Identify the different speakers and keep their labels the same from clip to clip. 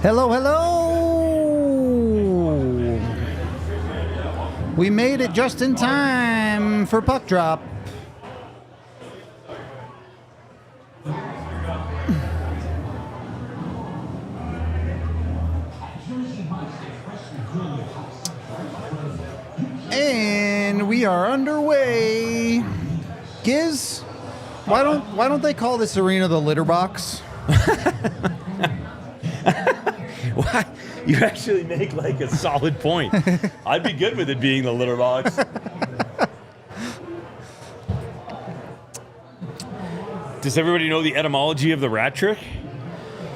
Speaker 1: Hello, hello. We made it just in time for puck drop. And we are underway. Giz, why don't they call this arena the litter box?
Speaker 2: Why? You actually make like a solid point. I'd be good with it being the litter box. Does everybody know the etymology of the rat trick?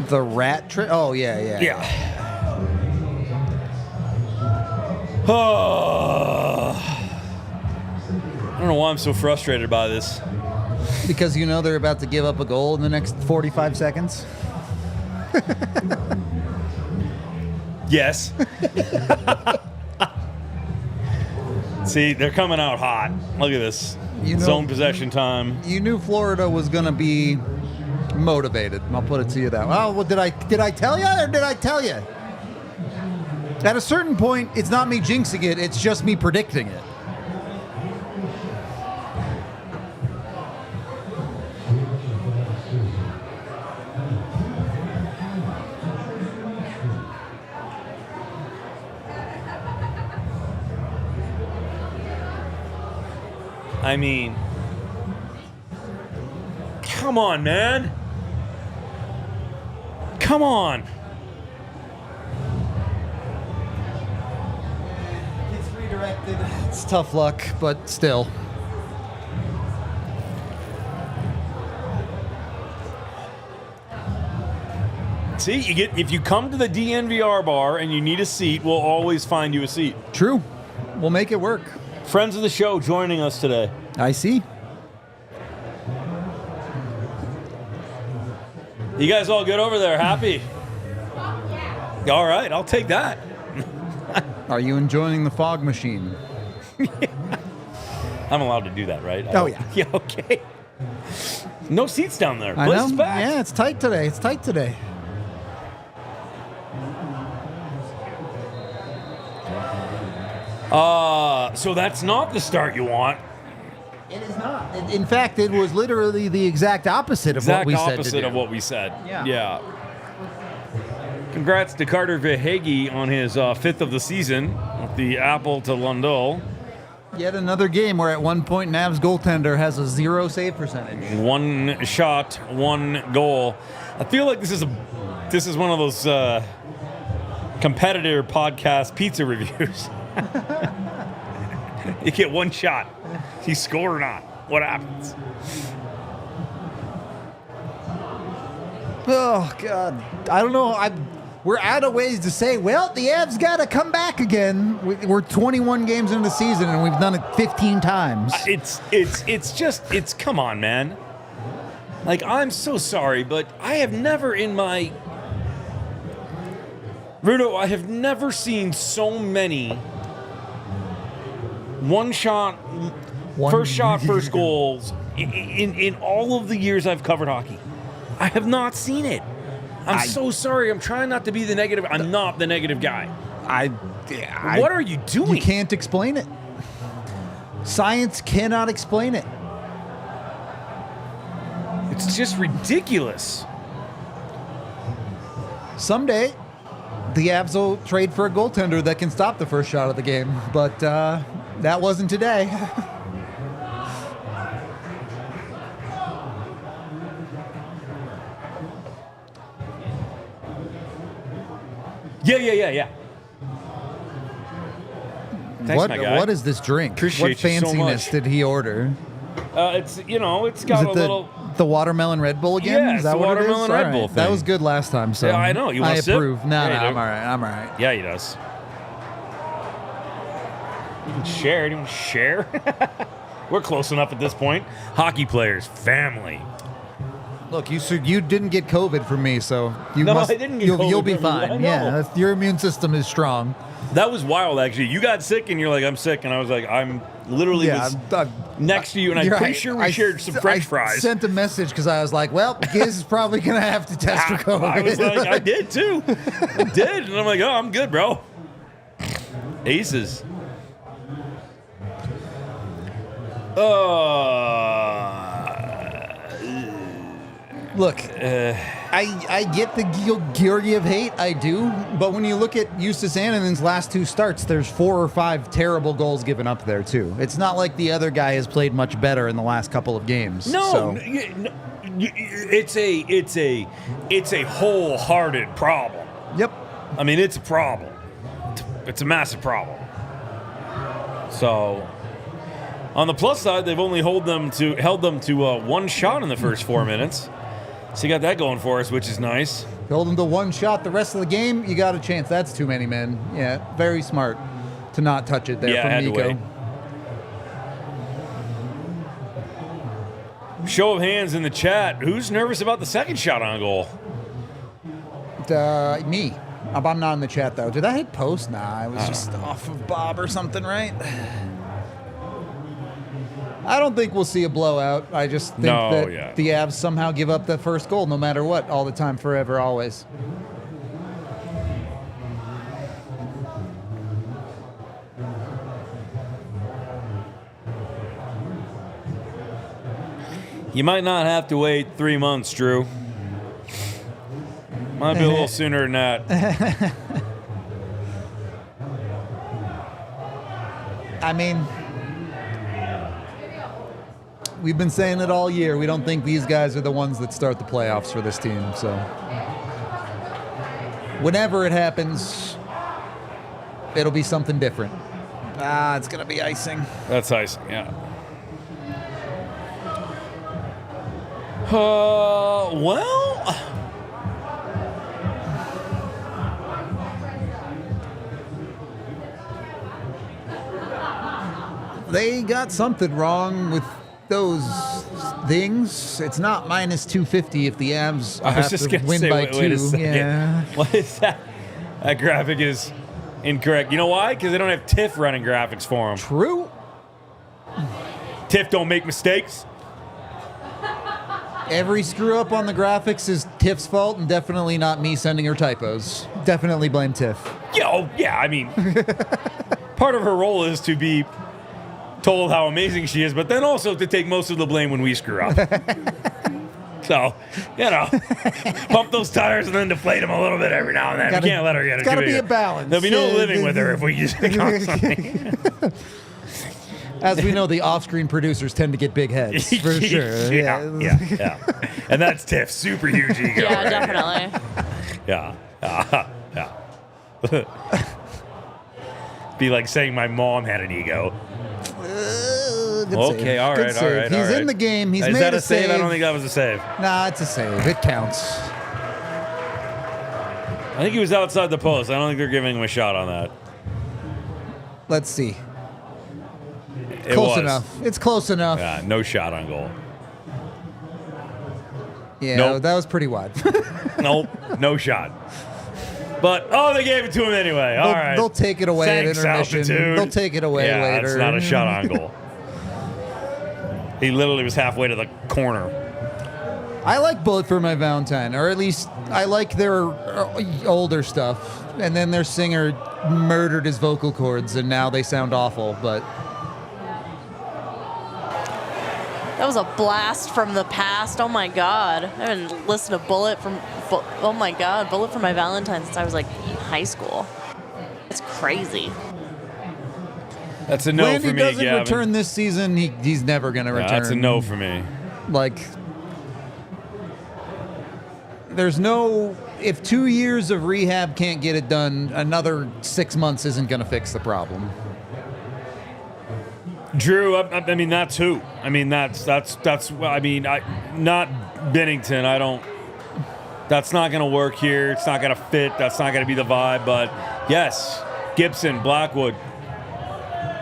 Speaker 1: The rat trick? Oh, yeah.
Speaker 2: Yeah. Oh. I don't know why I'm so frustrated by this.
Speaker 1: Because you know they're about to give up a goal in the next 45 seconds?
Speaker 2: Yes. See, they're coming out hot. Look at this. Zone possession time.
Speaker 1: You knew Florida was going to be motivated. I'll put it to you that way. Oh, well, did I tell you or did I tell you? At a certain point, it's not me jinxing it. It's just me predicting it.
Speaker 2: I mean, come on, man. Come on.
Speaker 1: It's redirected. It's tough luck, but still.
Speaker 2: See, if you come to the DNVR bar and you need a seat, we'll always find you a seat.
Speaker 1: True. We'll make it work.
Speaker 2: Friends of the show joining us today.
Speaker 1: I see.
Speaker 2: You guys all good over there? Happy? All right, I'll take that.
Speaker 1: Are you enjoying the fog machine?
Speaker 2: I'm allowed to do that, right?
Speaker 1: Oh, yeah.
Speaker 2: Yeah, okay. No seats down there.
Speaker 1: I
Speaker 2: Place
Speaker 1: know.
Speaker 2: back.
Speaker 1: Yeah, it's tight today.
Speaker 2: So that's not the start you want.
Speaker 1: It is not. In fact, it was literally the exact opposite of what we said to do.
Speaker 2: Exact opposite of what we said.
Speaker 1: Yeah.
Speaker 2: Congrats to Carter Verhaeghe on his fifth of the season with the Apple to Lundell.
Speaker 1: Yet another game where at one point Nav's goaltender has a 0 save percentage.
Speaker 2: One shot, one goal. I feel like this is one of those competitor podcast pizza reviews. You get one shot. You score or not. What happens?
Speaker 1: Oh, God. I don't know. We're out of ways to say, well, the Avs got to come back again. We're 21 games into the season, and we've done it 15 times.
Speaker 2: It's come on, man. Like, I'm so sorry, but I have never Rudo, I have never seen so many first shot, first goals in all of the years I've covered hockey. I have not seen it. I'm so sorry. I'm trying not to be the negative. I'm not the negative guy. What are you doing?
Speaker 1: You can't explain it. Science cannot explain it.
Speaker 2: It's just ridiculous.
Speaker 1: Someday, the Avs will trade for a goaltender that can stop the first shot of the game, but that wasn't today.
Speaker 2: Yeah. Thanks, my guy.
Speaker 1: What is this drink?
Speaker 2: Appreciate
Speaker 1: what
Speaker 2: you so
Speaker 1: fanciness
Speaker 2: much.
Speaker 1: did he order?
Speaker 2: It's got a little.
Speaker 1: The watermelon Red Bull again?
Speaker 2: Yeah,
Speaker 1: is
Speaker 2: it's
Speaker 1: that
Speaker 2: the
Speaker 1: what
Speaker 2: watermelon
Speaker 1: it is?
Speaker 2: Red Bull thing.
Speaker 1: That was good last time, so
Speaker 2: Yeah, I know. You want
Speaker 1: I
Speaker 2: a sip?
Speaker 1: approve. No,
Speaker 2: Yeah, you do.
Speaker 1: I'm all right.
Speaker 2: Yeah, he does. You can share. Do you want to share? We're close enough at this point. Hockey players, family.
Speaker 1: Look, you didn't get COVID from me, so I
Speaker 2: didn't get COVID
Speaker 1: you'll be
Speaker 2: from you. I
Speaker 1: fine.
Speaker 2: know.
Speaker 1: Yeah, your immune system is strong.
Speaker 2: That was wild, actually. You got sick, and you're like, I'm sick. And I was like, I'm literally
Speaker 1: Yeah,
Speaker 2: was next to you, and I'm pretty sure we shared some French fries.
Speaker 1: I sent a message because I was like, well, Giz is probably going to have to test for COVID.
Speaker 2: I was like, I did too. I did. And I'm like, oh, I'm good, bro. Aces.
Speaker 1: Look, I get the Georgiev hate, I do, but when you look at Justus Annanen's last 2 starts, there's 4 or 5 terrible goals given up there too. It's not like the other guy has played much better in the last couple of games.
Speaker 2: No, it's a wholehearted problem.
Speaker 1: Yep.
Speaker 2: I mean, it's a problem. It's a massive problem. So, on the plus side, they've only held them to 1 shot in the first 4 minutes. So you got that going for us, which is nice.
Speaker 1: Hold them to 1 shot the rest of the game, you got a chance. That's too many men. Yeah, very smart to not touch it there from Nico.
Speaker 2: Show of hands in the chat. Who's nervous about the second shot on goal?
Speaker 1: Me. I'm not in the chat, though. Did I hit post? Nah, it was just off of Bob or something, right? I don't think we'll see a blowout. I just think that the Avs somehow give up the first goal no matter what, all the time, forever, always.
Speaker 2: You might not have to wait 3 months, Drew. Might be a little sooner than that.
Speaker 1: I mean, we've been saying it all year. We don't think these guys are the ones that start the playoffs for this team. So whenever it happens, it'll be something different. It's going to be icing.
Speaker 2: That's icing, yeah. Well,
Speaker 1: they got something wrong with those things. It's not minus 250 if the Avs have to win by 2. Yeah.
Speaker 2: What is that? That graphic is incorrect. You know why? Because they don't have TIFF running graphics for them.
Speaker 1: True.
Speaker 2: TIFF don't make mistakes.
Speaker 1: Every screw up on the graphics is Tiff's fault, and definitely not me sending her typos. Definitely blame Tiff.
Speaker 2: Yeah, I mean, part of her role is to be told how amazing she is, but then also to take most of the blame when we screw up. So, pump those tires and then deflate them a little bit every now and then. We can't let her get it.
Speaker 1: It's got to be a balance.
Speaker 2: There'll be no living with her if we use it constantly.
Speaker 1: As we know, the off-screen producers tend to get big heads, for sure.
Speaker 2: Yeah. And that's Tiff. Super huge ego.
Speaker 3: Yeah, definitely.
Speaker 2: Yeah. Be like saying my mom had an ego.
Speaker 1: Good save.
Speaker 2: All right.
Speaker 1: He's in the game. He's
Speaker 2: Is
Speaker 1: made
Speaker 2: that
Speaker 1: a
Speaker 2: a save?
Speaker 1: save.
Speaker 2: I don't think that was a save.
Speaker 1: Nah, it's a save. It counts.
Speaker 2: I think he was outside the post. I don't think they're giving him a shot on that.
Speaker 1: Let's see.
Speaker 2: It
Speaker 1: Close
Speaker 2: was.
Speaker 1: enough. It's close enough.
Speaker 2: Yeah, no shot on goal.
Speaker 1: Yeah,
Speaker 2: Nope.
Speaker 1: that was pretty wide.
Speaker 2: Nope, no shot. But, they gave it to him anyway. All right.
Speaker 1: They'll take it away
Speaker 2: Thanks,
Speaker 1: at intermission.
Speaker 2: altitude.
Speaker 1: They'll take it away later.
Speaker 2: It's not a shot on goal. He literally was halfway to the corner.
Speaker 1: I like Bullet for My Valentine, or at least I like their older stuff. And then their singer murdered his vocal cords, and now they sound awful, but...
Speaker 3: That was a blast from the past. Oh my God. I haven't listened to Bullet from My Valentine since I was like in high school. It's crazy.
Speaker 2: That's a no
Speaker 1: when
Speaker 2: for me,
Speaker 1: he doesn't
Speaker 2: Gavin.
Speaker 1: return this season, he's never going to return.
Speaker 2: That's a no for me.
Speaker 1: Like, there's no... If 2 years of rehab can't get it done, another 6 months isn't going to fix the problem.
Speaker 2: Drew, I mean, that's who. I mean, that's. I mean, not Bennington. I don't. That's not going to work here. It's not going to fit. That's not going to be the vibe. But yes, Gibson, Blackwood,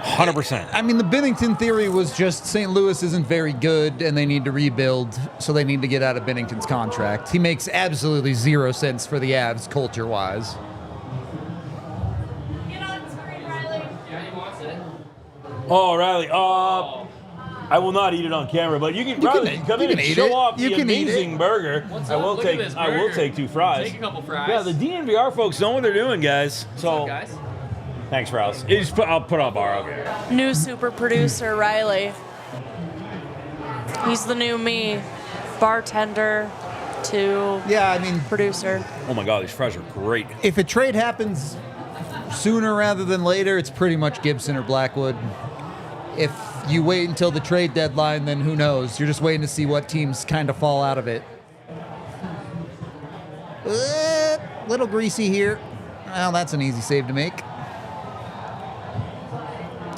Speaker 2: 100%.
Speaker 1: I mean, the Bennington theory was just St. Louis isn't very good and they need to rebuild, so they need to get out of Bennington's contract. He makes absolutely zero sense for the Avs culture-wise.
Speaker 3: Get on screen, Riley.
Speaker 4: Yeah, he wants it.
Speaker 2: Oh, Riley. I will not eat it on camera, but you can Riley, come in and show off the amazing burger. I will take 2 fries.
Speaker 4: Take a couple fries.
Speaker 2: Yeah, the DNVR folks know what they're doing, guys. So,
Speaker 4: What's up, guys?
Speaker 2: thanks, Riley. I'll put on bar. Okay.
Speaker 3: New super producer Riley. He's the new me. Bartender to
Speaker 1: Yeah, I mean,
Speaker 3: producer.
Speaker 2: Oh my God, these fries are great.
Speaker 1: if a trade happens sooner rather than later, it's pretty much Gibson or Blackwood. If you wait until the trade deadline, then who knows? You're just waiting to see what teams kind of fall out of it. Little greasy here. Well, that's an easy save to make.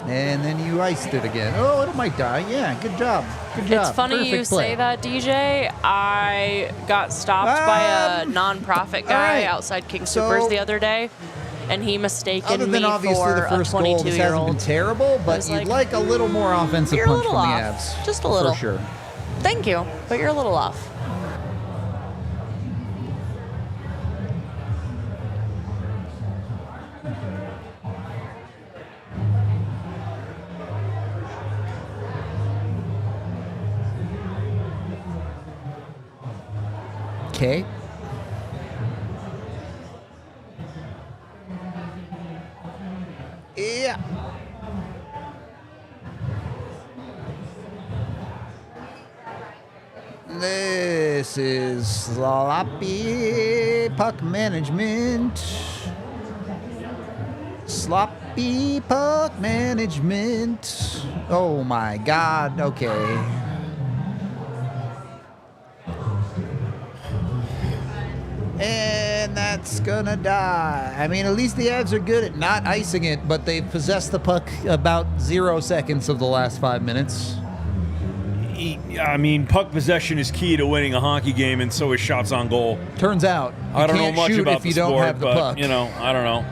Speaker 1: And then you iced it again. Oh, it might die. Yeah, good job. Good job.
Speaker 3: It's funny
Speaker 1: Perfect
Speaker 3: you
Speaker 1: play.
Speaker 3: say that, DJ. I got stopped by a nonprofit guy
Speaker 1: right.
Speaker 3: outside King
Speaker 1: So-
Speaker 3: Soopers the other day, and he mistaken
Speaker 1: Other
Speaker 3: me
Speaker 1: than obviously
Speaker 3: for
Speaker 1: the
Speaker 3: a
Speaker 1: first goal, this hasn't been
Speaker 3: 22-year-old.
Speaker 1: terrible, but
Speaker 3: was
Speaker 1: you'd
Speaker 3: like,
Speaker 1: like a little more offensive
Speaker 3: You're a
Speaker 1: punch from
Speaker 3: little
Speaker 1: the
Speaker 3: off.
Speaker 1: Avs.
Speaker 3: Just a little.
Speaker 1: For sure.
Speaker 3: Thank you, but you're a little off.
Speaker 1: Okay. Yeah. This is sloppy puck management. Sloppy puck management. Oh my God. Okay. And that's gonna die. I mean, at least the Avs are good at not icing it, but they've possessed the puck about 0 seconds of the last 5 minutes.
Speaker 2: I mean, puck possession is key to winning a hockey game, and so is shots on goal.
Speaker 1: Turns out, you
Speaker 2: I don't know
Speaker 1: can't
Speaker 2: much
Speaker 1: shoot
Speaker 2: about
Speaker 1: if you
Speaker 2: the
Speaker 1: don't
Speaker 2: sport,
Speaker 1: have the
Speaker 2: but,
Speaker 1: puck.
Speaker 2: you know, I don't know.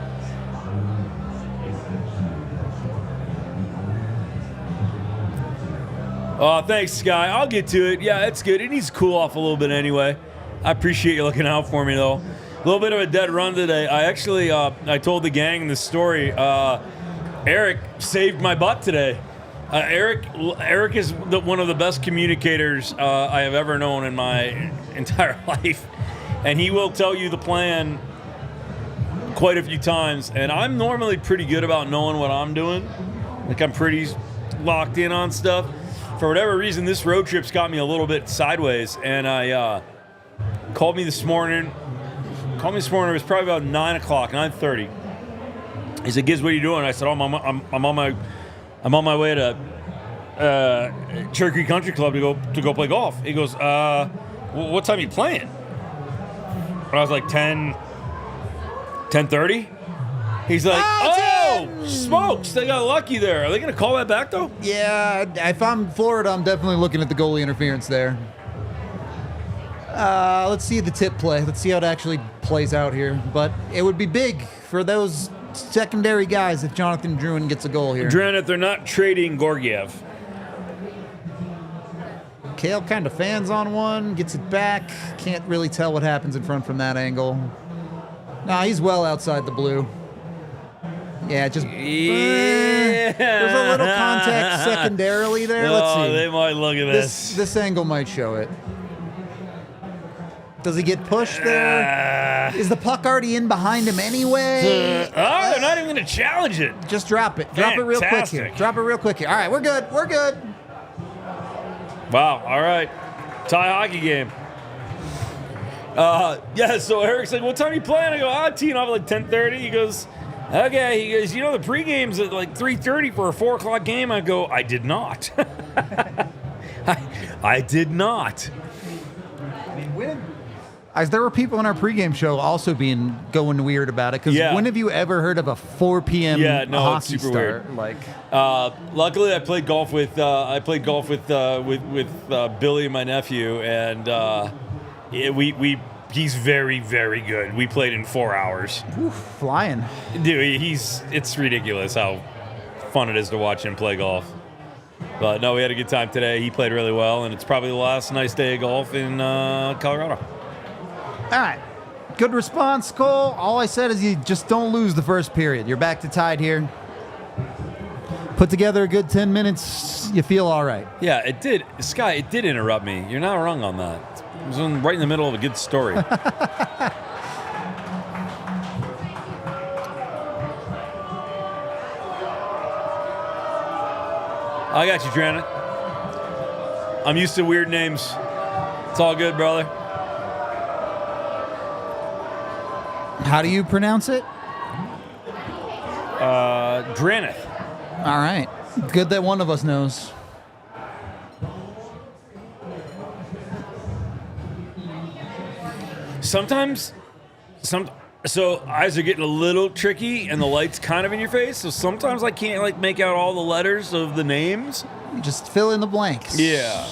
Speaker 2: Oh, thanks, Sky. I'll get to it. Yeah, it's good. It needs to cool off a little bit anyway. I appreciate you looking out for me, though. A little bit of a dead run today. I actually, I told the gang the story. Eric saved my butt today. Eric is one of the best communicators I have ever known in my entire life. And he will tell you the plan quite a few times. And I'm normally pretty good about knowing what I'm doing. Like, I'm pretty locked in on stuff. For whatever reason, this road trip's got me a little bit sideways. And I called me this morning. It was probably about 9 o'clock, 9:30. He said, "Giz, what are you doing?" I said, "I'm on my way to Cherry Creek Country Club to go play golf." He goes, "What time are you playing?" And I was like, 10:30. He's like, "Oh, smokes! They got lucky there. Are they going to call that back though?"
Speaker 1: Yeah, if I'm Florida, I'm definitely looking at the goalie interference there. Let's see the tip play. Let's see how it actually plays out here. But it would be big for those secondary guys if Jonathan Drouin gets a goal here.
Speaker 2: Drouin, they're not trading Gorgiev.
Speaker 1: Kale kind of fans on one, gets it back. Can't really tell what happens in front from that angle. Nah, he's well outside the blue. Yeah, just there's a little contact secondarily there. Let's see.
Speaker 2: They might look at this.
Speaker 1: This angle might show it. Does he get pushed there? Is the puck already in behind him anyway?
Speaker 2: They're not even going to challenge it.
Speaker 1: Just drop it. Drop it real quick here.
Speaker 2: Fantastic.
Speaker 1: Drop it real quick here. All right, we're good. We're good.
Speaker 2: Wow. All right. Tie hockey game. Yeah, so Eric's like, "What time are you playing?" I go, teeing off at like 10:30. He goes, "Okay." He goes, "You know, the pregame's at like 3:30 for a 4 o'clock game." I go, "I did not." I did not.
Speaker 1: As there were people in our pregame show also going weird about it, because when have you ever heard of a 4 p.m. hockey
Speaker 2: it's super
Speaker 1: start?
Speaker 2: weird.
Speaker 1: Like,
Speaker 2: luckily, I played golf with Billy, my nephew, and he's very, very good. We played in 4 hours.
Speaker 1: flying.
Speaker 2: Dude, it's ridiculous how fun it is to watch him play golf. But no, we had a good time today. He played really well, and it's probably the last nice day of golf in Colorado.
Speaker 1: All right. Good response, Cole. All I said is you just don't lose the first period. You're back to tied here. Put together a good 10 minutes, you feel all right.
Speaker 2: Yeah, it did. Sky, it did interrupt me. You're not wrong on that. It was right in the middle of a good story. I got you, Trana. I'm used to weird names. It's all good, brother.
Speaker 1: How do you pronounce it?
Speaker 2: Draneth.
Speaker 1: All right. Good that one of us knows.
Speaker 2: Sometimes, so eyes are getting a little tricky and the light's kind of in your face. So sometimes I can't like make out all the letters of the names.
Speaker 1: You just fill in the blanks.
Speaker 2: Yeah.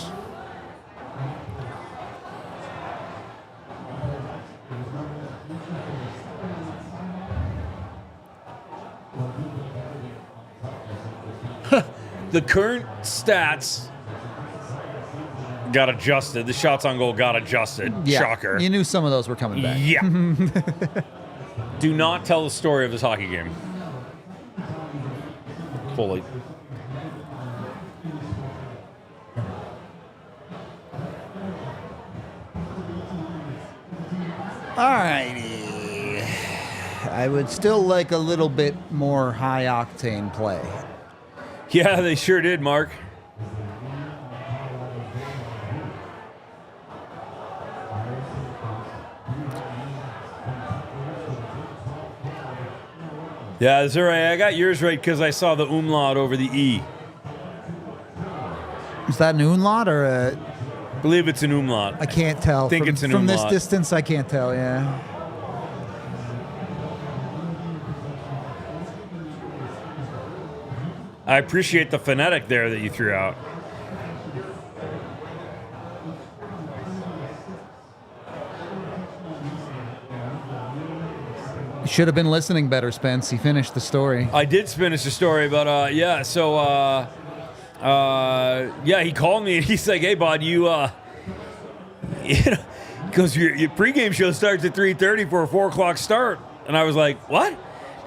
Speaker 2: The current stats got adjusted. The shots on goal got adjusted.
Speaker 1: Yeah.
Speaker 2: Shocker.
Speaker 1: You knew some of those were coming back.
Speaker 2: Yeah. Do not tell the story of this hockey game. Fully.
Speaker 1: Alrighty. I would still like a little bit more high octane play.
Speaker 2: Yeah, they sure did, Mark. Yeah, that's all right. I got yours right because I saw the umlaut over the E.
Speaker 1: Is that an umlaut or a...
Speaker 2: I believe it's an umlaut.
Speaker 1: I can't tell.
Speaker 2: I think it's an
Speaker 1: From this
Speaker 2: umlaut.
Speaker 1: distance, I can't tell, yeah.
Speaker 2: I appreciate the phonetic there that you threw out.
Speaker 1: You should have been listening better, Spence. He finished the story.
Speaker 2: I did finish the story, but yeah, so yeah, he called me and he's like, "Hey, bud, you know," because your pregame show starts at 3:30 for a 4 o'clock start," and I was like, "What?"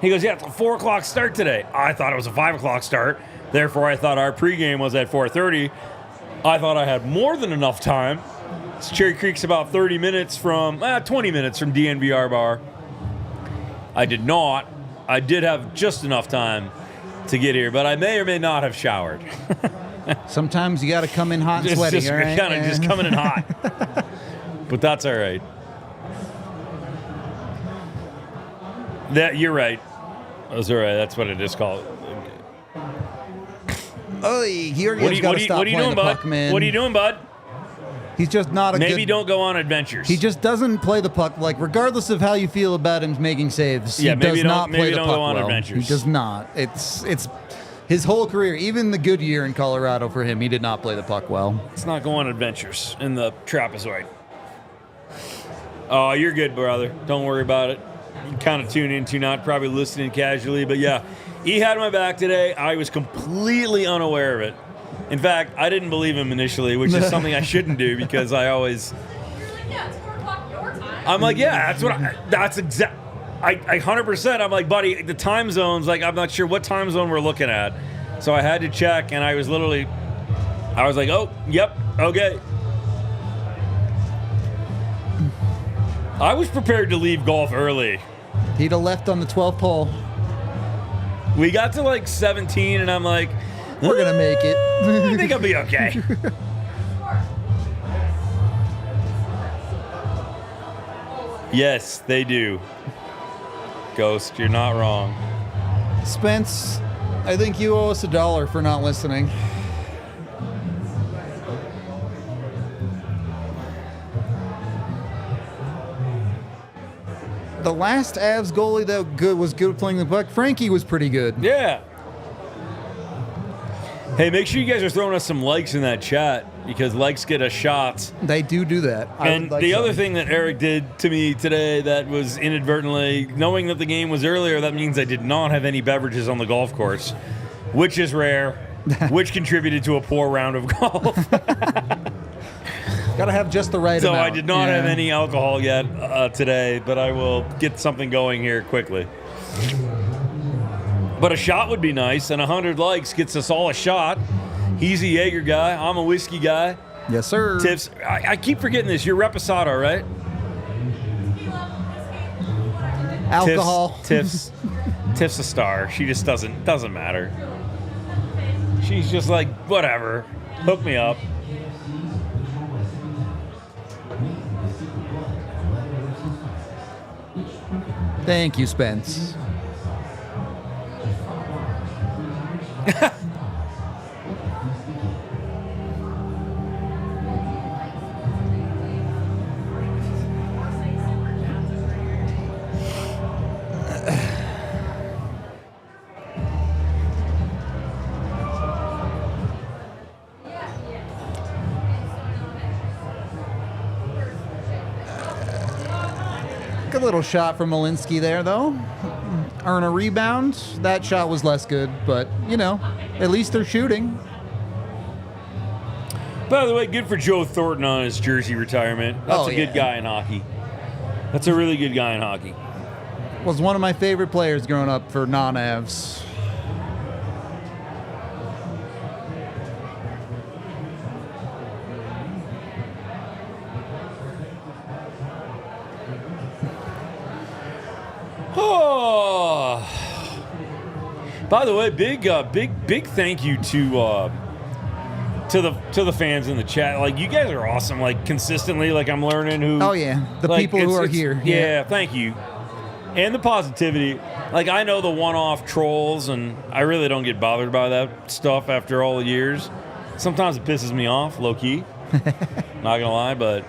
Speaker 2: He goes, "Yeah, it's a 4 o'clock start today." I thought it was a 5 o'clock start, therefore I thought our pregame was at 4:30. I thought I had more than enough time. Cherry Creek's about 20 minutes from DNVR Bar. I did not. I did have just enough time to get here, but I may or may not have showered.
Speaker 1: Sometimes you got to come in hot and sweaty,
Speaker 2: just
Speaker 1: all right?
Speaker 2: kind of just coming in hot. But that's all right. You're right. That's all right. That's what it is called.
Speaker 1: Oh, Georgie's got to stop playing the puck, man.
Speaker 2: What are you doing, bud?
Speaker 1: He's just not a
Speaker 2: Maybe don't go on adventures.
Speaker 1: He just doesn't play the puck. Like, regardless of how you feel about him making saves, he does not play the puck
Speaker 2: go on
Speaker 1: well.
Speaker 2: adventures.
Speaker 1: He does not. It's his whole career, even the good year in Colorado for him, he did not play the puck well.
Speaker 2: Let's not go on adventures in the trapezoid. Oh, you're good, brother. Don't worry about it. You kind of tune into, not probably listening casually, but yeah. He had my back today. I was completely unaware of it. In fact, I didn't believe him initially, which is something I shouldn't do because I always...
Speaker 4: Yeah, it's 4 o'clock your time.
Speaker 2: I'm like, yeah, that's exact. I 100%. I'm like, buddy, the time zones, like, I'm not sure what time zone we're looking at. So I had to check, and I was like, oh, yep, okay. I was prepared to leave golf early.
Speaker 1: He'd have left on the 12th hole.
Speaker 2: We got to like 17, and I'm like,
Speaker 1: We're going to make it.
Speaker 2: I think I'll be okay. Yes, they do. Ghost, you're not wrong.
Speaker 1: Spence, I think you owe us $1 for not listening. The last Avs goalie that was good playing the puck, Frankie was pretty good.
Speaker 2: Yeah. Hey, make sure you guys are throwing us some likes in that chat because likes get us shots.
Speaker 1: They do that.
Speaker 2: And the other thing that Eric did to me today that was inadvertently, knowing that the game was earlier, that means I did not have any beverages on the golf course, which is rare, which contributed to a poor round of golf.
Speaker 1: Got to have just the right amount.
Speaker 2: So I did not have any alcohol yet today, but I will get something going here quickly. But a shot would be nice, and 100 likes gets us all a shot. He's a Jaeger guy. I'm a whiskey guy.
Speaker 1: Yes, sir.
Speaker 2: Tips. I keep forgetting this. You're Reposado, right?
Speaker 1: Alcohol.
Speaker 2: Tiff's a star. She just doesn't matter. She's just like, whatever. Hook me up.
Speaker 1: Thank you, Spence. Good little shot from Malinsky there, though. Earn a rebound. That shot was less good, but, you know, at least they're shooting.
Speaker 2: By the way, good for Joe Thornton on his jersey retirement. That's a good guy in hockey. That's a really good guy in hockey.
Speaker 1: Was one of my favorite players growing up for non-Avs.
Speaker 2: Oh. By the way, big thank you to the fans in the chat. Like, you guys are awesome. Like, consistently, like, I'm learning who.
Speaker 1: Oh yeah, the people who are here.
Speaker 2: Yeah, thank you, and the positivity. Like, I know the one-off trolls, and I really don't get bothered by that stuff after all the years. Sometimes it pisses me off, low key. Not gonna lie, but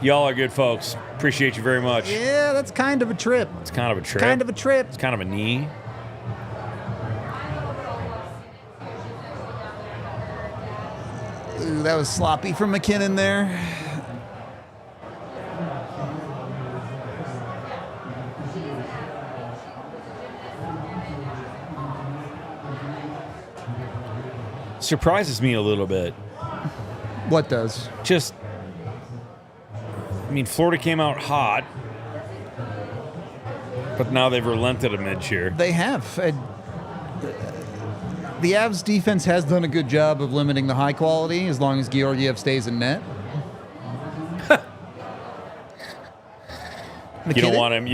Speaker 2: y'all are good folks. Appreciate you very much.
Speaker 1: Yeah, that's kind of a trip.
Speaker 2: It's kind of a trip.
Speaker 1: Kind of a trip.
Speaker 2: It's kind of a knee.
Speaker 1: Ooh, that was sloppy from McKinnon there.
Speaker 2: Surprises me a little bit.
Speaker 1: What does?
Speaker 2: Just, I mean, Florida came out hot, but now they've relented a mid-cheer.
Speaker 1: They have. The Avs defense has done a good job of limiting the high quality as long as Georgiev stays in net.
Speaker 2: You don't want him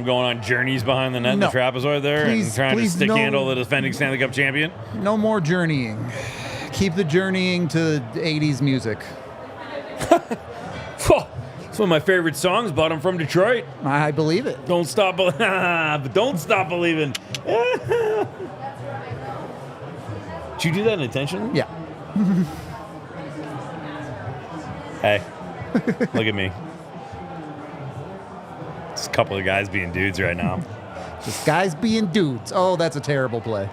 Speaker 2: going on journeys behind the net in the trapezoid there and trying to stick handle the defending Stanley Cup champion.
Speaker 1: No more journeying. Keep the journeying to 80s music.
Speaker 2: It's one of my favorite songs, but I'm from Detroit.
Speaker 1: I believe it.
Speaker 2: Don't stop believing. Did you do that intentionally?
Speaker 1: Yeah.
Speaker 2: Hey, look at me. Just a couple of guys being dudes right now.
Speaker 1: Just guys being dudes. Oh, that's a terrible play.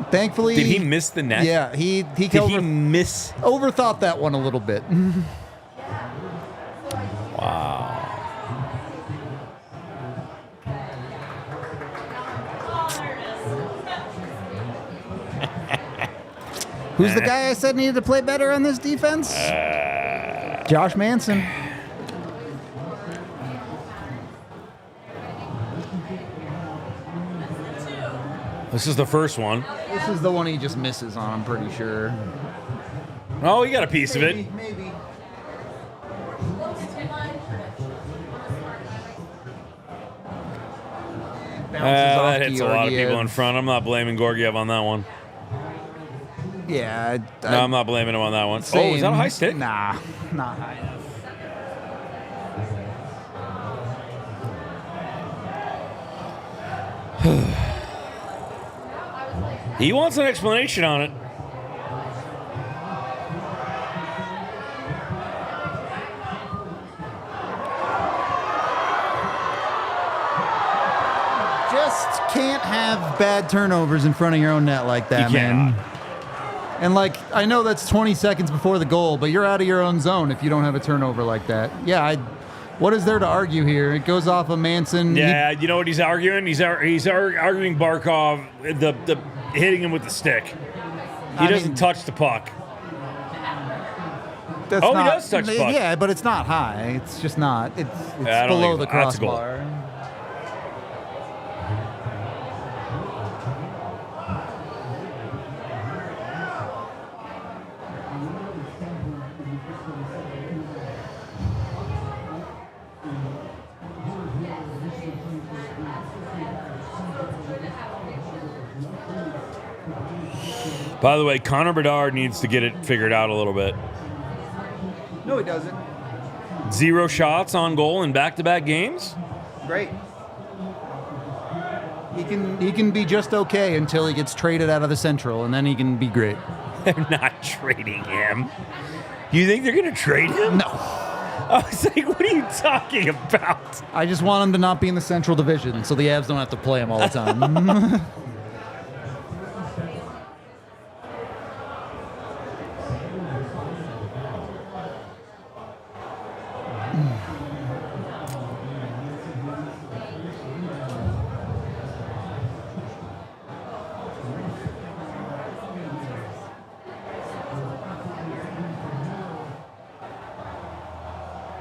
Speaker 1: Thankfully,
Speaker 2: did he miss the net?
Speaker 1: Yeah, he overthought that one a little bit.
Speaker 2: Wow.
Speaker 1: Who's the guy I said needed to play better on this defense? Josh Manson.
Speaker 2: This is the first one.
Speaker 1: This is the one he just misses on, I'm pretty sure.
Speaker 2: Oh, he got a piece of it.
Speaker 1: Maybe.
Speaker 2: That hits a lot of people in front. I'm not blaming Georgiev on that one.
Speaker 1: Yeah.
Speaker 2: No, I'm not blaming him on that one.
Speaker 1: Same.
Speaker 2: Oh, is that a high stick?
Speaker 1: Nah, not high enough.
Speaker 2: He wants an explanation on it.
Speaker 1: Just can't have bad turnovers in front of your own net like that, man. And, like, I know that's 20 seconds before the goal, but you're out of your own zone if you don't have a turnover like that. Yeah, what is there to argue here? It goes off of Manson.
Speaker 2: Yeah, you know what he's arguing? He's arguing Barkov, the hitting him with the stick. He doesn't touch the puck.
Speaker 1: He
Speaker 2: does touch the puck.
Speaker 1: Yeah, but it's not high. It's just not. It's below the crossbar.
Speaker 2: By the way, Connor Bedard needs to get it figured out a little bit.
Speaker 1: No, he doesn't.
Speaker 2: 0 shots on goal in back-to-back games?
Speaker 1: Great. He can be just okay until he gets traded out of the Central, and then he can be great.
Speaker 2: They're not trading him. You think they're going to trade him?
Speaker 1: No.
Speaker 2: I was like, what are you talking about?
Speaker 1: I just want him to not be in the Central Division, so the Avs don't have to play him all the time.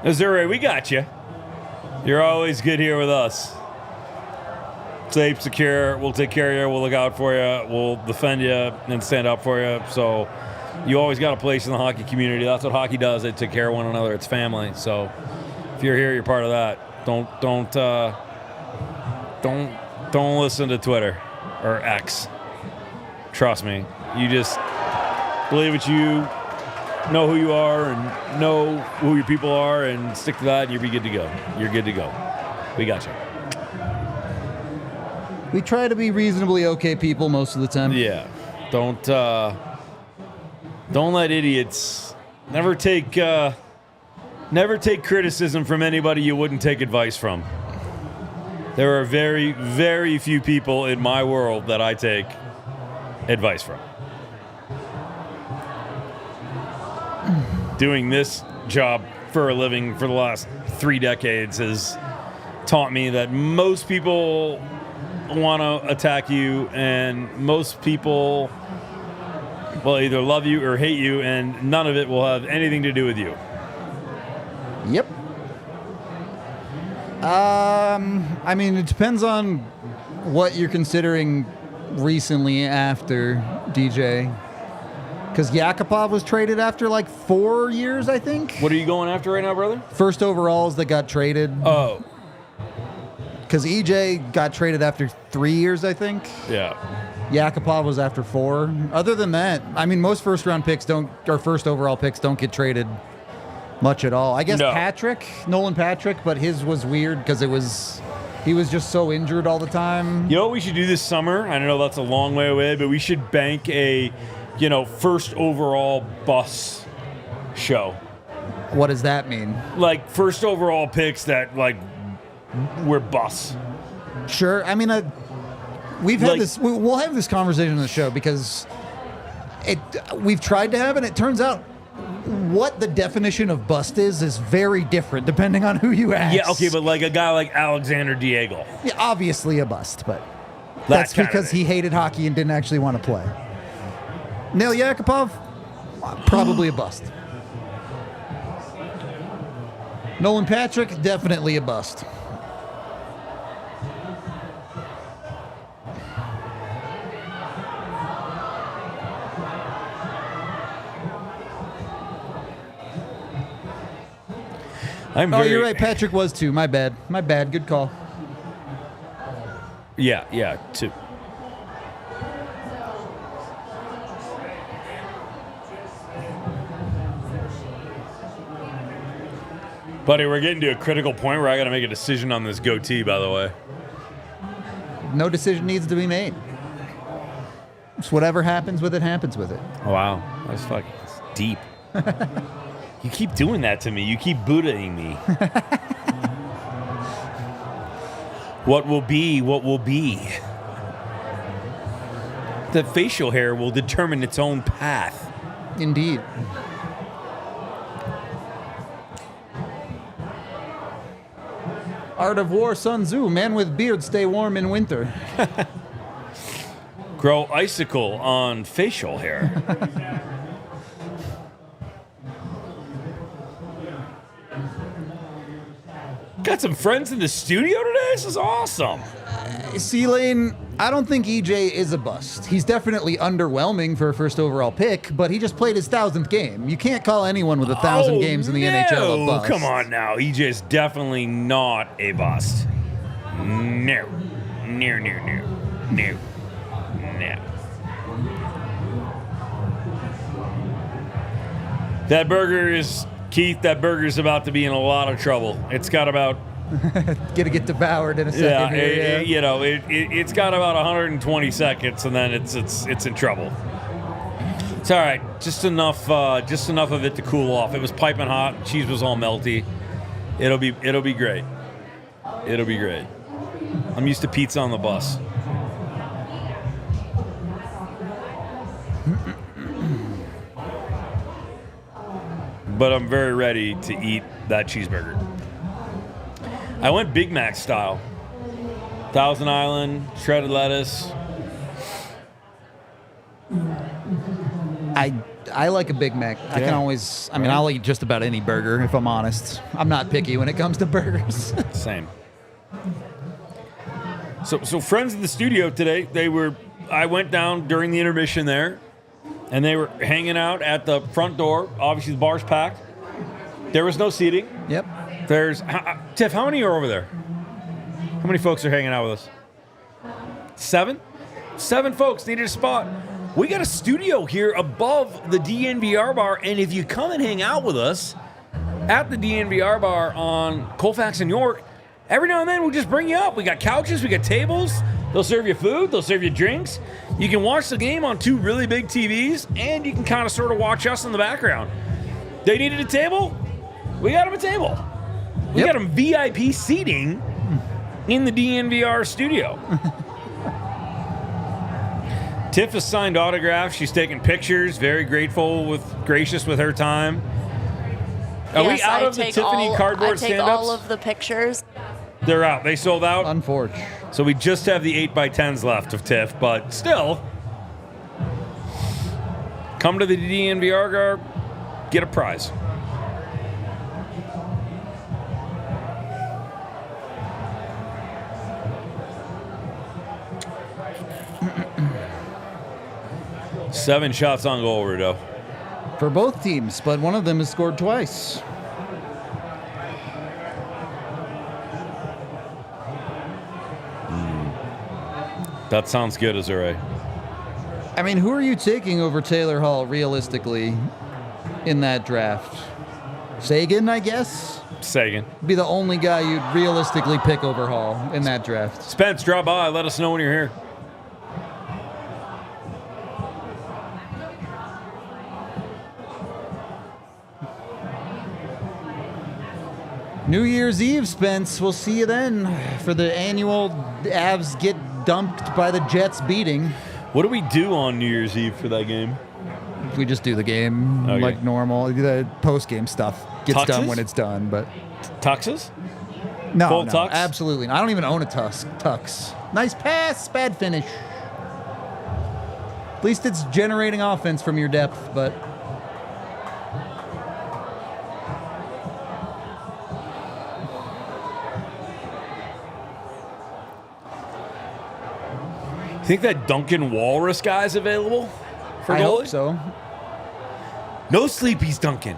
Speaker 2: Missouri, we got you. You're always good here with us. Safe, secure. We'll take care of you. We'll look out for you. We'll defend you and stand up for you. So you always got a place in the hockey community. That's what hockey does. They take care of one another. It's family. So if you're here, you're part of that. Don't listen to Twitter or X. Trust me. You just believe what you know who you are and know who your people are and stick to that and you'll be good to go. You're good to go. We got you.
Speaker 1: We try to be reasonably okay people most of the time.
Speaker 2: Yeah. Don't let idiots never take criticism from anybody you wouldn't take advice from. There are very, very few people in my world that I take advice from. Doing this job for a living for the last 3 decades has taught me that most people want to attack you and most people will either love you or hate you and none of it will have anything to do with you.
Speaker 1: Yep. I mean, it depends on what you're considering recently after DJ. Because Yakupov was traded after like 4 years, I think.
Speaker 2: What are you going after right now, brother?
Speaker 1: First overalls that got traded.
Speaker 2: Oh.
Speaker 1: Because EJ got traded after 3 years, I think.
Speaker 2: Yeah.
Speaker 1: Yakupov was after 4. Other than that, I mean, most first overall picks don't get traded much at all. I guess
Speaker 2: No.
Speaker 1: Nolan Patrick, but his was weird because he was just so injured all the time.
Speaker 2: You know what we should do this summer? I know that's a long way away, but we should bank a, first overall bus show.
Speaker 1: What does that mean?
Speaker 2: Like first overall picks that we're bus.
Speaker 1: Sure. I mean, we've had this. We'll have this conversation on the show because we've tried to have it. And it turns out what the definition of bust is very different depending on who you ask.
Speaker 2: Yeah, okay, but like a guy like Alexander Diego.
Speaker 1: Yeah, obviously a bust, but that's because he hated hockey and didn't actually want to play. Nail Yakupov, probably a bust. Nolan Patrick, definitely a bust. You're right. Patrick was too. My bad. Good call.
Speaker 2: Yeah, too. Buddy, we're getting to a critical point where I got to make a decision on this goatee, by the way.
Speaker 1: No decision needs to be made. It's whatever happens with it, happens with it.
Speaker 2: Oh, wow. That's fucking deep. You keep doing that to me. You keep Buddhaing me. What will be, what will be. The facial hair will determine its own path.
Speaker 1: Indeed. Art of War, Sun Tzu. Man with beard, stay warm in winter.
Speaker 2: Grow icicle on facial hair. Got some friends in the studio today? This is awesome.
Speaker 1: C-Lane, I don't think EJ is a bust. He's definitely underwhelming for a first overall pick, but he just played his 1,000th game. You can't call anyone with 1,000 games in the NHL a bust.
Speaker 2: Come on now. EJ's definitely not a bust. No. That burger's about to be in a lot of trouble. It's got about
Speaker 1: Gonna get devoured in a second.
Speaker 2: it's got about 120 seconds, and then it's in trouble. It's all right. Just enough of it to cool off. It was piping hot. Cheese was all melty. It'll be great. It'll be great. I'm used to pizza on the bus. But I'm very ready to eat that cheeseburger. I went Big Mac style. Thousand Island, shredded lettuce.
Speaker 1: I like a Big Mac. I can always, I'll eat just about any burger, if I'm honest. I'm not picky when it comes to burgers.
Speaker 2: Same. So friends of the studio today, I went down during the intermission there, and they were hanging out at the front door. Obviously, the bar's packed. There was no seating.
Speaker 1: Yep.
Speaker 2: Tiff, how many are over there? How many folks are hanging out with us? 7? 7 folks needed a spot. We got a studio here above the DNVR bar, and if you come and hang out with us at the DNVR bar on Colfax and York, every now and then we'll just bring you up. We got couches, we got tables. They'll serve you food, they'll serve you drinks. You can watch the game on 2 really big TVs, and you can kind of sort of watch us in the background. They needed a table? We got them a table. We got them VIP seating in the DNVR studio. Tiff has signed autographs. She's taking pictures. Very gracious with her time. Are we out of the Tiffany cardboard stand-ups?
Speaker 3: I take all of the pictures.
Speaker 2: They're out. They sold out.
Speaker 1: Unfortunate.
Speaker 2: So we just have the 8x10s left of Tiff, but still, come to the DNVR gar, get a prize. Seven shots on goal, Rudo.
Speaker 1: For both teams, but one of them has scored twice.
Speaker 2: That sounds good, Azure.
Speaker 1: I mean, who are you taking over Taylor Hall realistically in that draft? Sagan, I guess?
Speaker 2: Sagan.
Speaker 1: Be the only guy you'd realistically pick over Hall in that draft.
Speaker 2: Spence, drop by. Let us know when you're here.
Speaker 1: New Year's Eve, Spence. We'll see you then for the annual Avs get dumped by the Jets beating.
Speaker 2: What do we do on New Year's Eve for that game?
Speaker 1: We just do the game like normal. The post-game stuff gets done when it's done, but...
Speaker 2: Tuxes?
Speaker 1: No,
Speaker 2: Full tux?
Speaker 1: Absolutely not. I don't even own a tux. Nice pass, bad finish. At least it's generating offense from your depth, but...
Speaker 2: Think that Duncan Walrus guy's available for goalie?
Speaker 1: I hope so.
Speaker 2: No sleepies, Duncan.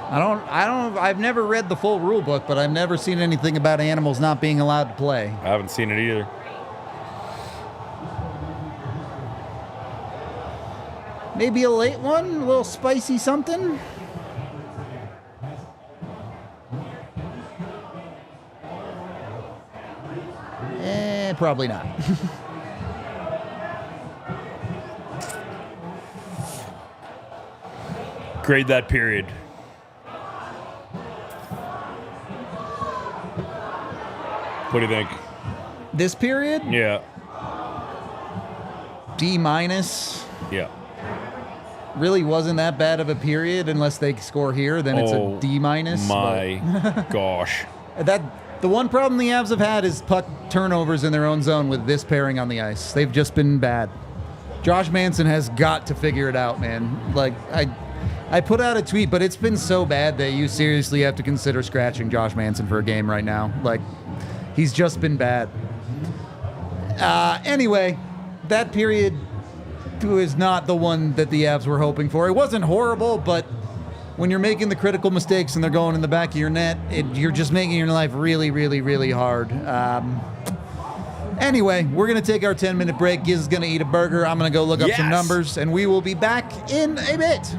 Speaker 1: I've never read the full rule book, but I've never seen anything about animals not being allowed to play.
Speaker 2: I haven't seen it either.
Speaker 1: Maybe a late one, a little spicy something. Probably not.
Speaker 2: Grade that period. What do you think?
Speaker 1: This period?
Speaker 2: Yeah.
Speaker 1: D-.
Speaker 2: Yeah.
Speaker 1: Really wasn't that bad of a period unless they score here, then it's a D-.
Speaker 2: My gosh.
Speaker 1: The one problem the Avs have had is puck turnovers in their own zone with this pairing on the ice. They've just been bad. Josh Manson has got to figure it out, man. Like, I put out a tweet, but it's been so bad that you seriously have to consider scratching Josh Manson for a game right now. Like, he's just been bad. Anyway, that period was not the one that the Avs were hoping for. It wasn't horrible, but when you're making the critical mistakes and they're going in the back of your net, you're just making your life really, really, really hard. Anyway, we're going to take our 10-minute break. Giz is going to eat a burger. I'm going to go look up some numbers, and we will be back in a bit.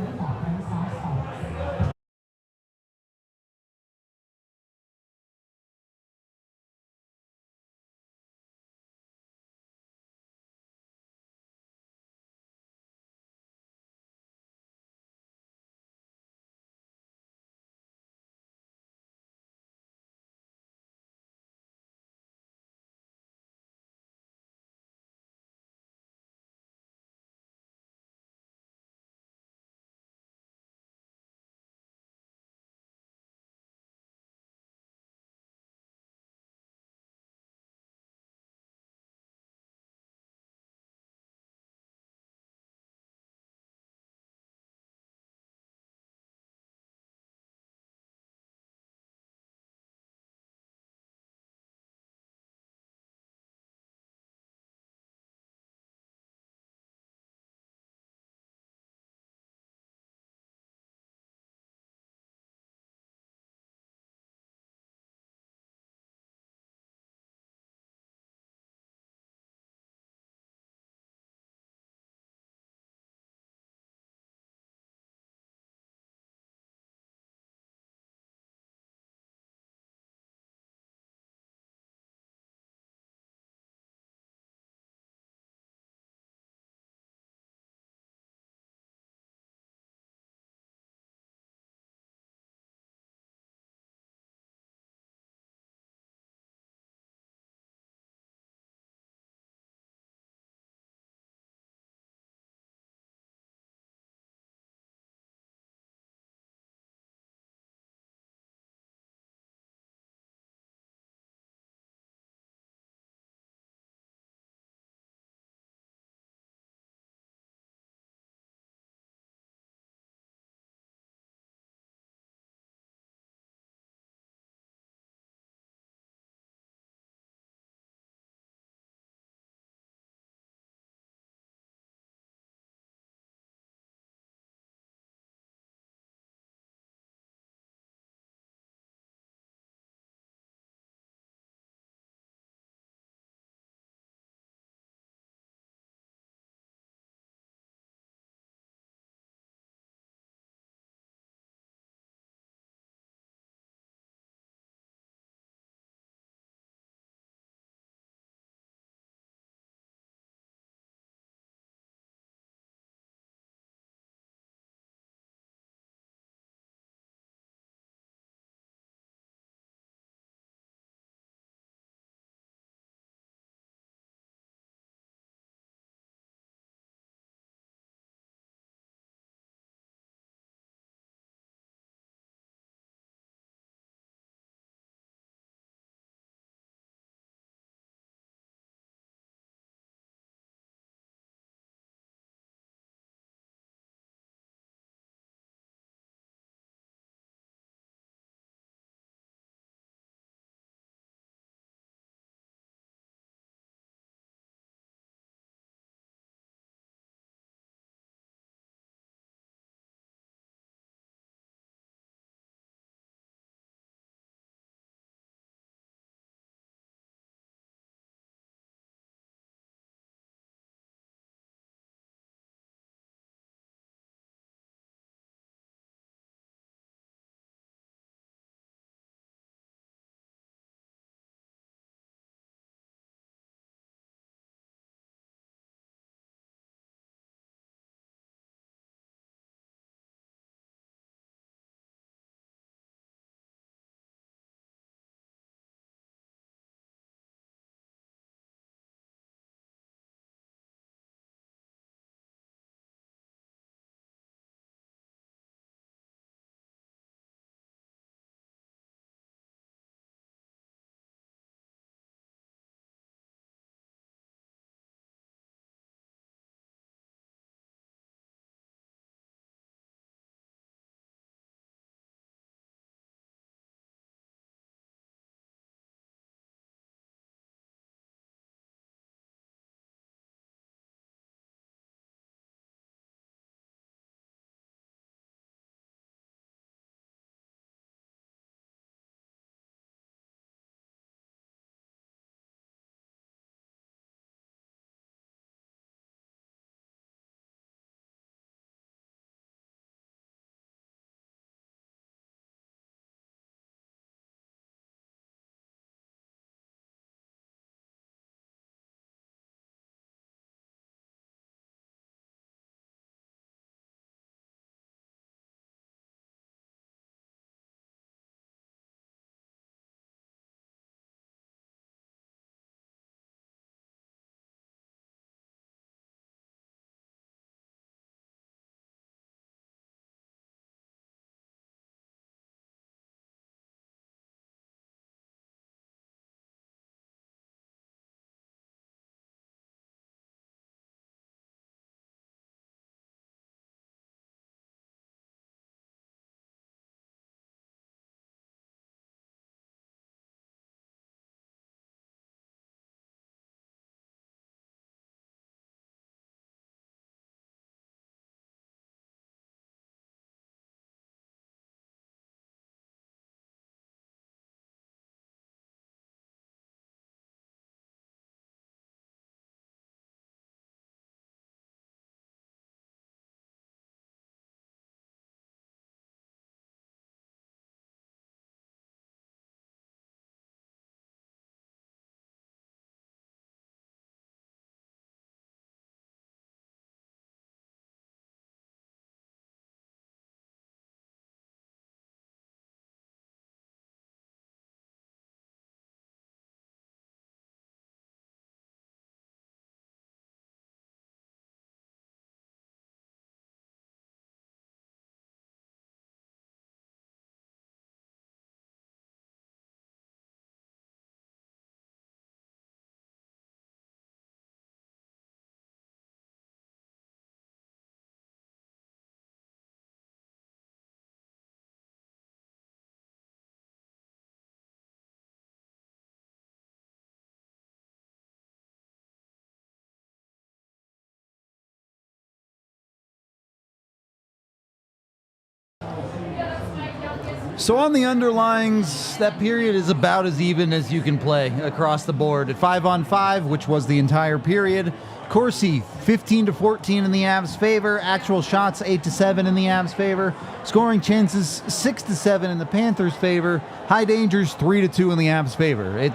Speaker 1: So on the underlines, that period is about as even as you can play across the board. At 5-on-5, which was the entire period, Corsi 15-14 in the Avs' favor. Actual shots 8-7 in the Avs' favor. Scoring chances 6-7 in the Panthers' favor. High dangers 3-2 in the Avs' favor. It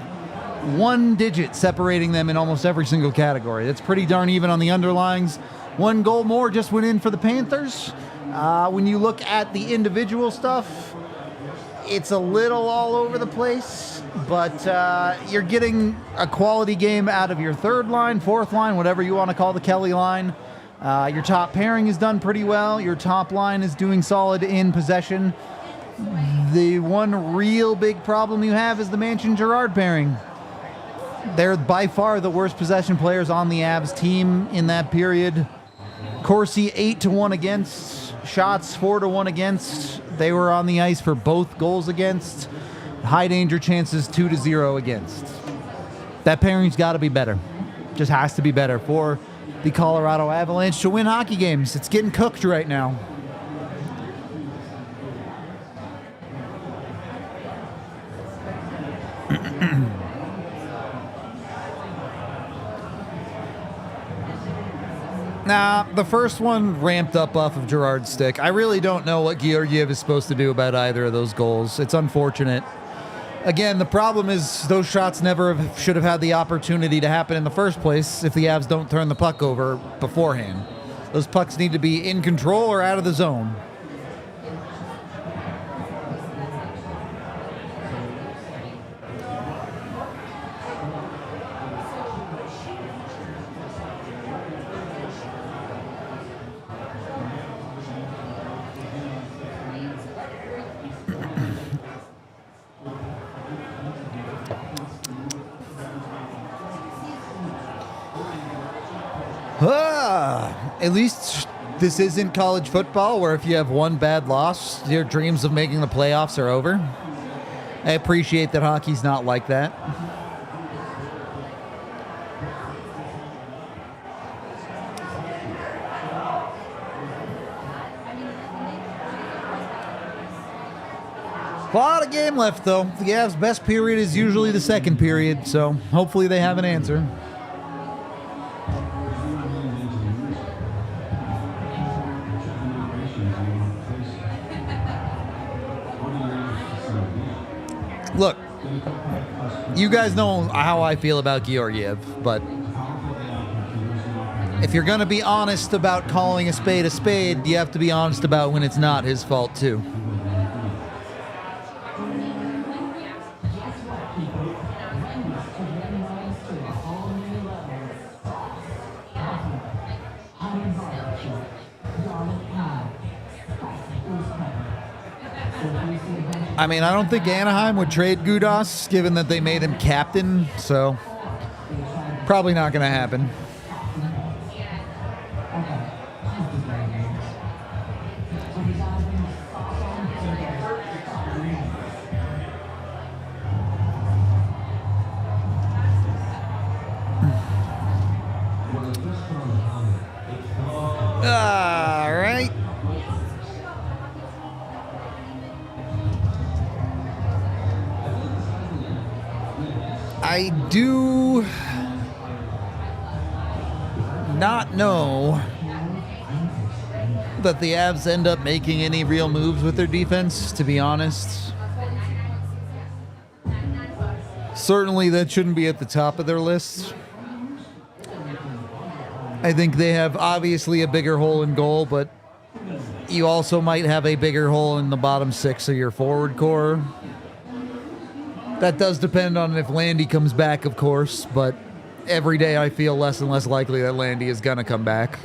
Speaker 1: one digit separating them in almost every single category. That's pretty darn even on the underlines. One goal more just went in for the Panthers. When you look at the individual stuff, it's a little all over the place, but you're getting a quality game out of your third line, fourth line, whatever you want to call the Kelly line. Your top pairing is done pretty well. Your top line is doing solid in possession. The one real big problem you have is the Manchin-Girard pairing. They're by far the worst possession players on the Avs team in that period. Corsi 8-1 against, shots 4-1 against. They were on the ice for both goals against. High danger chances 2-0 against. That pairing's got to be better. Just has to be better for the Colorado Avalanche to win hockey games. It's getting cooked right now. Nah, the first one ramped up off of Girard's stick. I really don't know what Georgiev is supposed to do about either of those goals. It's unfortunate. Again, the problem is those shots never should have had the opportunity to happen in the first place if the Avs don't turn the puck over beforehand. Those pucks need to be in control or out of the zone. At least this isn't college football where if you have one bad loss, your dreams of making the playoffs are over. I appreciate that hockey's not like that. A lot of game left, though. The Avs' best period is usually the second period, so hopefully they have an answer. Look, you guys know how I feel about Georgiev, but if you're going to be honest about calling a spade, you have to be honest about when it's not his fault, too. I mean, I don't think Anaheim would trade Gudas, given that they made him captain, so probably not going to happen. All right. I do not know that the Avs end up making any real moves with their defense, to be honest. Certainly that shouldn't be at the top of their list. I think they have obviously a bigger hole in goal, but you also might have a bigger hole in the bottom six of your forward core. That does depend on if Landy comes back, of course, but every day I feel less and less likely that Landy is going to come back.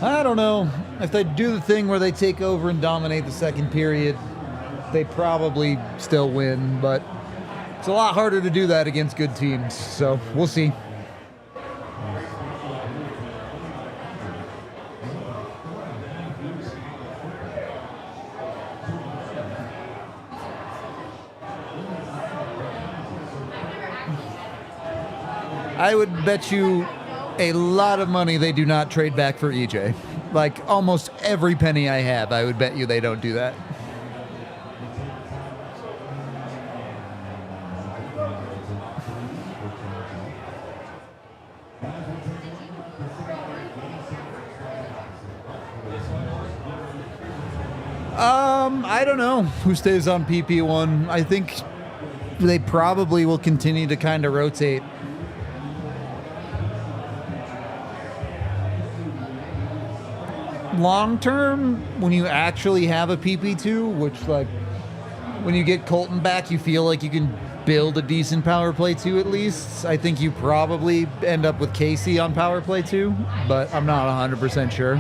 Speaker 1: I don't know. If they do the thing where they take over and dominate the second period, they probably still win, but it's a lot harder to do that against good teams, so we'll see. I would bet you a lot of money they do not trade back for EJ. Like almost every penny I have, I would bet you they don't do that. I don't know who stays on PP1. I think they probably will continue to kind of rotate. Long term, when you actually have a PP2, which like when you get Colton back, you feel like you can build a decent power play 2 at least. I think you probably end up with Casey on power play 2, but I'm not 100% sure.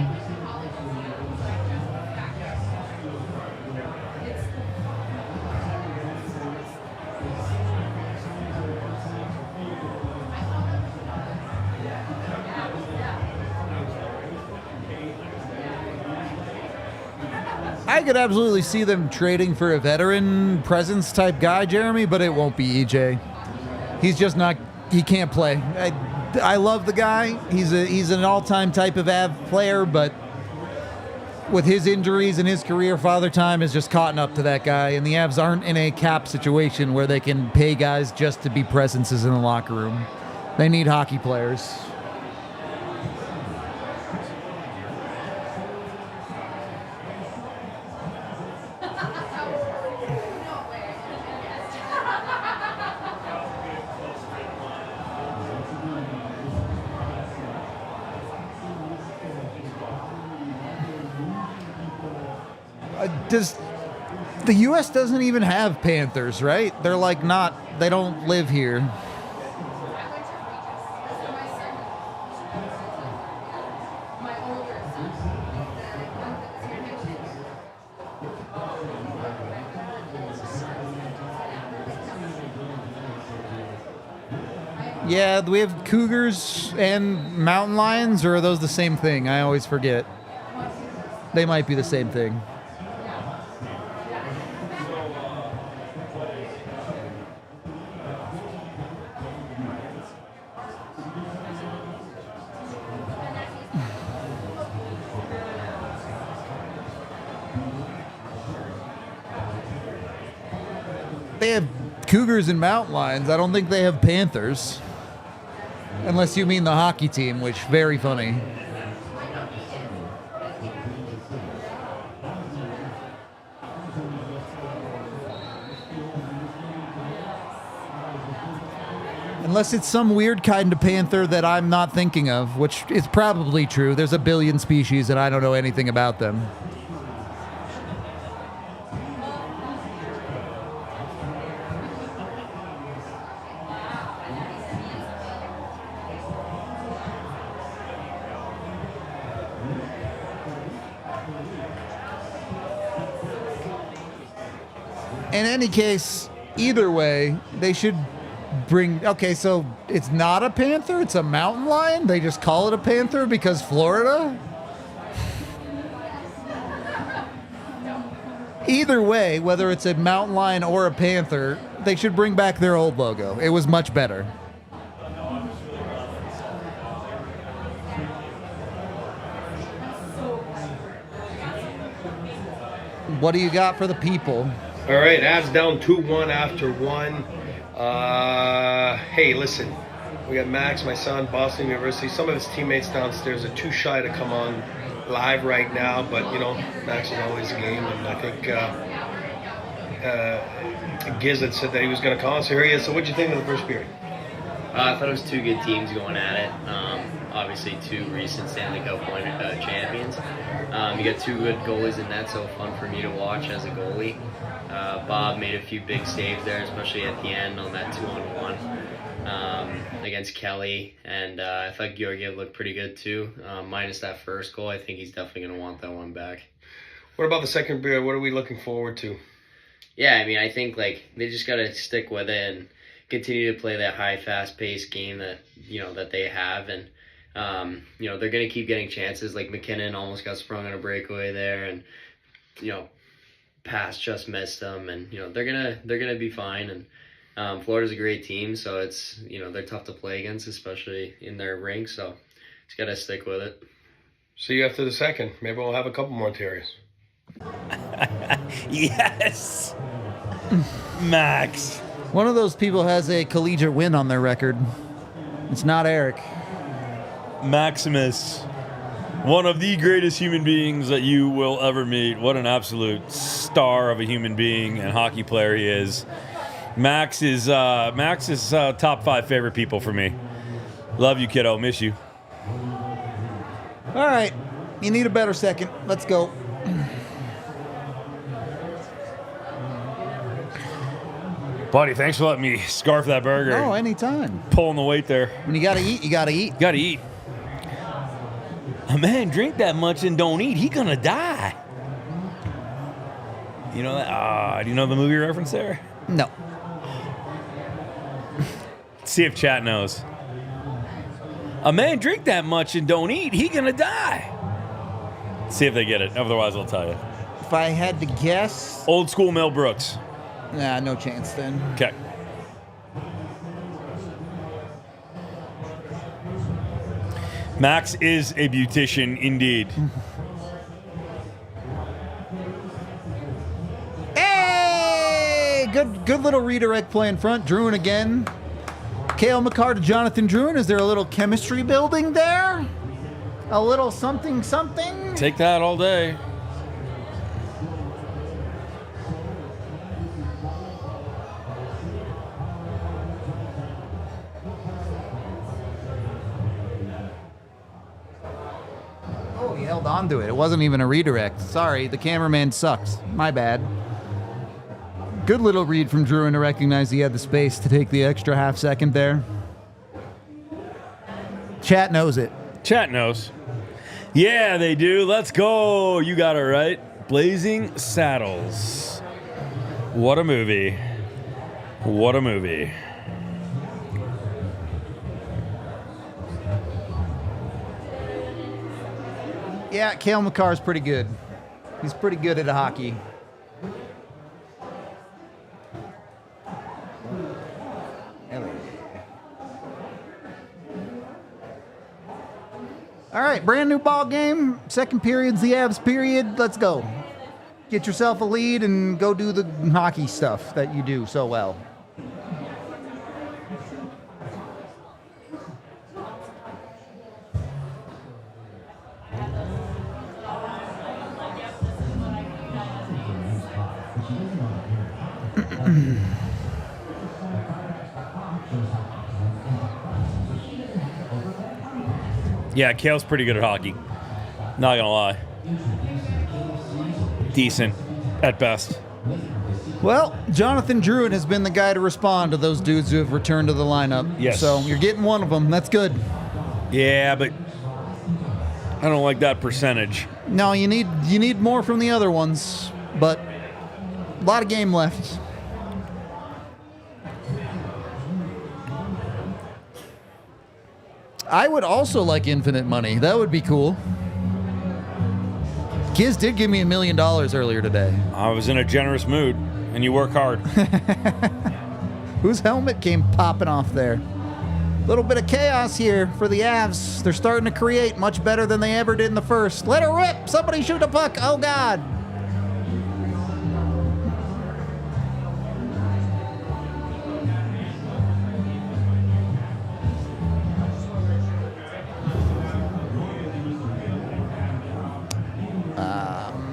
Speaker 1: I could absolutely see them trading for a veteran presence type guy, Jeremy, but it won't be EJ. He's just not, he can't play. I love the guy. He's an all-time type of Av player, but with his injuries and his career, Father Time has just caught up to that guy, and the Avs aren't in a cap situation where they can pay guys just to be presences in the locker room. They need hockey players. The U.S. doesn't even have Panthers, right? They're like they don't live here. Yeah, do we have Cougars and Mountain Lions, or are those the same thing? I always forget. They might be the same thing. They have Cougars and Mountain Lions. I don't think they have Panthers. Unless you mean the hockey team, which very funny. Unless it's some weird kind of panther that I'm not thinking of, which is probably true. There's a billion species and I don't know anything about them. In any case, either way, they should bring... Okay, so it's not a panther, it's a mountain lion? They just call it a panther because Florida? Either way, whether it's a mountain lion or a panther, they should bring back their old logo. It was much better. What do you got for the people?
Speaker 5: All right, Avs down 2-1 after one. Hey, listen, we got Max, my son, Boston University. Some of his teammates downstairs are too shy to come on live right now, but, you know, Max is always game, and I think Giz had said that he was going to call us. So here he is. So what'd you think of the first period?
Speaker 6: I thought it was two good teams going at it. Obviously, two recent Stanley Cup champions. You got two good goalies in net, so fun for me to watch as a goalie. Bob made a few big saves there, especially at the end on that 2-on-1. against Kelly, and I thought Georgiev looked pretty good too. Minus that first goal, I think he's definitely going to want that one back.
Speaker 5: What about the second period? What are we looking forward to?
Speaker 6: Yeah, I mean, I think like they just got to stick with it and continue to play that high, fast-paced game that that they have, and they're going to keep getting chances. Like McKinnon almost got sprung on a breakaway there, and pass just missed them, and they're gonna be fine. And Florida's a great team, so it's they're tough to play against, especially in their rink. So just got to stick with it.
Speaker 5: See you after the second. Maybe we'll have a couple more Terrys.
Speaker 2: Yes, Max.
Speaker 1: One of those people has a collegiate win on their record. It's not Eric.
Speaker 2: Maximus, one of the greatest human beings that you will ever meet. What an absolute star of a human being and hockey player he is. Max is top 5 favorite people for me. Love you, kiddo. Miss you.
Speaker 1: All right. You need a better second. Let's go.
Speaker 2: Buddy, thanks for letting me scarf that burger.
Speaker 1: Oh, anytime.
Speaker 2: Pulling the weight there.
Speaker 1: When you got to eat, you got to eat.
Speaker 2: Gotta eat. A man drink that much and don't eat, he gonna die. You know that? Do you know the movie reference there?
Speaker 1: No.
Speaker 2: Let's see if chat knows. A man drink that much and don't eat, he gonna die. See if they get it. Otherwise, I'll tell you.
Speaker 1: If I had to guess.
Speaker 2: Old school Mel Brooks.
Speaker 1: Nah, no chance then.
Speaker 2: Okay. Max is a beautician indeed.
Speaker 1: Hey! Good little redirect play in front. Druin again. Cale Makar to Jonathan Druin. Is there a little chemistry building there? A little something?
Speaker 2: Take that all day.
Speaker 1: Oh, he held on to it. It wasn't even a redirect. Sorry, the cameraman sucks. My bad. Good little read from Druin to recognize he had the space to take the extra half second there. Chat knows it.
Speaker 2: Chat knows. Yeah, they do. Let's go. You got it right. Blazing Saddles. What a movie. What a movie.
Speaker 1: Yeah, Cale Makar's pretty good. He's pretty good at hockey. All right, brand new ball game. Second period's the Avs period. Let's go. Get yourself a lead and go do the hockey stuff that you do so well.
Speaker 2: Yeah, Cale's pretty good at hockey. Not gonna lie. Decent, at best.
Speaker 1: Well, Jonathan Druin has been the guy to respond to those dudes who have returned to the lineup.
Speaker 2: Yes.
Speaker 1: So you're getting one of them. That's good.
Speaker 2: Yeah, but I don't like that percentage.
Speaker 1: No, you need more from the other ones, but a lot of game left. I would also like infinite money. That would be cool. Kiz did give me $1 million earlier today.
Speaker 2: I was in a generous mood, and you work hard.
Speaker 1: Whose helmet came popping off there? Little bit of chaos here for the Avs. They're starting to create much better than they ever did in the first. Let her rip! Somebody shoot a puck! Oh, God!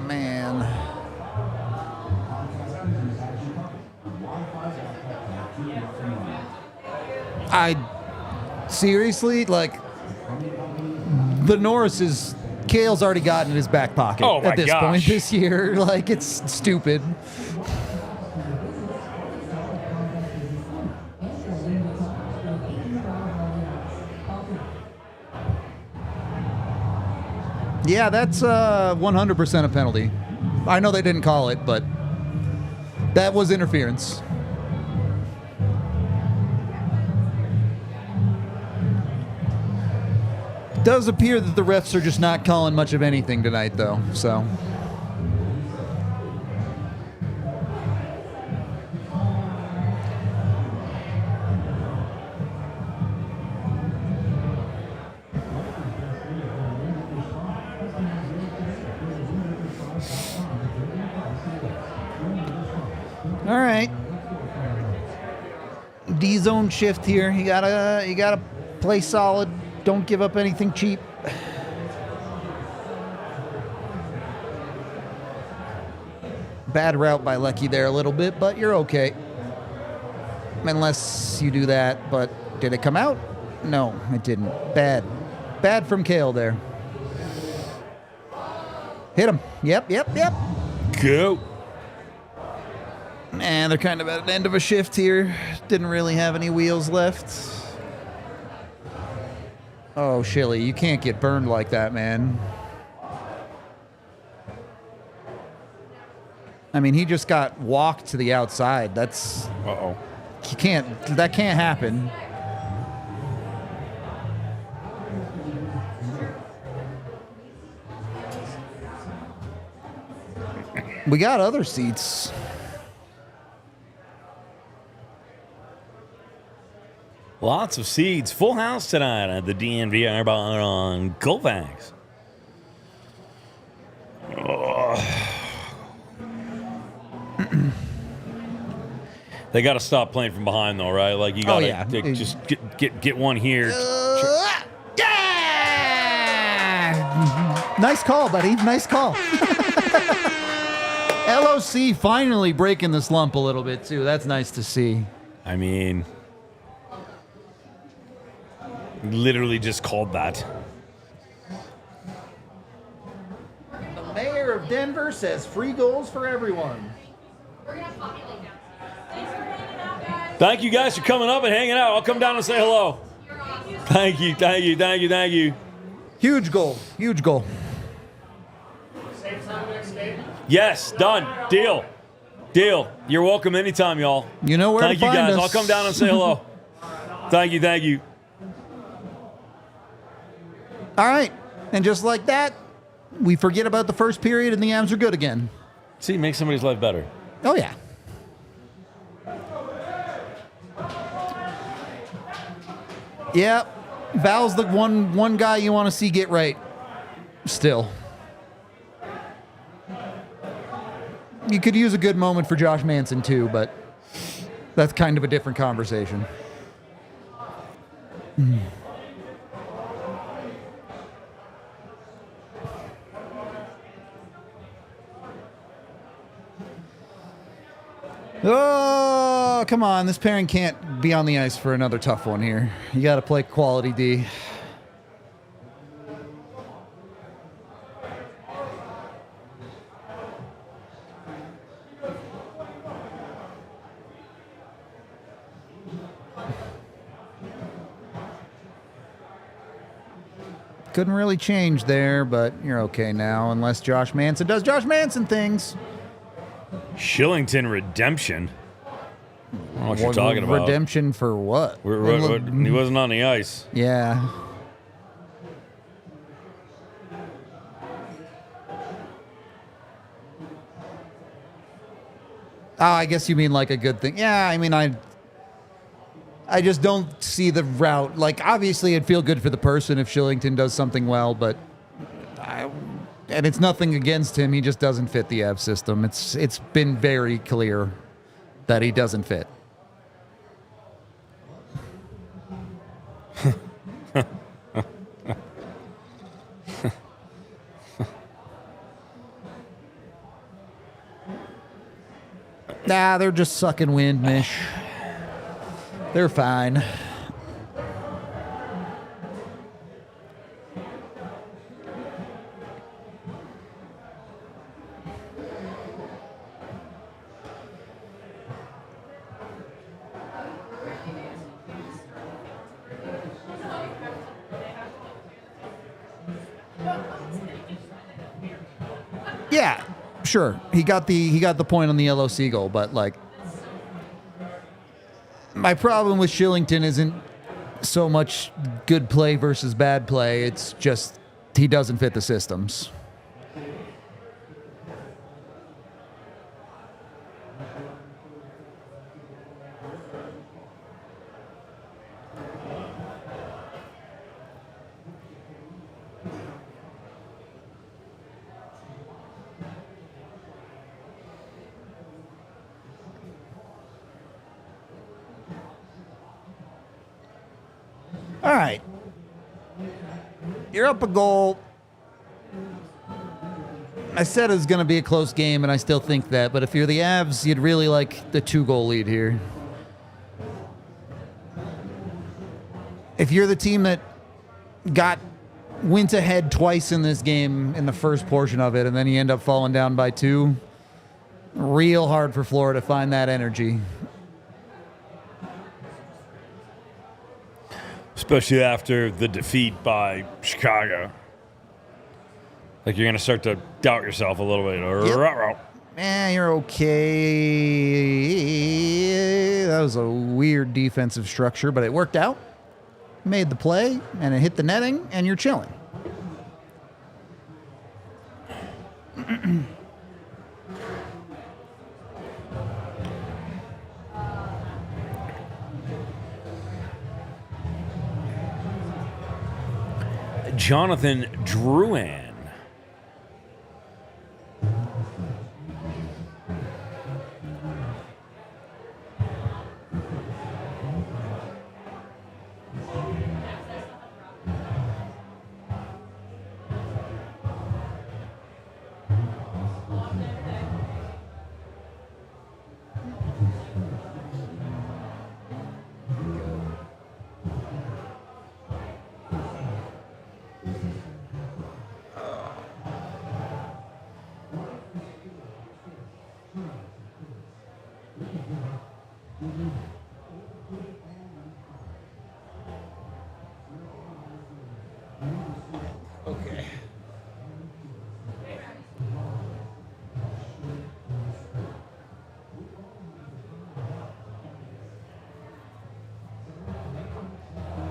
Speaker 1: Man. Seriously, like, the Norris's Cale's already got in his back pocket at this point this year. Like, it's stupid. Yeah, that's 100% a penalty. I know they didn't call it, but that was interference. Does appear that the refs are just not calling much of anything tonight, though, so... All right. D-zone shift here. You gotta play solid. Don't give up anything cheap. Bad route by Lecky there a little bit, but you're okay. Unless you do that, but did it come out? No, it didn't. Bad. Bad from Kale there. Hit him. Yep.
Speaker 2: Go.
Speaker 1: And they're kind of at the end of a shift here. Didn't really have any wheels left. Oh, Shilly, you can't get burned like that, man. I mean, he just got walked to the outside. That's...
Speaker 2: Uh-oh.
Speaker 1: That can't happen. We got other seats.
Speaker 2: Lots of seats. Full house tonight at the DNVR bar on Colfax. They got to stop playing from behind, though, right? Like you got to just get one here.
Speaker 1: Yeah! Nice call, buddy. Nice call. LOC finally breaking the slump a little bit, too. That's nice to see.
Speaker 2: I mean, literally just called that.
Speaker 1: The mayor of Denver says free goals for everyone.
Speaker 4: We're gonna have hockey league now. Thanks for hanging out, guys.
Speaker 2: Thank you guys for coming up and hanging out. I'll come down and say hello.
Speaker 4: You're awesome.
Speaker 2: Thank you.
Speaker 1: Huge goal. Huge goal.
Speaker 5: Same time next game?
Speaker 2: Yes, done. Deal. You're welcome anytime, y'all.
Speaker 1: You know where
Speaker 2: Thank
Speaker 1: to
Speaker 2: you
Speaker 1: find
Speaker 2: guys.
Speaker 1: us.
Speaker 2: I'll come down and say hello. Thank you.
Speaker 1: All right. And just like that, we forget about the first period and the Avs are good again.
Speaker 2: See, make somebody's life better.
Speaker 1: Oh, yeah. Yeah. Val's the one guy you want to see get right. Still. You could use a good moment for Josh Manson, too, but that's kind of a different conversation. Oh, come on. This pairing can't be on the ice for another tough one here. You got to play quality D. Couldn't really change there, but you're okay now, unless Josh Manson does Josh Manson things.
Speaker 2: Shillington redemption. I don't know what you're talking about.
Speaker 1: Redemption for what?
Speaker 2: He wasn't on the ice.
Speaker 1: Yeah. Oh, I guess you mean like a good thing. Yeah, I mean, I just don't see the route. Like, obviously, it'd feel good for the person if Shillington does something well, but and it's nothing against him. He just doesn't fit the Av system. It's been very clear that he doesn't fit. Nah, they're just sucking wind, Mish. They're fine. Yeah, sure. He got the point on the yellow seagull, but like my problem with Shillington isn't so much good play versus bad play. It's just he doesn't fit the systems. All right. You're up a goal. I said it was going to be a close game, and I still think that. But if you're the Avs, you'd really like the 2-goal lead here. If you're the team that went ahead twice in this game in the first portion of it, and then you end up falling down by 2, real hard for Florida to find that energy.
Speaker 2: Especially after the defeat by Chicago. Like you're going to start to doubt yourself a little bit.
Speaker 1: Yep. You're okay. That was a weird defensive structure, but it worked out. Made the play, and it hit the netting, and you're chilling.
Speaker 2: Jonathan Drouin.
Speaker 1: Okay.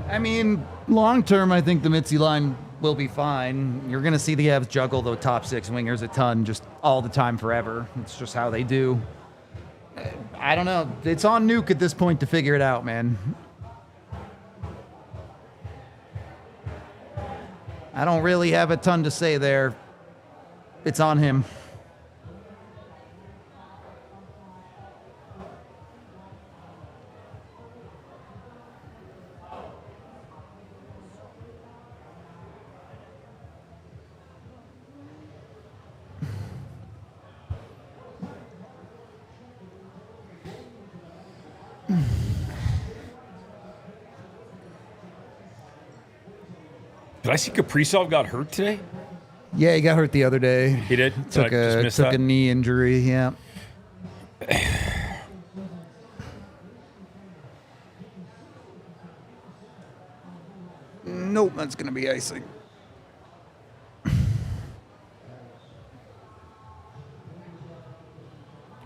Speaker 1: I mean, long term, I think the Mitzi line will be fine. You're going to see the Avs juggle the top 6 wingers a ton just all the time forever. It's just how they do. I don't know. It's on Nuke at this point to figure it out, man. I don't really have a ton to say there. It's on him.
Speaker 2: Did I see Kaprizov got hurt today?
Speaker 1: Yeah, he got hurt the other day.
Speaker 2: He did?
Speaker 1: Took a knee injury, yeah. Nope, that's going to be icing.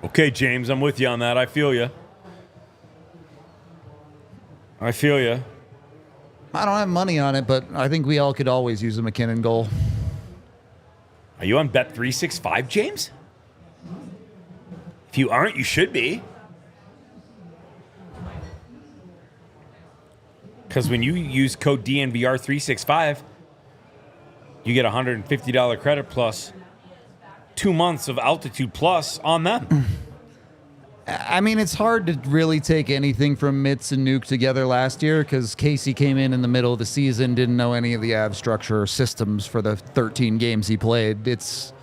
Speaker 2: Okay, James, I'm with you on that. I feel you.
Speaker 1: I don't have money on it, but I think we all could always use a McKinnon goal.
Speaker 2: Are you on Bet365, James? If you aren't, you should be. Because when you use code DNVR365, you get a $150 credit plus 2 months of Altitude Plus on them.
Speaker 1: I mean, it's hard to really take anything from Mitz and Nuke together last year because Casey came in the middle of the season, didn't know any of the Avs structure or systems for the 13 games he played. It's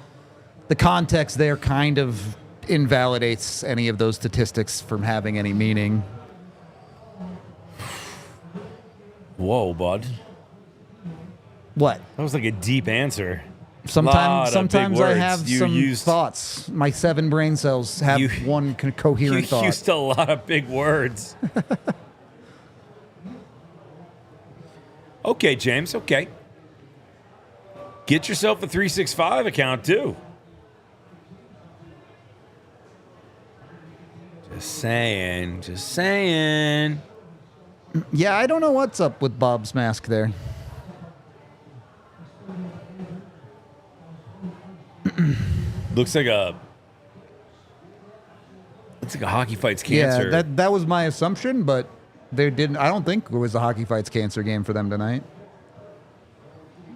Speaker 1: the context there kind of invalidates any of those statistics from having any meaning.
Speaker 2: Whoa, bud.
Speaker 1: What?
Speaker 2: That was like a deep answer.
Speaker 1: Sometimes I have
Speaker 2: some
Speaker 1: thoughts. My 7 brain cells have one coherent thought.
Speaker 2: You used a lot of big words. Okay, James, okay. Get yourself a 365 account, too. Just saying. Just saying.
Speaker 1: Yeah, I don't know what's up with Bob's mask there.
Speaker 2: Looks like a hockey fights cancer.
Speaker 1: Yeah, that was my assumption, but they didn't. I don't think it was a hockey fights cancer game for them tonight.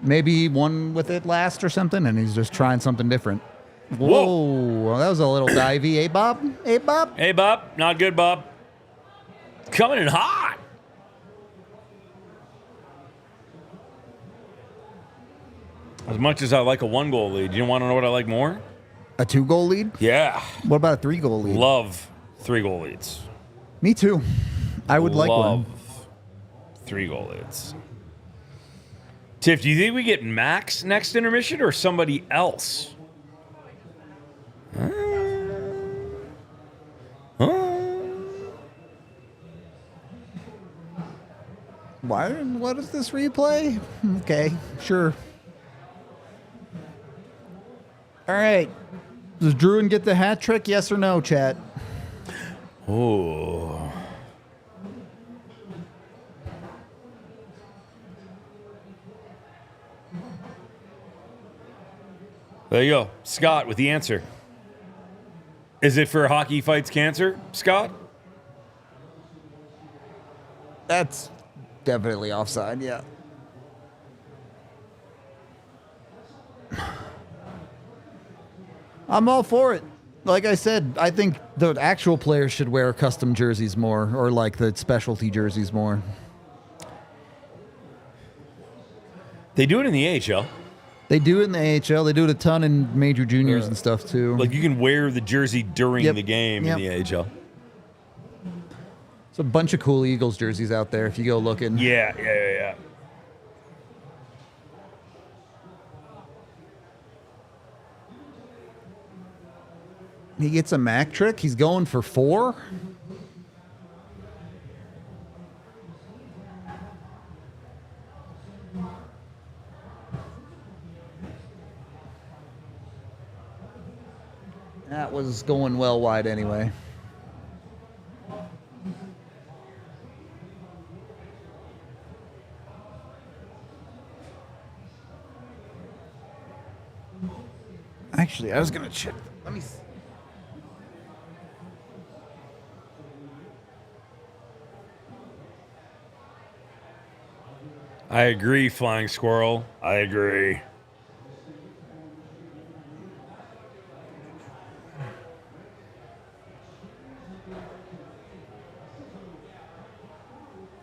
Speaker 1: Maybe he won with it last or something, and he's just trying something different. Whoa, that was a little divey. Hey, Bob? Hey, Bob?
Speaker 2: Hey, Bob. Not good, Bob. Coming in hot. As much as I like a 1-goal lead, you want to know what I like more?
Speaker 1: A 2-goal lead?
Speaker 2: Yeah.
Speaker 1: What about a 3-goal lead?
Speaker 2: Love 3-goal leads.
Speaker 1: Me too. I would like one.
Speaker 2: 3-goal leads. Tiff, do you think we get Max next intermission or somebody else?
Speaker 1: Why? What is this replay? Okay, sure. All right. Does Druin get the hat trick? Yes or no, chat?
Speaker 2: Oh. There you go. Scott with the answer. Is it for hockey fights cancer, Scott?
Speaker 1: That's definitely offside, yeah. I'm all for it. Like I said, I think the actual players should wear custom jerseys more, or like the specialty jerseys more.
Speaker 2: They do it in the AHL.
Speaker 1: They do it in the AHL. They do it a ton in major juniors and stuff too.
Speaker 2: Like you can wear the jersey during the game in the AHL.
Speaker 1: There's a bunch of cool Eagles jerseys out there if you go looking.
Speaker 2: Yeah.
Speaker 1: He gets a Mac trick. He's going for 4. That was going well wide anyway. Actually, I was going to check. Let me see.
Speaker 2: I agree, Flying Squirrel. I agree.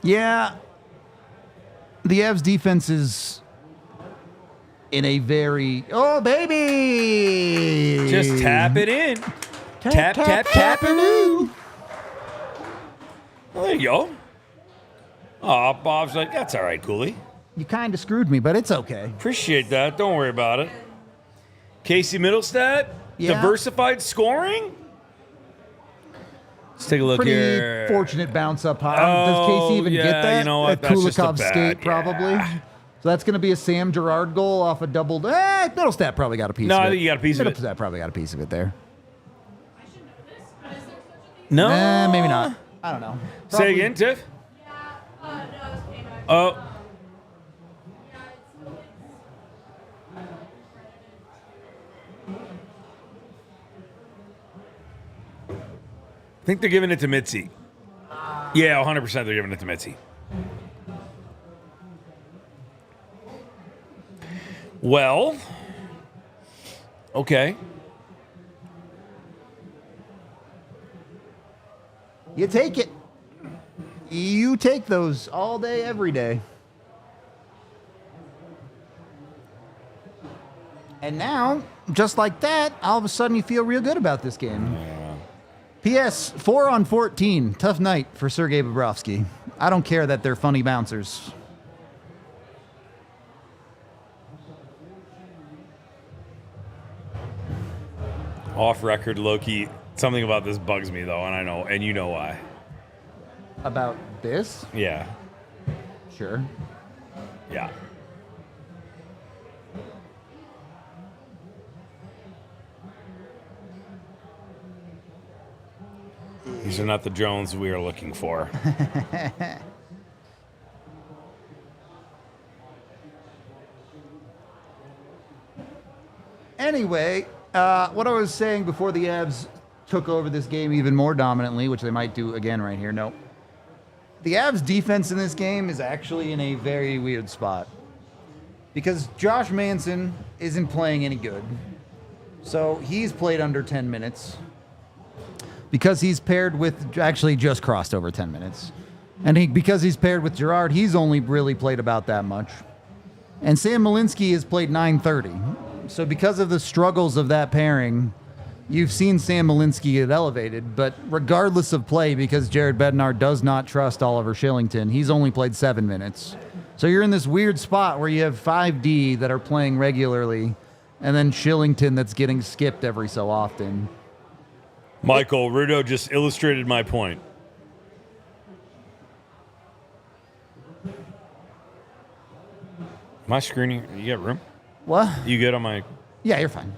Speaker 1: Yeah. The Avs defense is in a very... Oh, baby!
Speaker 2: Just tap it in. Tap it in. Well, there you go. Oh, Bob's like, that's all right, Cooley.
Speaker 1: You kind of screwed me, but it's okay.
Speaker 2: Appreciate that. Don't worry about it. Casey Middlestat,
Speaker 1: Yeah.
Speaker 2: diversified scoring. Let's take a look
Speaker 1: Pretty
Speaker 2: here.
Speaker 1: fortunate bounce up high. Does Casey even get that?
Speaker 2: You know what?
Speaker 1: A
Speaker 2: That's just a
Speaker 1: Kulikov
Speaker 2: bad,
Speaker 1: skate, probably.
Speaker 2: yeah.
Speaker 1: So that's going to be a Sam Girard goal off a double. Middlestat probably got a piece of it.
Speaker 2: No, I think you got a piece of it.
Speaker 1: Middlestat probably got a piece of it there.
Speaker 2: No.
Speaker 1: Maybe not. I don't know.
Speaker 2: Say
Speaker 1: Probably-
Speaker 2: again, Tiff.
Speaker 4: No, it's okay.
Speaker 2: Oh. I think they're giving it to Mitzi. Yeah, 100% they're giving it to Mitzi. Well, okay.
Speaker 1: You take it. You take those all day, every day. And now, just like that, all of a sudden you feel real good about this game. P.S. 4 on 14. Tough night for Sergei Bobrovsky. I don't care that they're funny bouncers.
Speaker 2: Off record, Loki. Something about this bugs me though, and I know, and you know why.
Speaker 1: About this?
Speaker 2: Yeah.
Speaker 1: Sure.
Speaker 2: Yeah. These are not the Jones we are looking for.
Speaker 1: Anyway, what I was saying before the Avs took over this game even more dominantly, which they might do again right here. No. The Avs defense in this game is actually in a very weird spot. Because Josh Manson isn't playing any good. So he's played under 10 minutes. Because he's paired with, actually just crossed over 10 minutes. And because he's paired with Gerard, he's only really played about that much. And Sam Malinsky has played 9:30. So because of the struggles of that pairing, you've seen Sam Malinsky get elevated. But regardless of play, because Jared Bednar does not trust Oliver Shillington, he's only played 7 minutes. So you're in this weird spot where you have 5D that are playing regularly, and then Shillington that's getting skipped every so often.
Speaker 2: Michael, Rudo just illustrated my point. My screen, you got room?
Speaker 1: What?
Speaker 2: You good on my...
Speaker 1: Yeah, you're fine.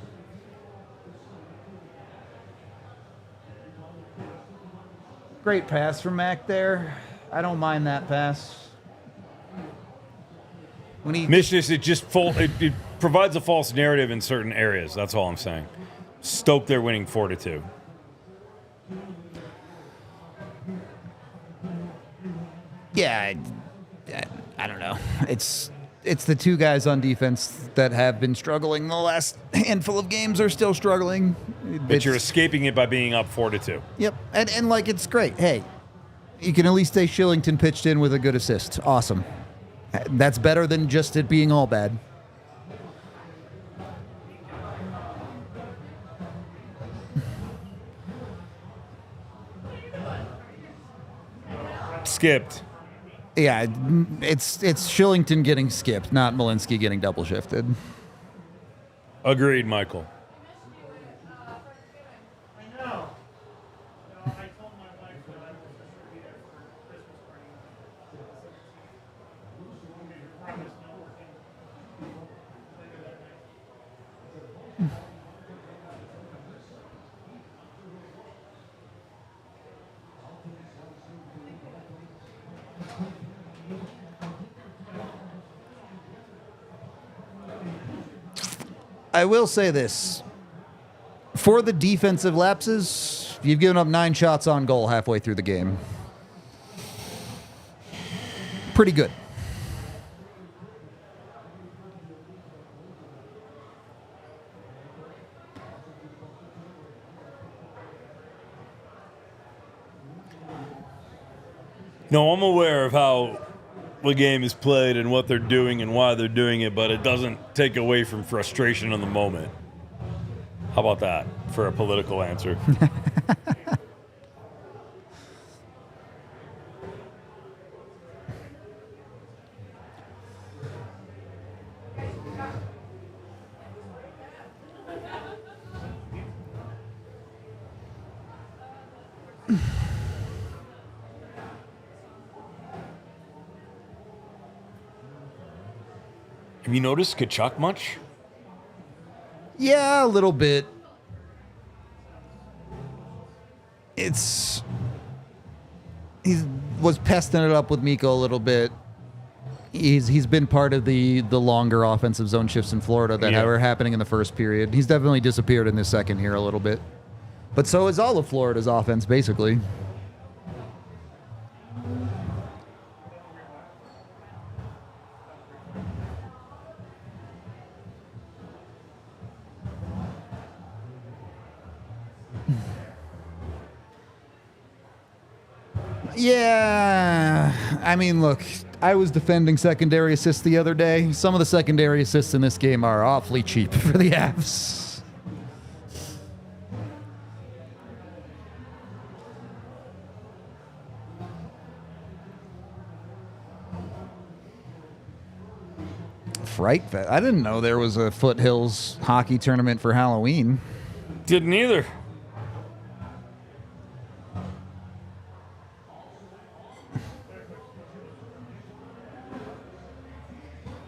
Speaker 1: Great pass from Mac there. I don't mind that pass. When he
Speaker 2: Mishness, it provides a false narrative in certain areas. That's all I'm saying. Stoke, they're winning 4-2.
Speaker 1: Yeah, I don't know. It's the two guys on defense that have been struggling. The last handful of games are still struggling.
Speaker 2: But you're escaping it by being up 4-2.
Speaker 1: Yep, and like it's great. Hey, you can at least say Shillington pitched in with a good assist. Awesome. That's better than just it being all bad.
Speaker 2: Skipped.
Speaker 1: Yeah, it's Shillington getting skipped, not Malinsky getting double shifted.
Speaker 2: Agreed, Michael.
Speaker 1: I will say this. For the defensive lapses, you've given up 9 shots on goal halfway through the game. Pretty good.
Speaker 2: No, I'm aware of how the game is played and what they're doing and why they're doing it, but it doesn't take away from frustration in the moment. How about that for a political answer? Have you noticed Kachuk much?
Speaker 1: Yeah, a little bit. He was pesting it up with Miko a little bit. He's been part of the longer offensive zone shifts in Florida that were happening in the first period. He's definitely disappeared in this second here a little bit. But so is all of Florida's offense, basically. Yeah, I mean, look, I was defending secondary assists the other day. Some of the secondary assists in this game are awfully cheap for the Avs. Fright Fest. I didn't know there was a Foothills hockey tournament for Halloween.
Speaker 2: Didn't either.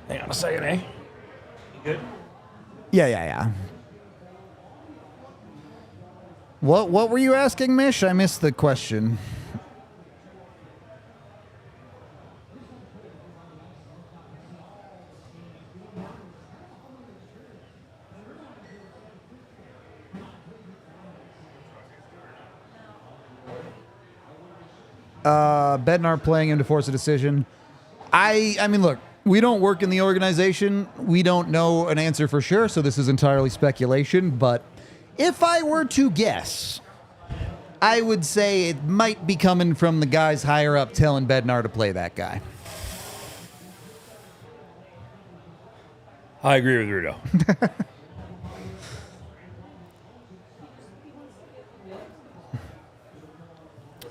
Speaker 2: Hang on a second, eh? You good?
Speaker 1: Yeah. What were you asking, Mish? I missed the question. Bednar playing him to force a decision. I mean, look, we don't work in the organization. We don't know an answer for sure, so this is entirely speculation. But if I were to guess, I would say it might be coming from the guys higher up telling Bednar to play that guy.
Speaker 2: I agree with Rudo.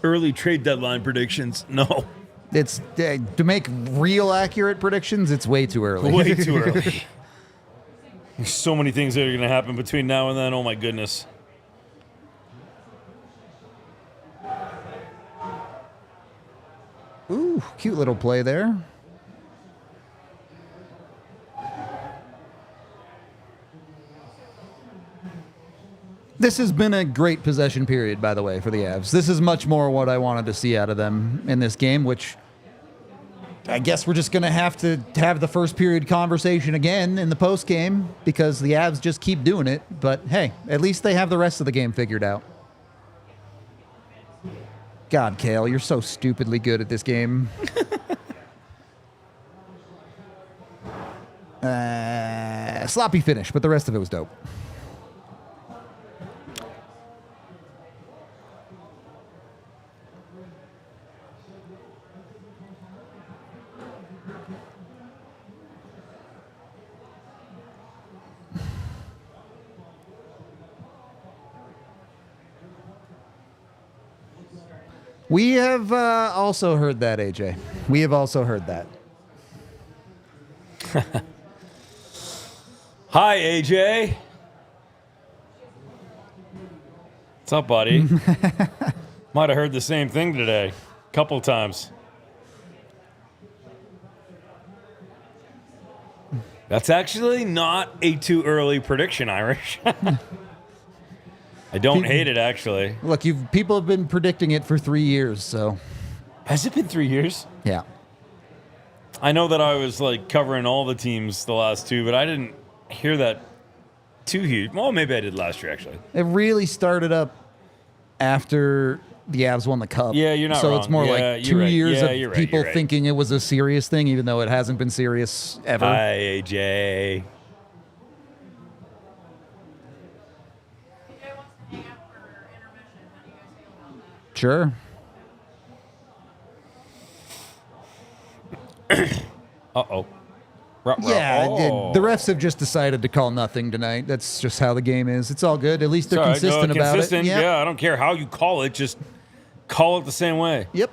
Speaker 2: Early trade deadline predictions. No.
Speaker 1: It's to make real accurate predictions, it's way too early.
Speaker 2: Way too early. There's so many things that are going to happen between now and then. Oh, my goodness.
Speaker 1: Ooh, cute little play there. This has been a great possession period, by the way, for the Avs. This is much more what I wanted to see out of them in this game, which I guess we're just going to have the first period conversation again in the post game because the Avs just keep doing it. But hey, at least they have the rest of the game figured out. God, Kale, you're so stupidly good at this game. Sloppy finish, but the rest of it was dope. We have also heard that, AJ. We have also heard that.
Speaker 2: Hi, AJ. What's up, buddy? Might have heard the same thing today. A couple times. That's actually not a too early prediction, Irish. I don't hate it, actually.
Speaker 1: Look, people have been predicting it for 3 years, so.
Speaker 2: Has it been 3 years?
Speaker 1: Yeah.
Speaker 2: I know that I was like covering all the teams the last two, but I didn't hear that too huge. Well, maybe I did last year, actually.
Speaker 1: It really started up after the Avs won the Cup.
Speaker 2: Yeah, you're not
Speaker 1: so
Speaker 2: wrong.
Speaker 1: It's more like 2
Speaker 2: right.
Speaker 1: years of
Speaker 2: you're right,
Speaker 1: people
Speaker 2: you're right.
Speaker 1: thinking it was a serious thing, even though it hasn't been serious ever.
Speaker 2: Hi, AJ.
Speaker 1: Sure.
Speaker 2: Uh-oh.
Speaker 1: Yeah, the refs have just decided to call nothing tonight. That's just how the game is. It's all good. At least they're consistent about it.
Speaker 2: Yeah, I don't care how you call it. Just call it the same way.
Speaker 1: Yep.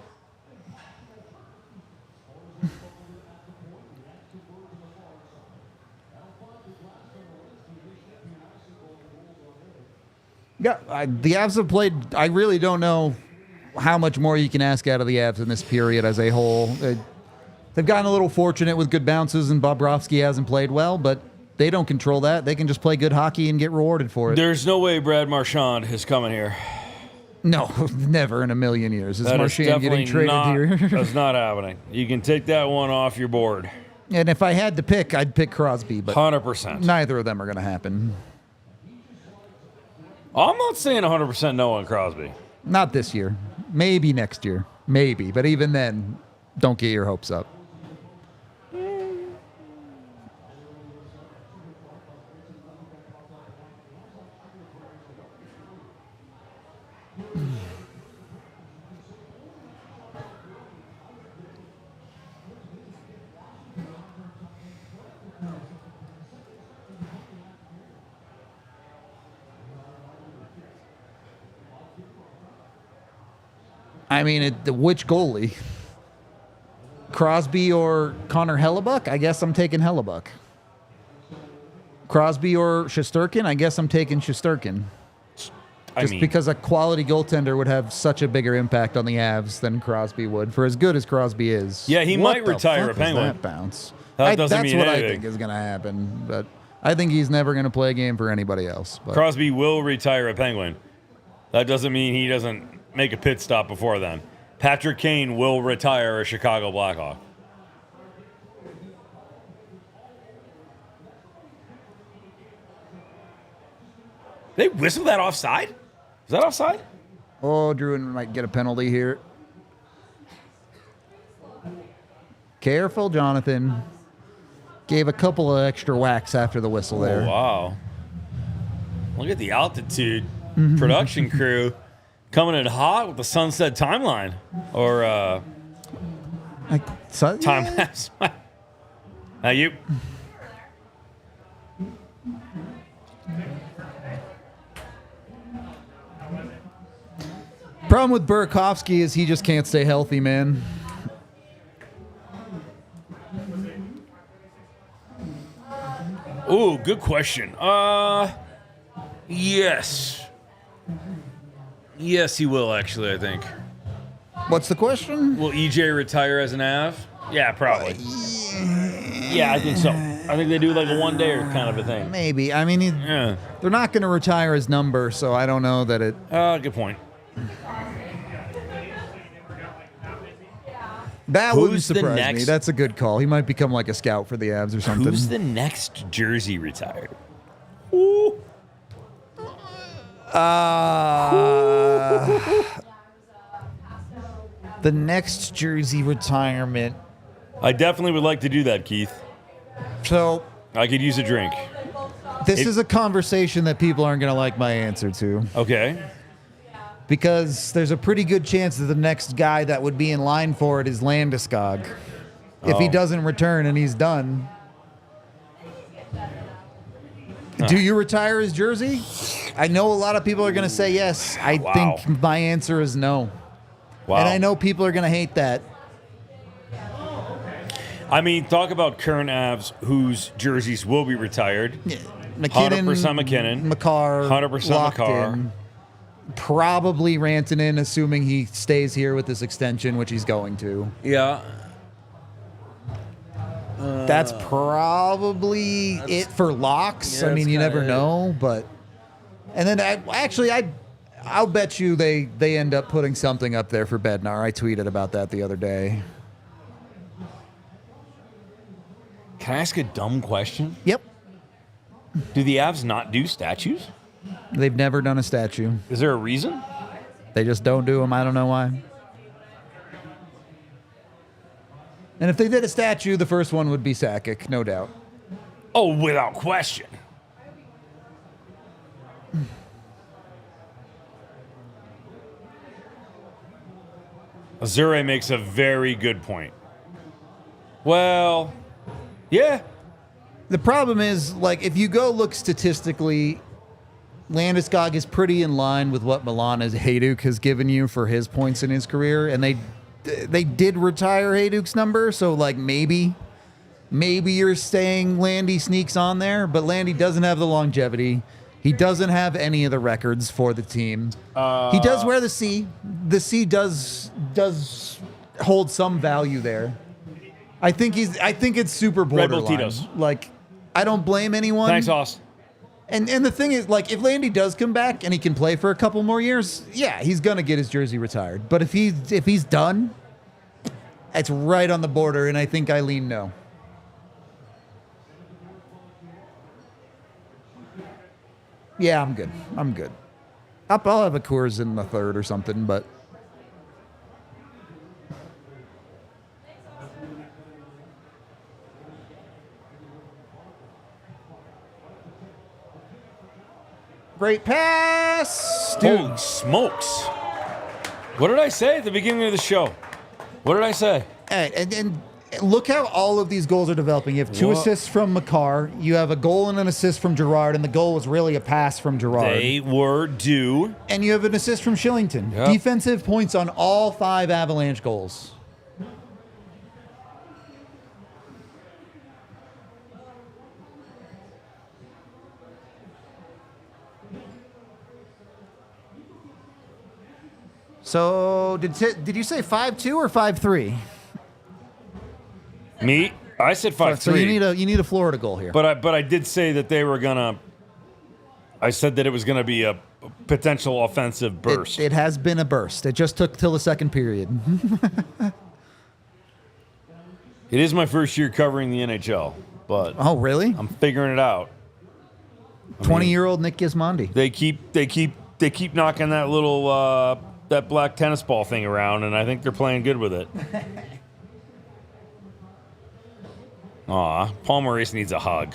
Speaker 1: Yeah, the Avs have played. I really don't know how much more you can ask out of the Avs in this period as a whole. They've gotten a little fortunate with good bounces, and Bobrovsky hasn't played well, but they don't control that. They can just play good hockey and get rewarded for it.
Speaker 2: There's no way Brad Marchand is coming here.
Speaker 1: No, never in a million years. Is Marchand getting traded here?
Speaker 2: That's not happening. You can take that one off your board.
Speaker 1: And if I had to pick, I'd pick Crosby, but
Speaker 2: 100%.
Speaker 1: neither of them are going to happen.
Speaker 2: I'm not saying 100% no on Crosby.
Speaker 1: Not this year. Maybe next year. Maybe. But even then, don't get your hopes up. I mean, which goalie? Crosby or Connor Hellebuck? I guess I'm taking Hellebuck. Crosby or Shesterkin? I guess I'm taking Shesterkin. Just because a quality goaltender would have such a bigger impact on the Avs than Crosby would, for as good as Crosby is.
Speaker 2: Yeah, he might retire a
Speaker 1: fuck was
Speaker 2: Penguin.
Speaker 1: That bounce.
Speaker 2: That doesn't
Speaker 1: that's
Speaker 2: mean
Speaker 1: what
Speaker 2: anything.
Speaker 1: I think is going to happen, but I think he's never going to play a game for anybody else. But.
Speaker 2: Crosby will retire a Penguin. That doesn't mean he doesn't make a pit stop before then. Patrick Kane will retire a Chicago Blackhawk. They whistle that offside? Is that offside?
Speaker 1: Oh, Druin might get a penalty here. Careful, Jonathan. Gave a couple of extra whacks after the whistle there.
Speaker 2: Oh, wow. Look at the altitude production crew coming in hot with the sunset timeline. Or time lapse. Now you.
Speaker 1: Problem with Burakovsky is he just can't stay healthy, man.
Speaker 2: Ooh, good question. Yes. Yes, he will, actually, I think.
Speaker 1: What's the question?
Speaker 2: Will EJ retire as an Av? Yeah, probably. Yeah, I think so. I think they do like a one-day kind of a thing.
Speaker 1: Maybe. I mean, they're not going to retire his number, so I don't know that it...
Speaker 2: Good point.
Speaker 1: That wouldn't
Speaker 2: Who's the
Speaker 1: surprise me.
Speaker 2: next-
Speaker 1: That's a good call. He might become like a scout for the Avs or something.
Speaker 2: Who's the next jersey retired? Ooh.
Speaker 1: The next jersey retirement.
Speaker 2: I definitely would like to do that, Keith.
Speaker 1: So
Speaker 2: I could use a drink.
Speaker 1: this is a conversation that people aren't going to like my answer to.
Speaker 2: Okay.
Speaker 1: Because there's a pretty good chance that the next guy that would be in line for it is Landeskog. If he doesn't return and he's done. Do you retire his jersey? I know a lot of people are going to say yes. I think my answer is no.
Speaker 2: Wow.
Speaker 1: And I know people are going to hate that.
Speaker 2: I mean, talk about current Avs whose jerseys will be retired.
Speaker 1: Yeah. McKinnon,
Speaker 2: 100% McKinnon.
Speaker 1: Makar,
Speaker 2: 100%
Speaker 1: locked
Speaker 2: Makar.
Speaker 1: in. Probably Rantanen, assuming he stays here with this extension, which he's going to.
Speaker 2: Yeah.
Speaker 1: That's probably it for locks.
Speaker 2: Yeah,
Speaker 1: I mean, you
Speaker 2: that's
Speaker 1: never
Speaker 2: kinda
Speaker 1: know, but and then I'll bet you they end up putting something up there for Bednar. I tweeted about that the other day.
Speaker 2: Can I ask a dumb question?
Speaker 1: Yep,
Speaker 2: Do the Avs not do statues?
Speaker 1: they've never done a statue.
Speaker 2: Is there a reason?
Speaker 1: They just don't do them. I don't know why. And if they did a statue, the first one would be Sakic, no doubt.
Speaker 2: Oh, without question. Azure makes a very good point. Well, yeah.
Speaker 1: The problem is, like, if you go look statistically, Landeskog is pretty in line with what Milan Hajduk has given you for his points in his career, and they did retire Hajduk's number, so like maybe you're saying Landy sneaks on there, but Landy doesn't have the longevity. He doesn't have any of the records for the team. He does wear the C. The C does hold some value there. I think it's super borderline.
Speaker 2: Red Bull Tito's.
Speaker 1: Like, I don't blame anyone.
Speaker 2: Thanks, Hoss.
Speaker 1: And the thing is, like, if Landy does come back and he can play for a couple more years, yeah, he's gonna get his jersey retired. But if he's done, it's right on the border, and I think I lean no. Yeah, I'm good. I'll have a Coors in the third or something, but great pass, dude.
Speaker 2: Holy smokes. What did I say at the beginning of the show? What did I say?
Speaker 1: And look how all of these goals are developing. You have two assists from Makar. You have a goal and an assist from Girard, and the goal was really a pass from Girard.
Speaker 2: They were due.
Speaker 1: And you have an assist from Shillington.
Speaker 2: Yep.
Speaker 1: Defensive points on all 5 Avalanche goals. So did you say 5-2 or 5-3?
Speaker 2: Me? I said 5-3.
Speaker 1: So you need a Florida goal here.
Speaker 2: But I did say that they were gonna. I said that it was gonna be a potential offensive burst.
Speaker 1: It has been a burst. It just took till the second period.
Speaker 2: It is my first year covering the NHL, but
Speaker 1: Oh, really?
Speaker 2: I'm figuring it out.
Speaker 1: 20-year-old Nick Gismondi.
Speaker 2: They keep knocking that little that black tennis ball thing around, and I think they're playing good with it. Aw, Paul Maurice needs a hug.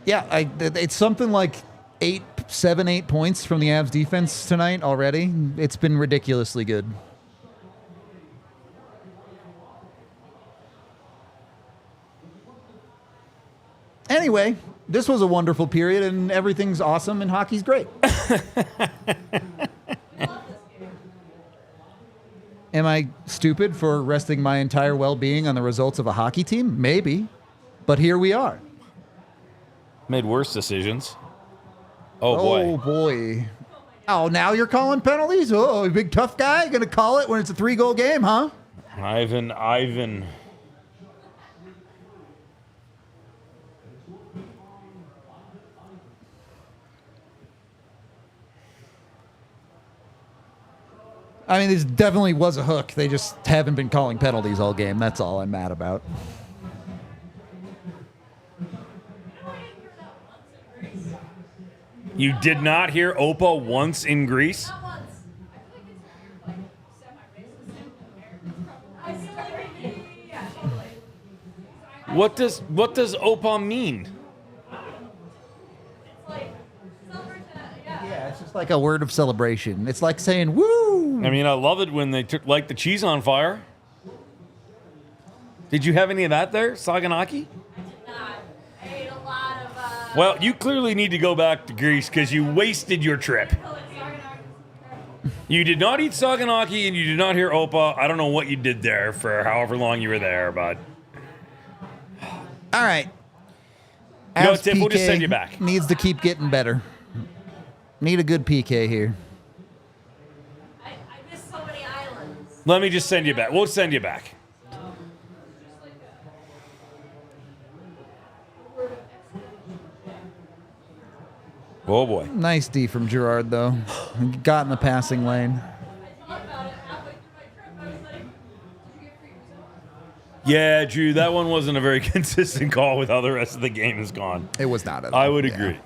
Speaker 1: Yeah, it's something like 7, 8 points from the Avs defense tonight already. It's been ridiculously good. Anyway, this was a wonderful period, and everything's awesome, and hockey's great. Am I stupid for resting my entire well-being on the results of a hockey team? Maybe. But here we are.
Speaker 2: Made worse decisions. Oh, boy.
Speaker 1: Oh, boy. Oh, now you're calling penalties? Oh, big tough guy? Gonna call it when it's a 3-goal game, huh?
Speaker 2: Ivan.
Speaker 1: I mean, this definitely was a hook. They just haven't been calling penalties all game. That's all I'm mad about.
Speaker 2: You did not hear Opa once in Greece?
Speaker 4: Not once. I feel like it's semi-racist. Yeah, totally.
Speaker 2: What does Opa mean?
Speaker 4: It's like, celebrate that, yeah.
Speaker 1: Yeah, it's just like a word of celebration. It's like saying, woo!
Speaker 2: I mean, I love it when they light the cheese on fire. Did you have any of that there, Saganaki?
Speaker 4: Not. I ate a lot of,
Speaker 2: Well, you clearly need to go back to Greece because you wasted your trip. You did not eat Saganaki and you did not hear Opa. I don't know what you did there for however long you were there, but...
Speaker 1: All right.
Speaker 2: No,
Speaker 1: Avs
Speaker 2: Tim, we'll just
Speaker 1: PK
Speaker 2: send you back.
Speaker 1: Needs to keep getting better. Need a good PK here.
Speaker 4: I missed so many islands.
Speaker 2: Let me just send you back. We'll send you back. Oh, boy.
Speaker 1: Nice D from Gerard, though. Got in the passing lane.
Speaker 2: Yeah, Drew, that one wasn't a very consistent call with how the rest of the game has gone.
Speaker 1: It was not at all.
Speaker 2: I would
Speaker 1: Yeah.
Speaker 2: agree.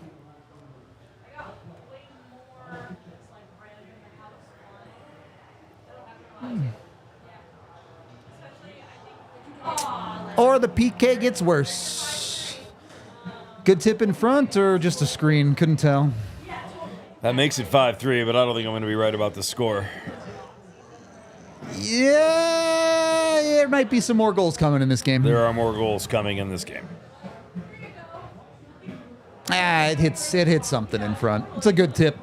Speaker 1: Or the PK gets worse. Good tip in front or just a screen? Couldn't tell.
Speaker 2: That makes it 5-3, but I don't think I'm going to be right about the score.
Speaker 1: Yeah, there might be some more goals coming in this game.
Speaker 2: There are more goals coming in this game.
Speaker 1: It hits something in front. It's a good tip.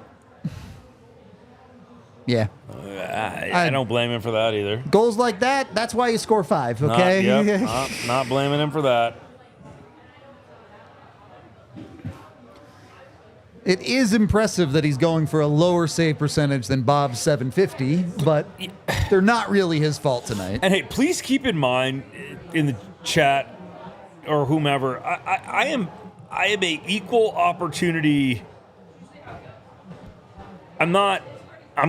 Speaker 1: Yeah.
Speaker 2: I don't blame him for that either.
Speaker 1: Goals like that, that's why you score 5, okay?
Speaker 2: Not blaming him for that.
Speaker 1: It is impressive that he's going for a lower save percentage than Bob's 750, but they're not really his fault tonight.
Speaker 2: And hey, please keep in mind in the chat or whomever, I am a equal opportunity. I'm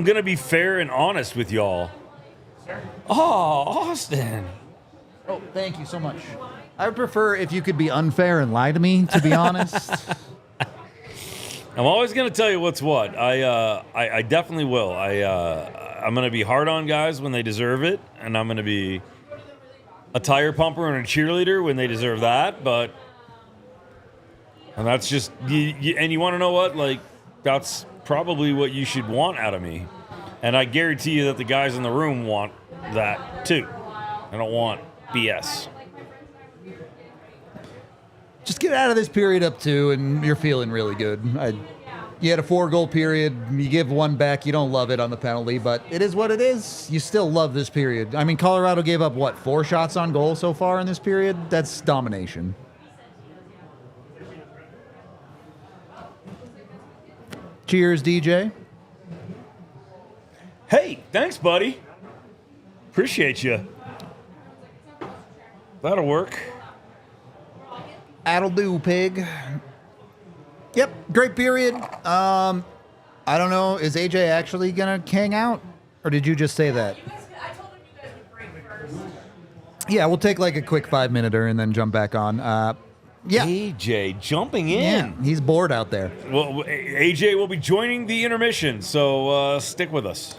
Speaker 2: going to be fair and honest with y'all. Oh, Austin.
Speaker 1: Oh, thank you so much. I would prefer if you could be unfair and lie to me, to be honest.
Speaker 2: I'm always going to tell you what's what. I definitely will. I'm going to be hard on guys when they deserve it, and I'm going to be a tire pumper and a cheerleader when they deserve that. And that's just and you want to know what? Like, that's probably what you should want out of me. And I guarantee you that the guys in the room want that too. I don't want BS.
Speaker 1: Just get out of this period up 2, and you're feeling really good. You had a 4-goal period. You give one back. You don't love it on the penalty, but it is what it is. You still love this period. I mean, Colorado gave up, 4 shots on goal so far in this period? That's domination. Cheers, DJ.
Speaker 2: Hey, thanks, buddy. Appreciate you. That'll work.
Speaker 1: That'll do, pig. Yep, great period. I don't know. Is AJ actually gonna hang out, or did you just say that?
Speaker 4: I told him you guys would break first.
Speaker 1: Yeah, we'll take like a quick 5-minute and then jump back on. Yeah,
Speaker 2: AJ jumping in.
Speaker 1: yeah, he's bored out there.
Speaker 2: Well, AJ will be joining the intermission, so stick with us.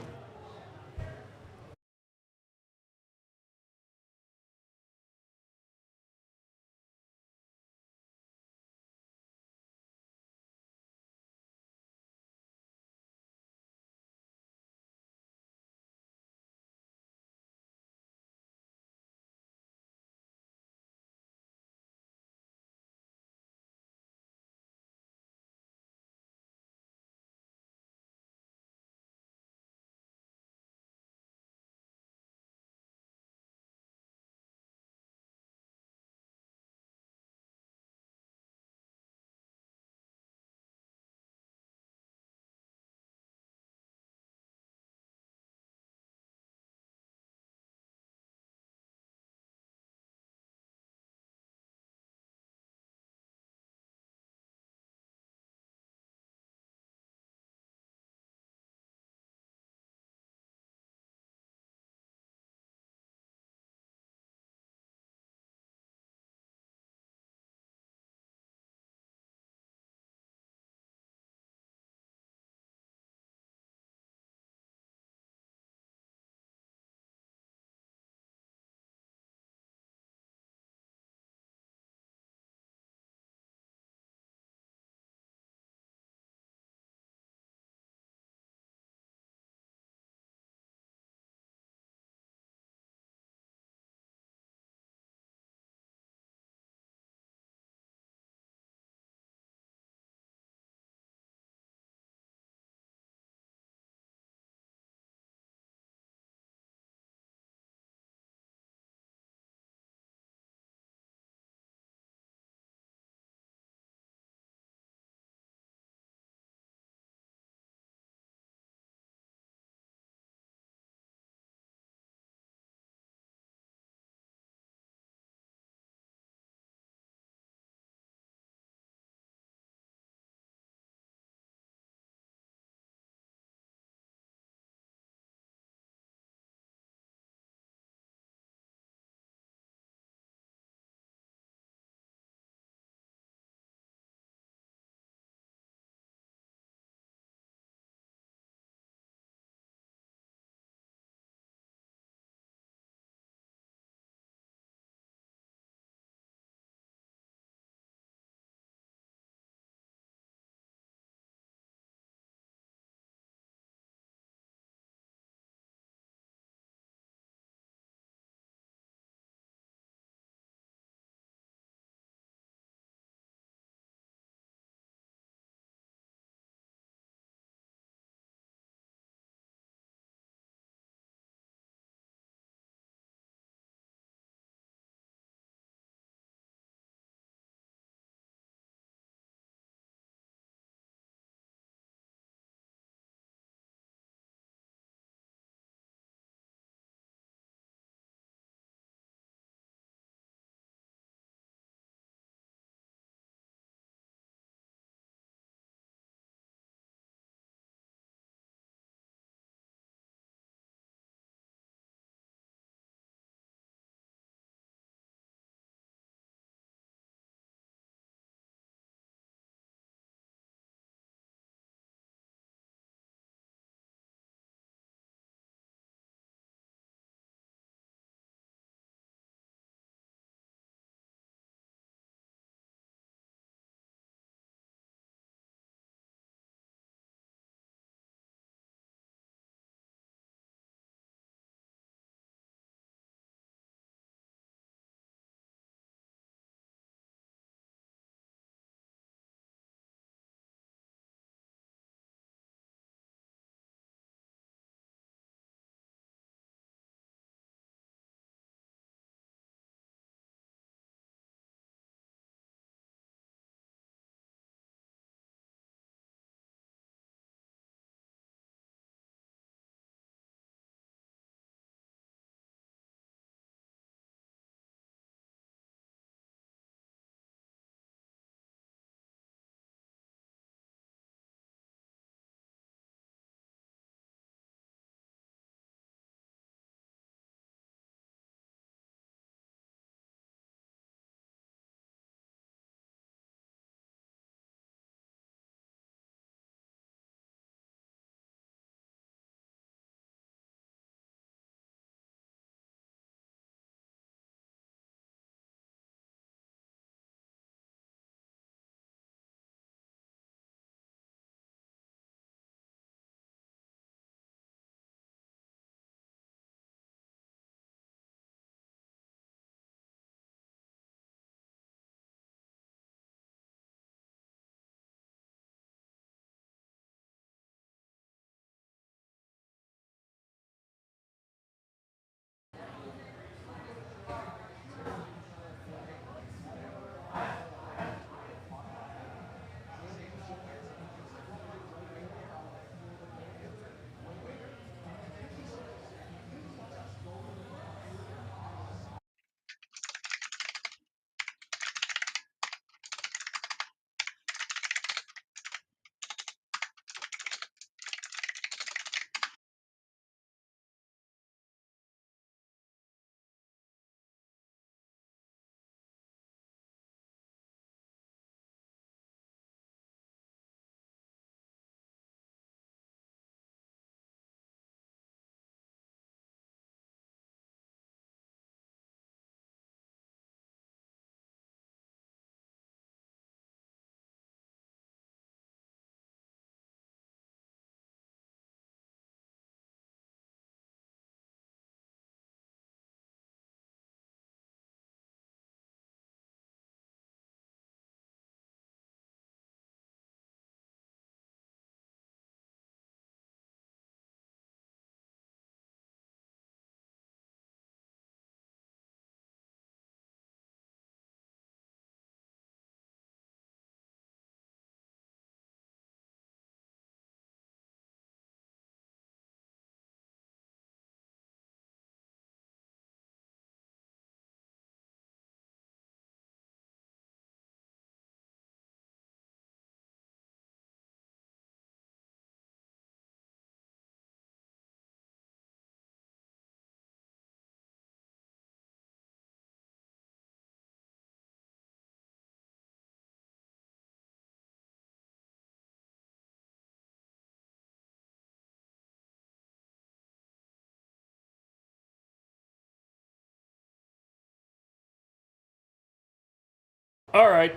Speaker 2: All right.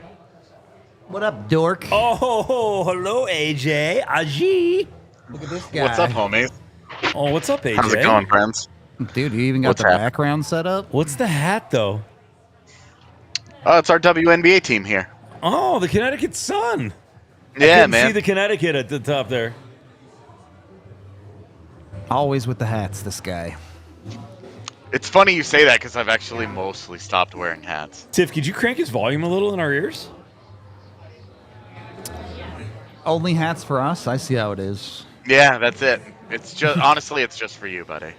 Speaker 1: What up, dork?
Speaker 2: Oh, hello, AJ. Aji.
Speaker 1: Look at this guy.
Speaker 7: What's up, homies?
Speaker 2: Oh, what's up, AJ?
Speaker 7: How's it going, friends?
Speaker 1: Dude, you even got
Speaker 7: What's
Speaker 1: the
Speaker 7: happening?
Speaker 1: background set up?
Speaker 2: What's the hat, though?
Speaker 7: Oh, it's our WNBA team here.
Speaker 2: Oh, the Connecticut Sun.
Speaker 7: Yeah,
Speaker 2: Couldn't
Speaker 7: man.
Speaker 2: see the Connecticut at the top there.
Speaker 1: Always with the hats, this guy.
Speaker 7: It's funny you say that because I've actually mostly stopped wearing hats.
Speaker 2: Tiff, could you crank his volume a little in our ears?
Speaker 1: Only hats for us? I see how it is.
Speaker 7: Yeah, that's it. It's just honestly, it's just for you, buddy.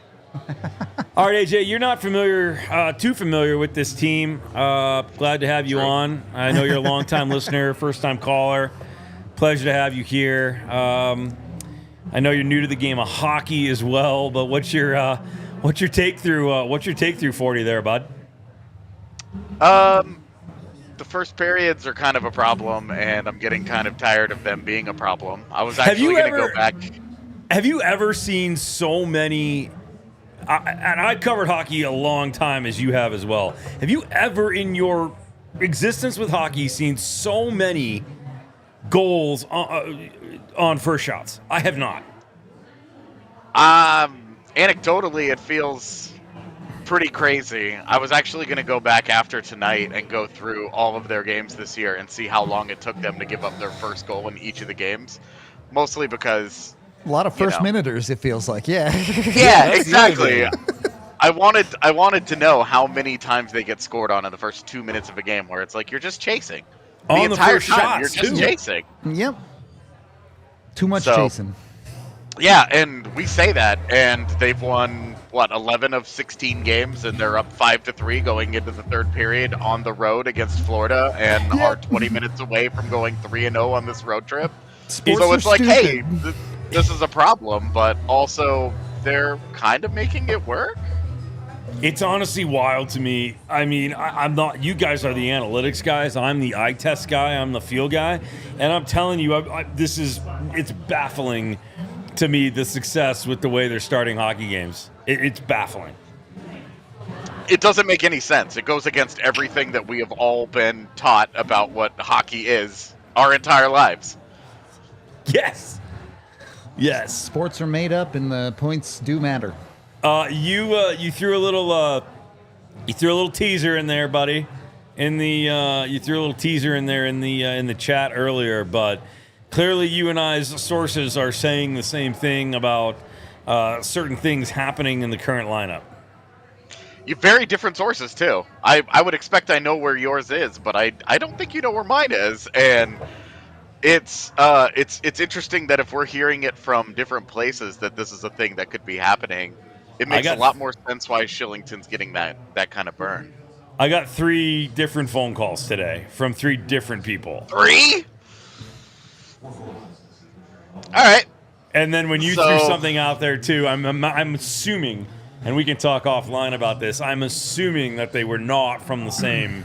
Speaker 2: All right, AJ, you're not too familiar with this team. Glad to have you on. I know you're a longtime listener, first-time caller. Pleasure to have you here. I know you're new to the game of hockey as well, but what's your take through 40 there, bud?
Speaker 7: The first periods are kind of a problem, and I'm getting kind of tired of them being a problem. I was actually going to go back.
Speaker 2: Have you ever seen so many? And I covered hockey a long time, as you have as well. Have you ever, in your existence with hockey, seen so many goals on first shots? I have not.
Speaker 7: Anecdotally, it feels pretty crazy. I was actually going to go back after tonight and go through all of their games this year and see how long it took them to give up their first goal in each of the games. Mostly because
Speaker 1: A lot of first minuters, it feels like. Yeah.
Speaker 7: yeah, exactly. I wanted to know how many times they get scored on in the first 2 minutes of a game, where it's like you're just chasing
Speaker 2: On the
Speaker 7: entire
Speaker 2: first
Speaker 7: time.
Speaker 2: shots,
Speaker 7: You're just
Speaker 2: too.
Speaker 7: chasing.
Speaker 1: Yep. Too much
Speaker 7: So-
Speaker 1: chasing.
Speaker 7: Yeah, and we say that, and they've won 11 of 16 games, and they're up 5-3 going into the third period on the road against Florida, and are 20 minutes away from going 3-0 on this road trip.
Speaker 1: Sports
Speaker 7: So
Speaker 1: are
Speaker 7: it's like, hey,
Speaker 1: stupid.
Speaker 7: this is a problem, but also they're kind of making it work.
Speaker 2: It's honestly wild to me. I mean, I'm not. You guys are the analytics guys. I'm the eye test guy. I'm the feel guy, and I'm telling you, it's baffling to me, the success with the way they're starting hockey games. It's baffling.
Speaker 7: It doesn't make any sense. It goes against everything that we have all been taught about what hockey is our entire lives.
Speaker 2: Yes. Yes.
Speaker 1: Sports are made up, and the points do matter.
Speaker 2: You threw a little teaser in there, buddy. You threw a little teaser in there in the chat earlier, but clearly you and I's sources are saying the same thing about certain things happening in the current lineup.
Speaker 7: You're very different sources too. I would expect I know where yours is, but I don't think you know where mine is. And it's interesting that if we're hearing it from different places that this is a thing that could be happening, it makes a lot more sense why Shillington's getting that kind of burn.
Speaker 2: I got 3 different phone calls today from 3 different people.
Speaker 7: 3? All right.
Speaker 2: And then when you threw something out there too, I'm assuming, and we can talk offline about this, I'm assuming that they were not from the same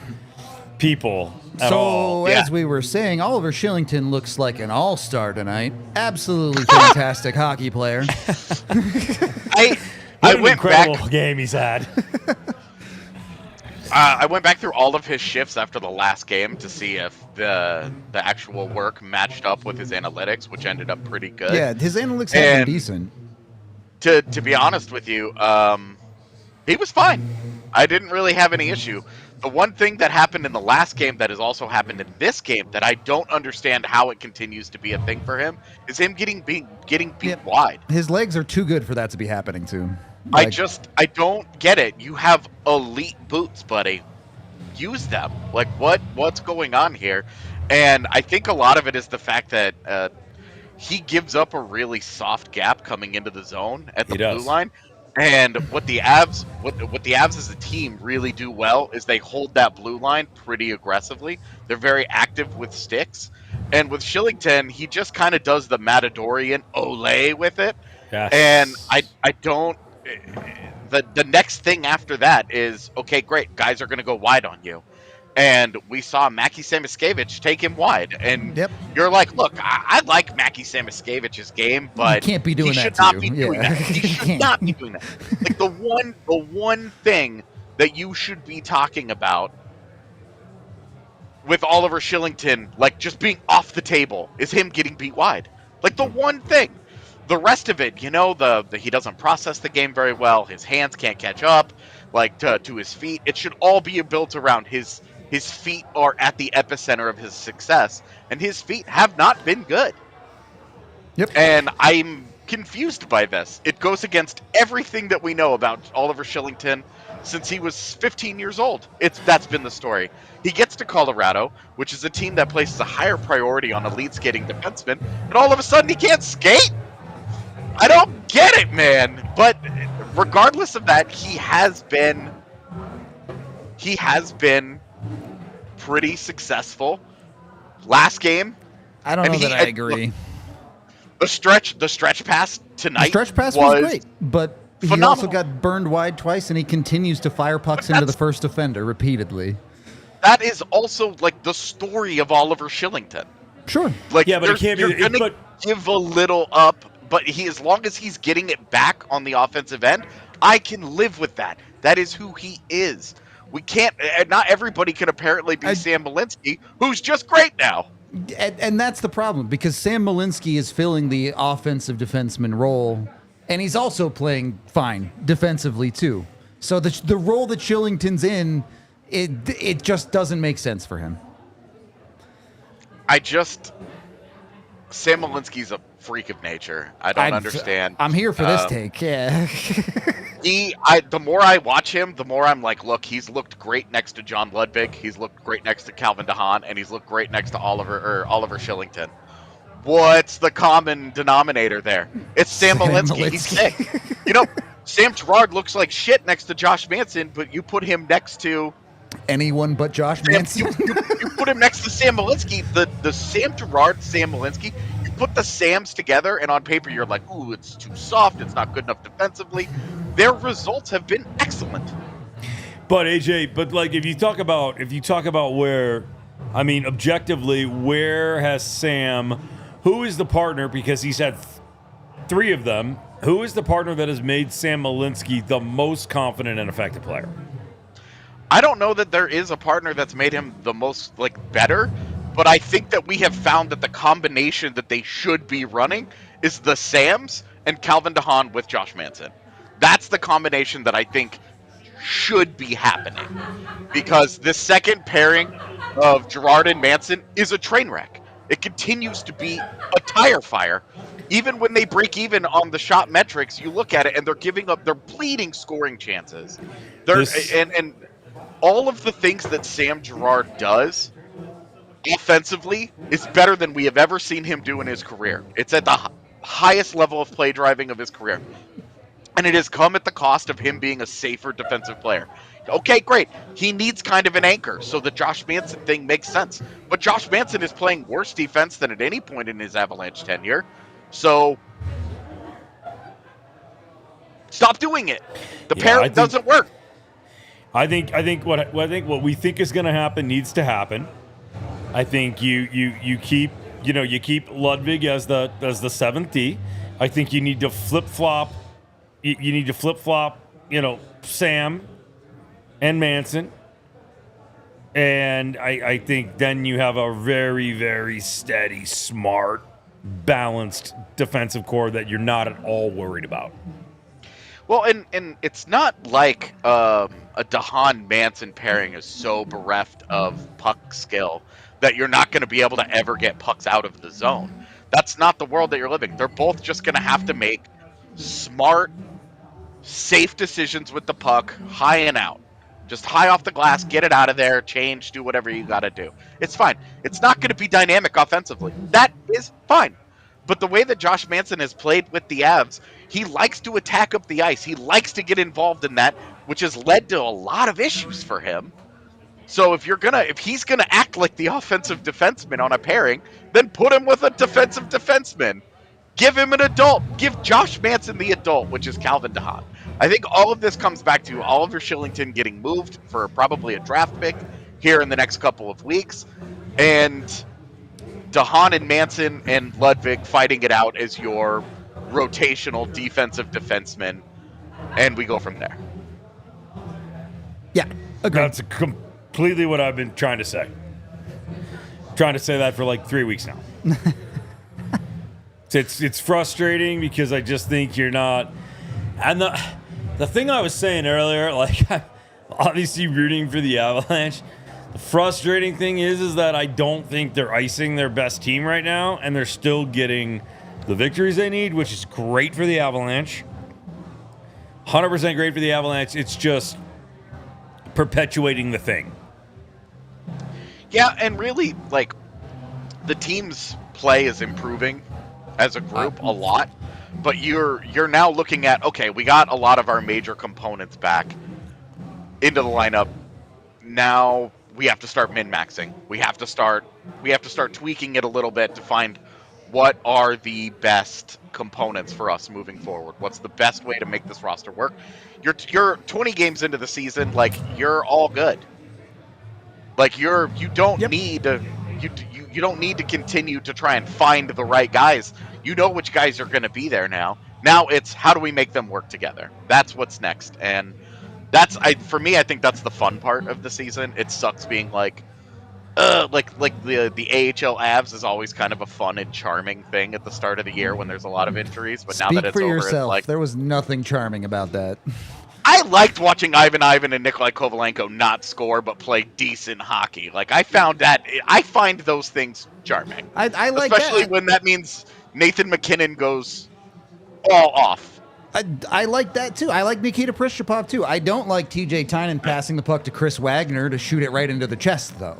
Speaker 2: people at all.
Speaker 1: So, as we were saying, Oliver Shillington looks like an all-star tonight. Absolutely fantastic hockey player.
Speaker 2: What an incredible game he's had.
Speaker 7: I went back through all of his shifts after the last game to see if the actual work matched up with his analytics, which ended up pretty good.
Speaker 1: Yeah, his analytics have been decent.
Speaker 7: To be honest with you, he was fine. I didn't really have any issue. The one thing that happened in the last game that has also happened in this game that I don't understand how it continues to be a thing for him is him getting beat wide.
Speaker 1: His legs are too good for that to be happening to him.
Speaker 7: I don't get it. You have elite boots, buddy. Use them. Like what's going on here? And I think a lot of it is the fact that he gives up a really soft gap coming into the zone at the blue line. And what the Avs as a team really do well is they hold that blue line pretty aggressively. They're very active with sticks. And with Shillington, he just kind of does the Matadorian Olay with it.
Speaker 2: Yes.
Speaker 7: And I don't the next thing after that is, okay, great, guys are going to go wide on you. And we saw Mackie Samoskevich take him wide. And you're like, look, I like Mackie Samoschevich's game, but
Speaker 1: he can't be doing
Speaker 7: he should
Speaker 1: that
Speaker 7: not
Speaker 1: to
Speaker 7: be
Speaker 1: you.
Speaker 7: doing that. He should not be doing that. Like the one thing that you should be talking about with Oliver Shillington, like, just being off the table is him getting beat wide. Like, the one thing. The rest of it, you know, the he doesn't process the game very well. His hands can't catch up, like, to his feet. It should all be built around his feet are at the epicenter of his success, and his feet have not been good.
Speaker 1: Yep.
Speaker 7: And I'm confused by this. It goes against everything that we know about Oliver Shillington since he was 15 years old. That's been the story. He gets to Colorado, which is a team that places a higher priority on elite skating defensemen, and all of a sudden he can't skate? I don't get it, man. But regardless of that, he has been pretty successful. Last game,
Speaker 1: I don't know that I agree.
Speaker 7: The stretch pass tonight.
Speaker 1: The stretch pass was great, but
Speaker 7: phenomenal.
Speaker 1: He also got burned wide twice, and he continues to fire pucks into the first defender repeatedly.
Speaker 7: That is also like the story of Oliver Shillington.
Speaker 1: Sure.
Speaker 7: Like,
Speaker 2: yeah, but it can't
Speaker 7: you're gonna give a little up, but as long as he's getting it back on the offensive end, I can live with that. That is who he is. We can't. Not everybody can apparently be Sam Malinsky, who's just great now.
Speaker 1: And that's the problem, because Sam Malinsky is filling the offensive defenseman role, and he's also playing fine defensively too. So the role that Shillington's in, it just doesn't make sense for him.
Speaker 7: Sam Malinsky's a freak of nature. I don't understand.
Speaker 1: I'm here for this take. Yeah.
Speaker 7: The more I watch him, the more I'm like, look, he's looked great next to John Ludwig. He's looked great next to Calvin DeHaan, and he's looked great next to Oliver Shillington. What's the common denominator there? It's Sam Malinsky. He's sick. You know, Sam Girard looks like shit next to Josh Manson, but you put him next to
Speaker 1: anyone but Josh Manson.
Speaker 7: You put him next to Sam Malinsky. The Sam Girard, Sam Malinsky. You put the Sams together, and on paper you're like, ooh, it's too soft. It's not good enough defensively. Their results have been excellent.
Speaker 2: But AJ, if you talk about where, I mean, objectively, where has Sam? Who is the partner? Because he's had three of them. Who is the partner that has made Sam Malinsky the most confident and effective player?
Speaker 7: I don't know that there is a partner that's made him the most better, but I think that we have found that the combination that they should be running is the Sams and Calvin DeHaan with Josh Manson. That's the combination that I think should be happening, because the second pairing of Girard and Manson is a train wreck. It continues to be a tire fire. Even when they break even on the shot metrics, you look at it and they're bleeding scoring chances. And all of the things that Sam Girard does offensively is better than we have ever seen him do in his career. It's at the highest level of play driving of his career. And it has come at the cost of him being a safer defensive player. Okay, great. He needs kind of an anchor, so the Josh Manson thing makes sense. But Josh Manson is playing worse defense than at any point in his Avalanche tenure. So stop doing it. The pair doesn't work.
Speaker 2: I think what we think is going to happen needs to happen. I think you keep Ludwig as the seventh D. I think you need to flip flop. You need to flip flop. Sam and Manson, and I think then you have a very, very steady, smart, balanced defensive core that you're not at all worried about.
Speaker 7: Well, and it's not like a DeHaan Manson pairing is so bereft of puck skill that you're not going to be able to ever get pucks out of the zone. That's not the world that you're living. They're both just going to have to make smart, safe decisions with the puck, high and out. Just high off the glass, get it out of there, change, do whatever you got to do. It's fine. It's not going to be dynamic offensively. That is fine. But the way that Josh Manson has played with the Avs, he likes to attack up the ice. He likes to get involved in that, which has led to a lot of issues for him. So if he's gonna act like the offensive defenseman on a pairing, then put him with a defensive defenseman. Give him an adult. Give Josh Manson the adult, which is Calvin DeHaan. I think all of this comes back to Oliver Shillington getting moved for probably a draft pick here in the next couple of weeks, and DeHaan and Manson and Ludwig fighting it out as your rotational defensive defenseman, and we go from there.
Speaker 1: Yeah, agreed.
Speaker 2: That's completely what I've been trying to say. trying to say that for like 3 weeks now. It's frustrating because I just think you're not. And the thing I was saying earlier, like I'm obviously rooting for the Avalanche. The frustrating thing is that I don't think they're icing their best team right now, and they're still getting the victories they need, which is great for the Avalanche. 100% great for the Avalanche. It's just perpetuating the thing.
Speaker 7: Yeah, and really, like, the team's play is improving as a group a lot, but you're now looking at, okay, we got a lot of our major components back into the lineup. Now we have to start min-maxing. We have to start tweaking it a little bit to find what are the best components for us moving forward. What's the best way to make this roster work? You're 20 games into the season, like you're all good. Like you don't need to you don't need to continue to try and find the right guys. You know which guys are going to be there now. Now it's how do we make them work together? That's what's next. And for me, I think that's the fun part of the season. It sucks being like the AHL Avs is always kind of a fun and charming thing at the start of the year when there's a lot of injuries. But now that it's
Speaker 1: for
Speaker 7: over,
Speaker 1: yourself.
Speaker 7: it's like
Speaker 1: There was nothing charming about that.
Speaker 7: I liked watching Ivan and Nikolai Kovalenko not score but play decent hockey. Like I find those things charming.
Speaker 1: I like
Speaker 7: especially
Speaker 1: that.
Speaker 7: when that means Nathan McKinnon goes all off.
Speaker 1: I like that too. I like Nikita Prishchapov too. I don't like TJ Tynan passing the puck to Chris Wagner to shoot it right into the chest though.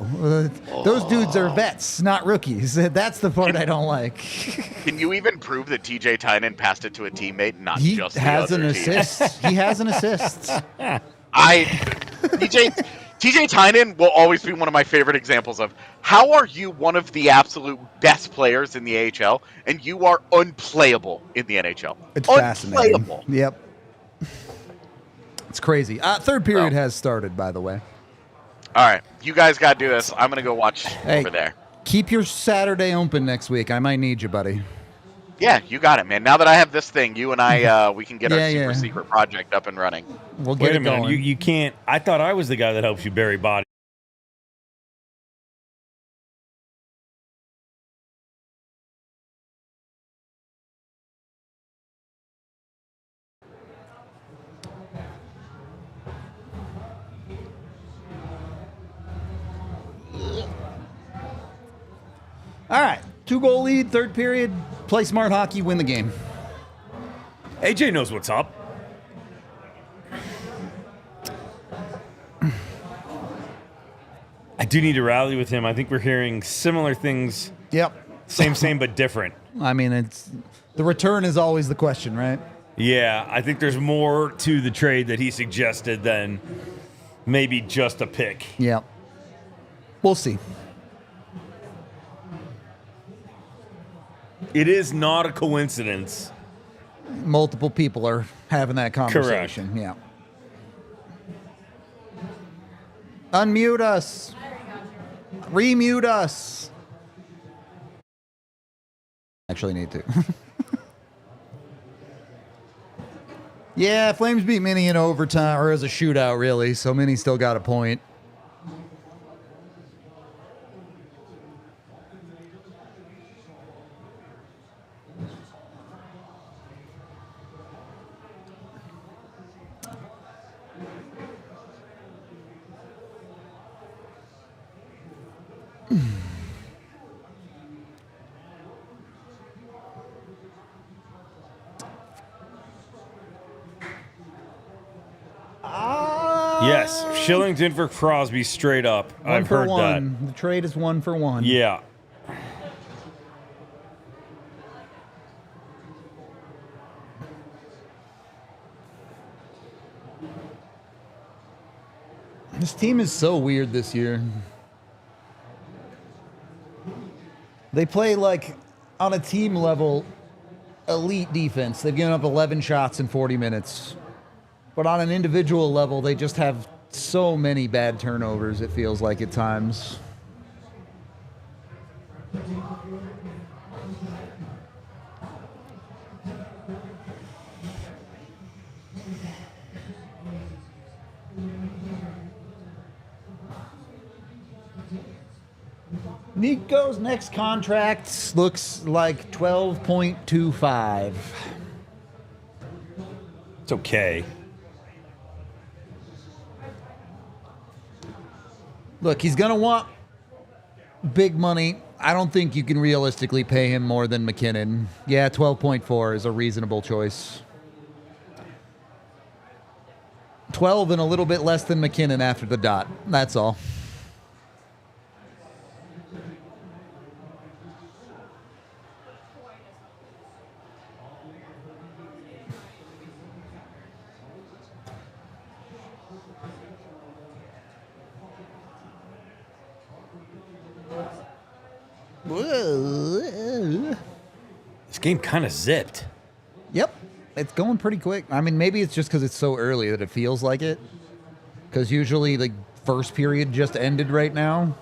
Speaker 1: Those dudes are vets, not rookies. That's the part I don't like.
Speaker 7: Can you even prove that TJ Tynan passed it to a teammate, not
Speaker 1: He
Speaker 7: just
Speaker 1: has
Speaker 7: the
Speaker 1: an
Speaker 7: other team?
Speaker 1: assist. He has an assist.
Speaker 7: TJ Tynan will always be one of my favorite examples of how are you one of the absolute best players in the AHL and you are unplayable in the NHL.
Speaker 1: It's fascinating.
Speaker 7: Unplayable.
Speaker 1: Yep. It's crazy. Third period has started, by the way.
Speaker 7: All right, you guys got to do this. I'm gonna go watch over there.
Speaker 1: Keep your Saturday open next week. I might need you, buddy.
Speaker 7: Yeah, you got it, man. Now that I have this thing, you and I, we can get our super secret project up and running.
Speaker 1: We'll get
Speaker 2: Wait a
Speaker 1: it
Speaker 2: minute,
Speaker 1: going.
Speaker 2: you can't. I thought I was the guy that helps you bury bodies.
Speaker 1: All right. 2-goal lead, third period. Play smart hockey, win the game.
Speaker 2: AJ knows what's up. I do need to rally with him. I think we're hearing similar things.
Speaker 1: Yep.
Speaker 2: Same, but different.
Speaker 1: I mean, it's the return is always the question, right?
Speaker 2: Yeah, I think there's more to the trade that he suggested than maybe just a pick.
Speaker 1: Yep. We'll see.
Speaker 2: It is not a coincidence.
Speaker 1: Multiple people are having that conversation. Correct. Yeah. Unmute us. Remute us. Actually need to. Yeah, Flames beat Mini in overtime, or as a shootout, really. So Mini still got a point.
Speaker 2: Yes, Shillington for Crosby straight up. I've heard that.
Speaker 1: The trade is 1-for-1.
Speaker 2: Yeah.
Speaker 1: This team is so weird this year. They play like on a team level elite defense. They've given up 11 shots in 40 minutes. But on an individual level, they just have so many bad turnovers, it feels like at times. Nico's next contract looks like 12.25.
Speaker 2: It's okay.
Speaker 1: Look, he's going to want big money. I don't think you can realistically pay him more than McKinnon. Yeah, 12.4 is a reasonable choice. 12 and a little bit less than McKinnon after the dot. That's all.
Speaker 2: This game kind of zipped.
Speaker 1: Yep, it's going pretty quick. I mean, maybe it's just because it's so early that it feels like it. Because usually the first period just ended right now.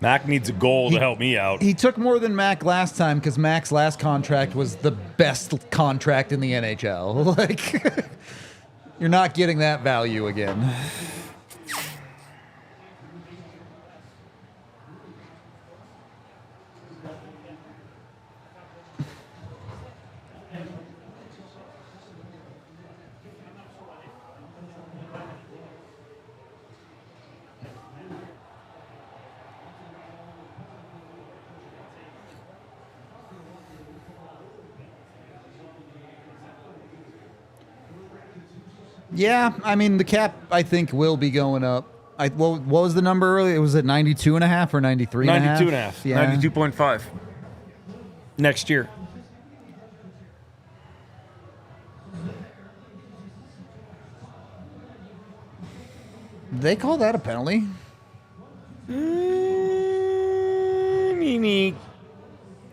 Speaker 2: Mac needs a goal to help me out.
Speaker 1: He took more than Mac last time because Mac's last contract was the best contract in the NHL. Like, you're not getting that value again. Yeah, I mean, the cap, I think, will be going up. What was the number earlier? It was at 92.5 or 93.5?
Speaker 2: 92.5.
Speaker 1: Yeah.
Speaker 2: 92.5. Next year.
Speaker 1: Did they call that a penalty?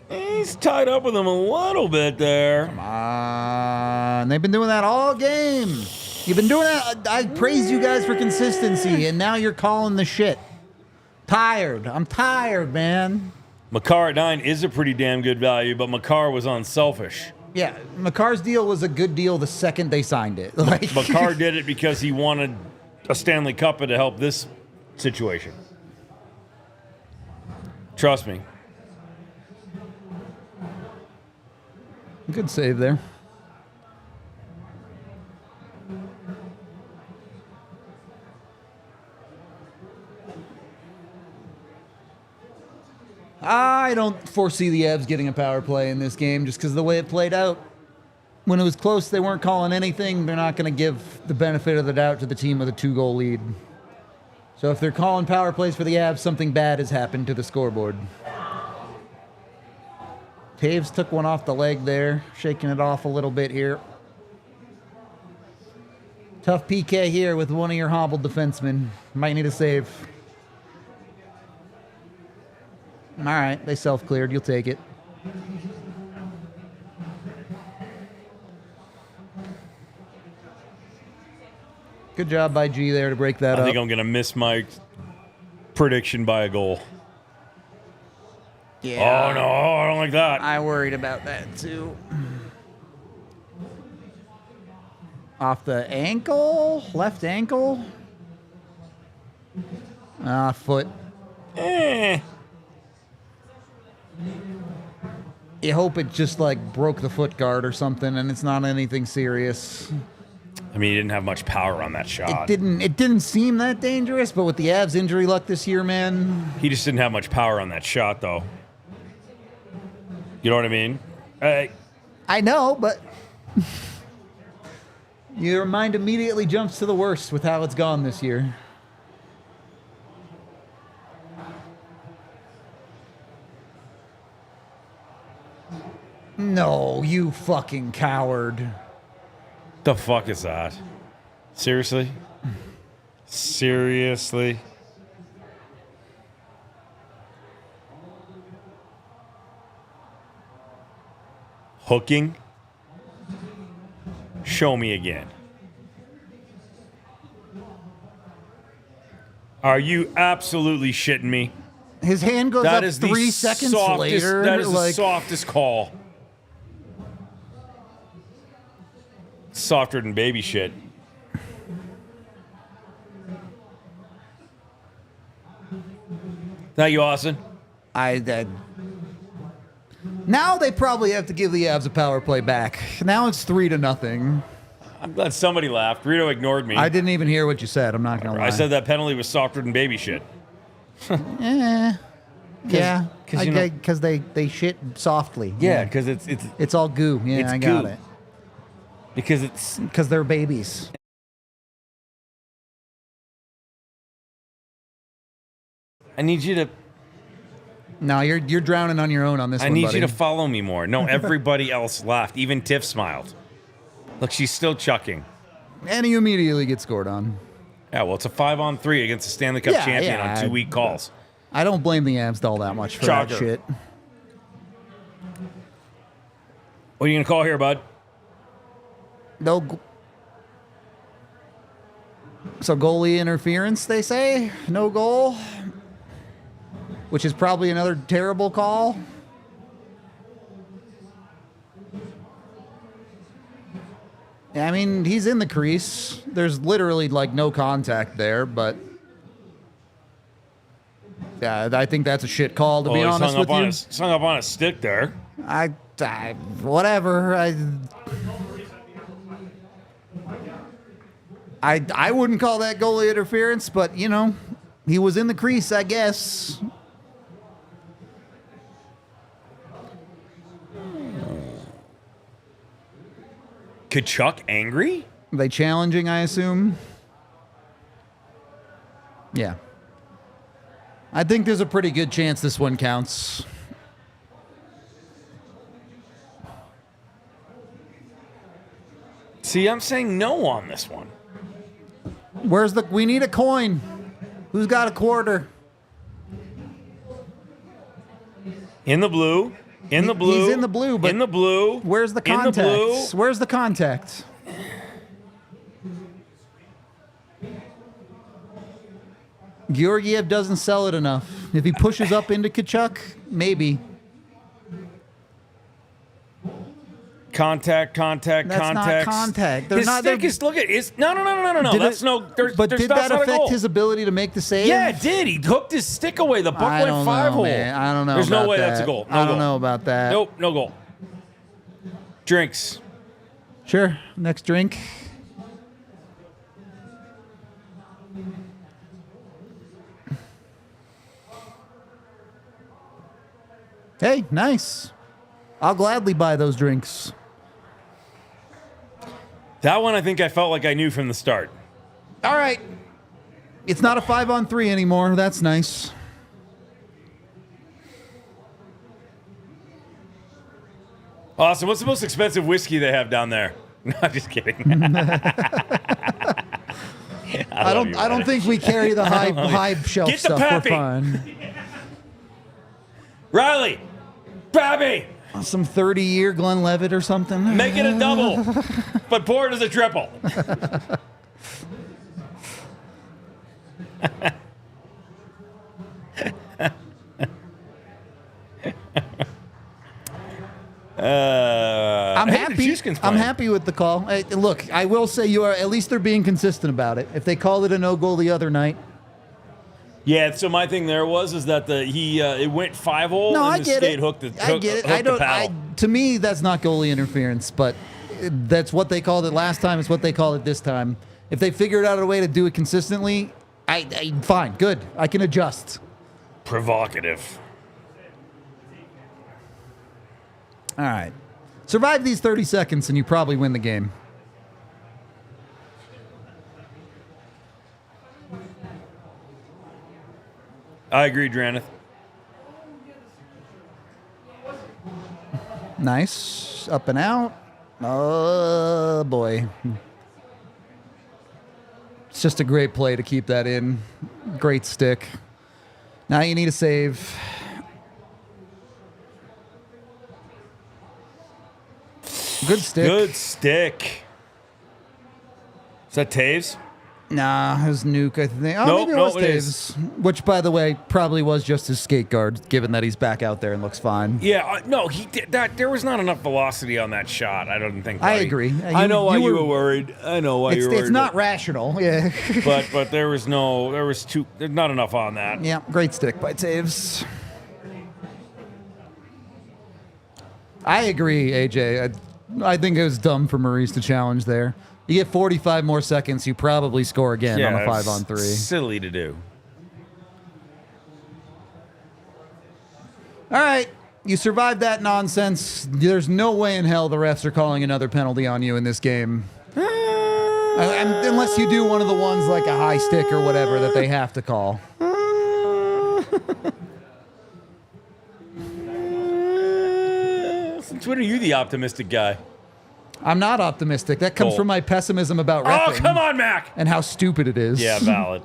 Speaker 2: He's tied up with him a little bit there.
Speaker 1: Come on. They've been doing that all game. You've been doing that. I praised you guys for consistency, and now you're calling the shit. Tired. I'm tired, man.
Speaker 2: Makar at 9 is a pretty damn good value, but Makar was unselfish.
Speaker 1: Yeah, Makar's deal was a good deal the second they signed it. Like,
Speaker 2: Makar did it because he wanted a Stanley Cup to help this situation. Trust me.
Speaker 1: Good save there. I don't foresee the Avs getting a power play in this game just because of the way it played out. When it was close, they weren't calling anything. They're not going to give the benefit of the doubt to the team with a 2-goal lead. So if they're calling power plays for the Avs, something bad has happened to the scoreboard. Taves took one off the leg there, shaking it off a little bit here. Tough PK here with one of your hobbled defensemen. Might need a save. All right, they self-cleared. You'll take it. Good job by G there to break that up.
Speaker 2: I think I'm going to miss my prediction by a goal.
Speaker 1: Yeah.
Speaker 2: Oh, no, I don't like that.
Speaker 1: I worried about that, too. Off the ankle? Left ankle? Foot. You hope it just, like, broke the foot guard or something, and it's not anything serious.
Speaker 2: I mean, he didn't have much power on that shot.
Speaker 1: It didn't seem that dangerous, but with the Avs injury luck this year, man.
Speaker 2: He just didn't have much power on that shot, though. You know what I mean?
Speaker 1: I know, but your mind immediately jumps to the worst with how it's gone this year. No, you fucking coward.
Speaker 2: The fuck is that? Seriously? Seriously? Hooking? Show me again. Are you absolutely shitting me?
Speaker 1: His hand goes
Speaker 2: That
Speaker 1: up
Speaker 2: is the
Speaker 1: 3 seconds
Speaker 2: softest,
Speaker 1: later.
Speaker 2: That is the
Speaker 1: like,
Speaker 2: softest call. Softer than baby shit. Thank you, Austin.
Speaker 1: Now they probably have to give the Avs a power play back. Now it's 3-0.
Speaker 2: I'm glad somebody laughed. Rito ignored me.
Speaker 1: I didn't even hear what you said. I'm not gonna lie.
Speaker 2: I said that penalty was softer than baby shit.
Speaker 1: Yeah,
Speaker 2: you
Speaker 1: because they shit softly.
Speaker 2: Yeah, because
Speaker 1: it's all goo. Yeah,
Speaker 2: it's
Speaker 1: I got
Speaker 2: goo.
Speaker 1: it.
Speaker 2: Because
Speaker 1: they're babies.
Speaker 2: I need you to.
Speaker 1: No, you're drowning on your own on this one,
Speaker 2: I need
Speaker 1: buddy.
Speaker 2: you to follow me more. No, everybody else laughed. Even Tiff smiled. Look, she's still chucking.
Speaker 1: And you immediately get scored on.
Speaker 2: Yeah, well, it's a 5-on-3 against the Stanley Cup champion on 2 week calls.
Speaker 1: I don't blame the Avs all that much for that shit.
Speaker 2: What are you going to call here, bud?
Speaker 1: No. So goalie interference, they say? No goal? Which is probably another terrible call. I mean, he's in the crease. There's literally, like, no contact there, but... Yeah, I think that's a shit call, to be honest with you.
Speaker 2: He's hung up on a stick there.
Speaker 1: Whatever. I wouldn't call that goalie interference, but, you know, he was in the crease, I guess.
Speaker 2: Kachuk angry?
Speaker 1: Are they challenging, I assume? Yeah. I think there's a pretty good chance this one counts.
Speaker 2: See, I'm saying no on this one.
Speaker 1: We need a coin. Who's got a quarter?
Speaker 2: In the blue. In the blue.
Speaker 1: He's in the blue, but
Speaker 2: in the blue.
Speaker 1: Where's the contact?
Speaker 2: In the blue.
Speaker 1: Where's the contact? Georgiev doesn't sell it enough. If he pushes up into Kachuk, maybe.
Speaker 2: Contact.
Speaker 1: That's not contact.
Speaker 2: His stick is, look at it. No. That's
Speaker 1: did that affect his ability to make the save?
Speaker 2: Yeah, it did. He hooked his stick away. The puck went 5-hole.
Speaker 1: I don't know.
Speaker 2: There's no way
Speaker 1: that.
Speaker 2: that's a goal.
Speaker 1: I don't know about that.
Speaker 2: Nope, no goal. Drinks.
Speaker 1: Sure. Next drink. Hey, nice. I'll gladly buy those drinks.
Speaker 2: That one I think I felt like I knew from the start.
Speaker 1: All right. It's not a 5-on-3 anymore. That's nice.
Speaker 2: Awesome. What's the most expensive whiskey they have down there? No, I'm just kidding.
Speaker 1: I don't think we carry the high shelf
Speaker 2: Get the
Speaker 1: stuff.
Speaker 2: Pappy.
Speaker 1: We're fine.
Speaker 2: Riley, Pappy.
Speaker 1: Some 30-year Glenlivet or something.
Speaker 2: Make it a double, but pour it as a triple.
Speaker 1: I'm happy. I'm happy with the call. Hey, look, I will say at least they're being consistent about it. If they called it a no goal the other night.
Speaker 2: Yeah, so my thing there is that it went 5-hole
Speaker 1: No,
Speaker 2: and
Speaker 1: I
Speaker 2: the
Speaker 1: get
Speaker 2: skate
Speaker 1: it.
Speaker 2: hooked the
Speaker 1: I get it. To me, that's not goalie interference, but that's what they called it last time. It's what they call it this time. If they figured out a way to do it consistently, fine, good. I can adjust.
Speaker 2: Provocative.
Speaker 1: All right. Survive these 30 seconds and you probably win the game.
Speaker 2: I agree, Draneth.
Speaker 1: Nice. Up and out. Oh, boy. It's just a great play to keep that in. Great stick. Now you need a save. Good stick.
Speaker 2: Good stick. Is that Taves?
Speaker 1: Nah, it was Nuke, I think. Oh,
Speaker 2: Nope,
Speaker 1: maybe it was
Speaker 2: it is.
Speaker 1: Taves. Which, by the way, probably was just his skate guard, given that he's back out there and looks fine.
Speaker 2: Yeah, no, he did that. There was not enough velocity on that shot. I don't think.
Speaker 1: I
Speaker 2: buddy.
Speaker 1: agree.
Speaker 2: I know why you were worried. I know why you were worried.
Speaker 1: It's not rational. Yeah.
Speaker 2: but there was not enough on that.
Speaker 1: Yeah, great stick by Taves. I agree, AJ. I think it was dumb for Maurice to challenge there. You get 45 more seconds, you probably score again on a 5-on-3.
Speaker 2: Silly to do.
Speaker 1: All right, you survived that nonsense. There's no way in hell the refs are calling another penalty on you in this game. Unless you do one of the ones like a high stick or whatever that they have to call.
Speaker 2: Since when are you the optimistic guy?
Speaker 1: I'm not optimistic. That comes from my pessimism about reffing.
Speaker 2: Oh, come on, Mac!
Speaker 1: And how stupid it is.
Speaker 2: Yeah, valid.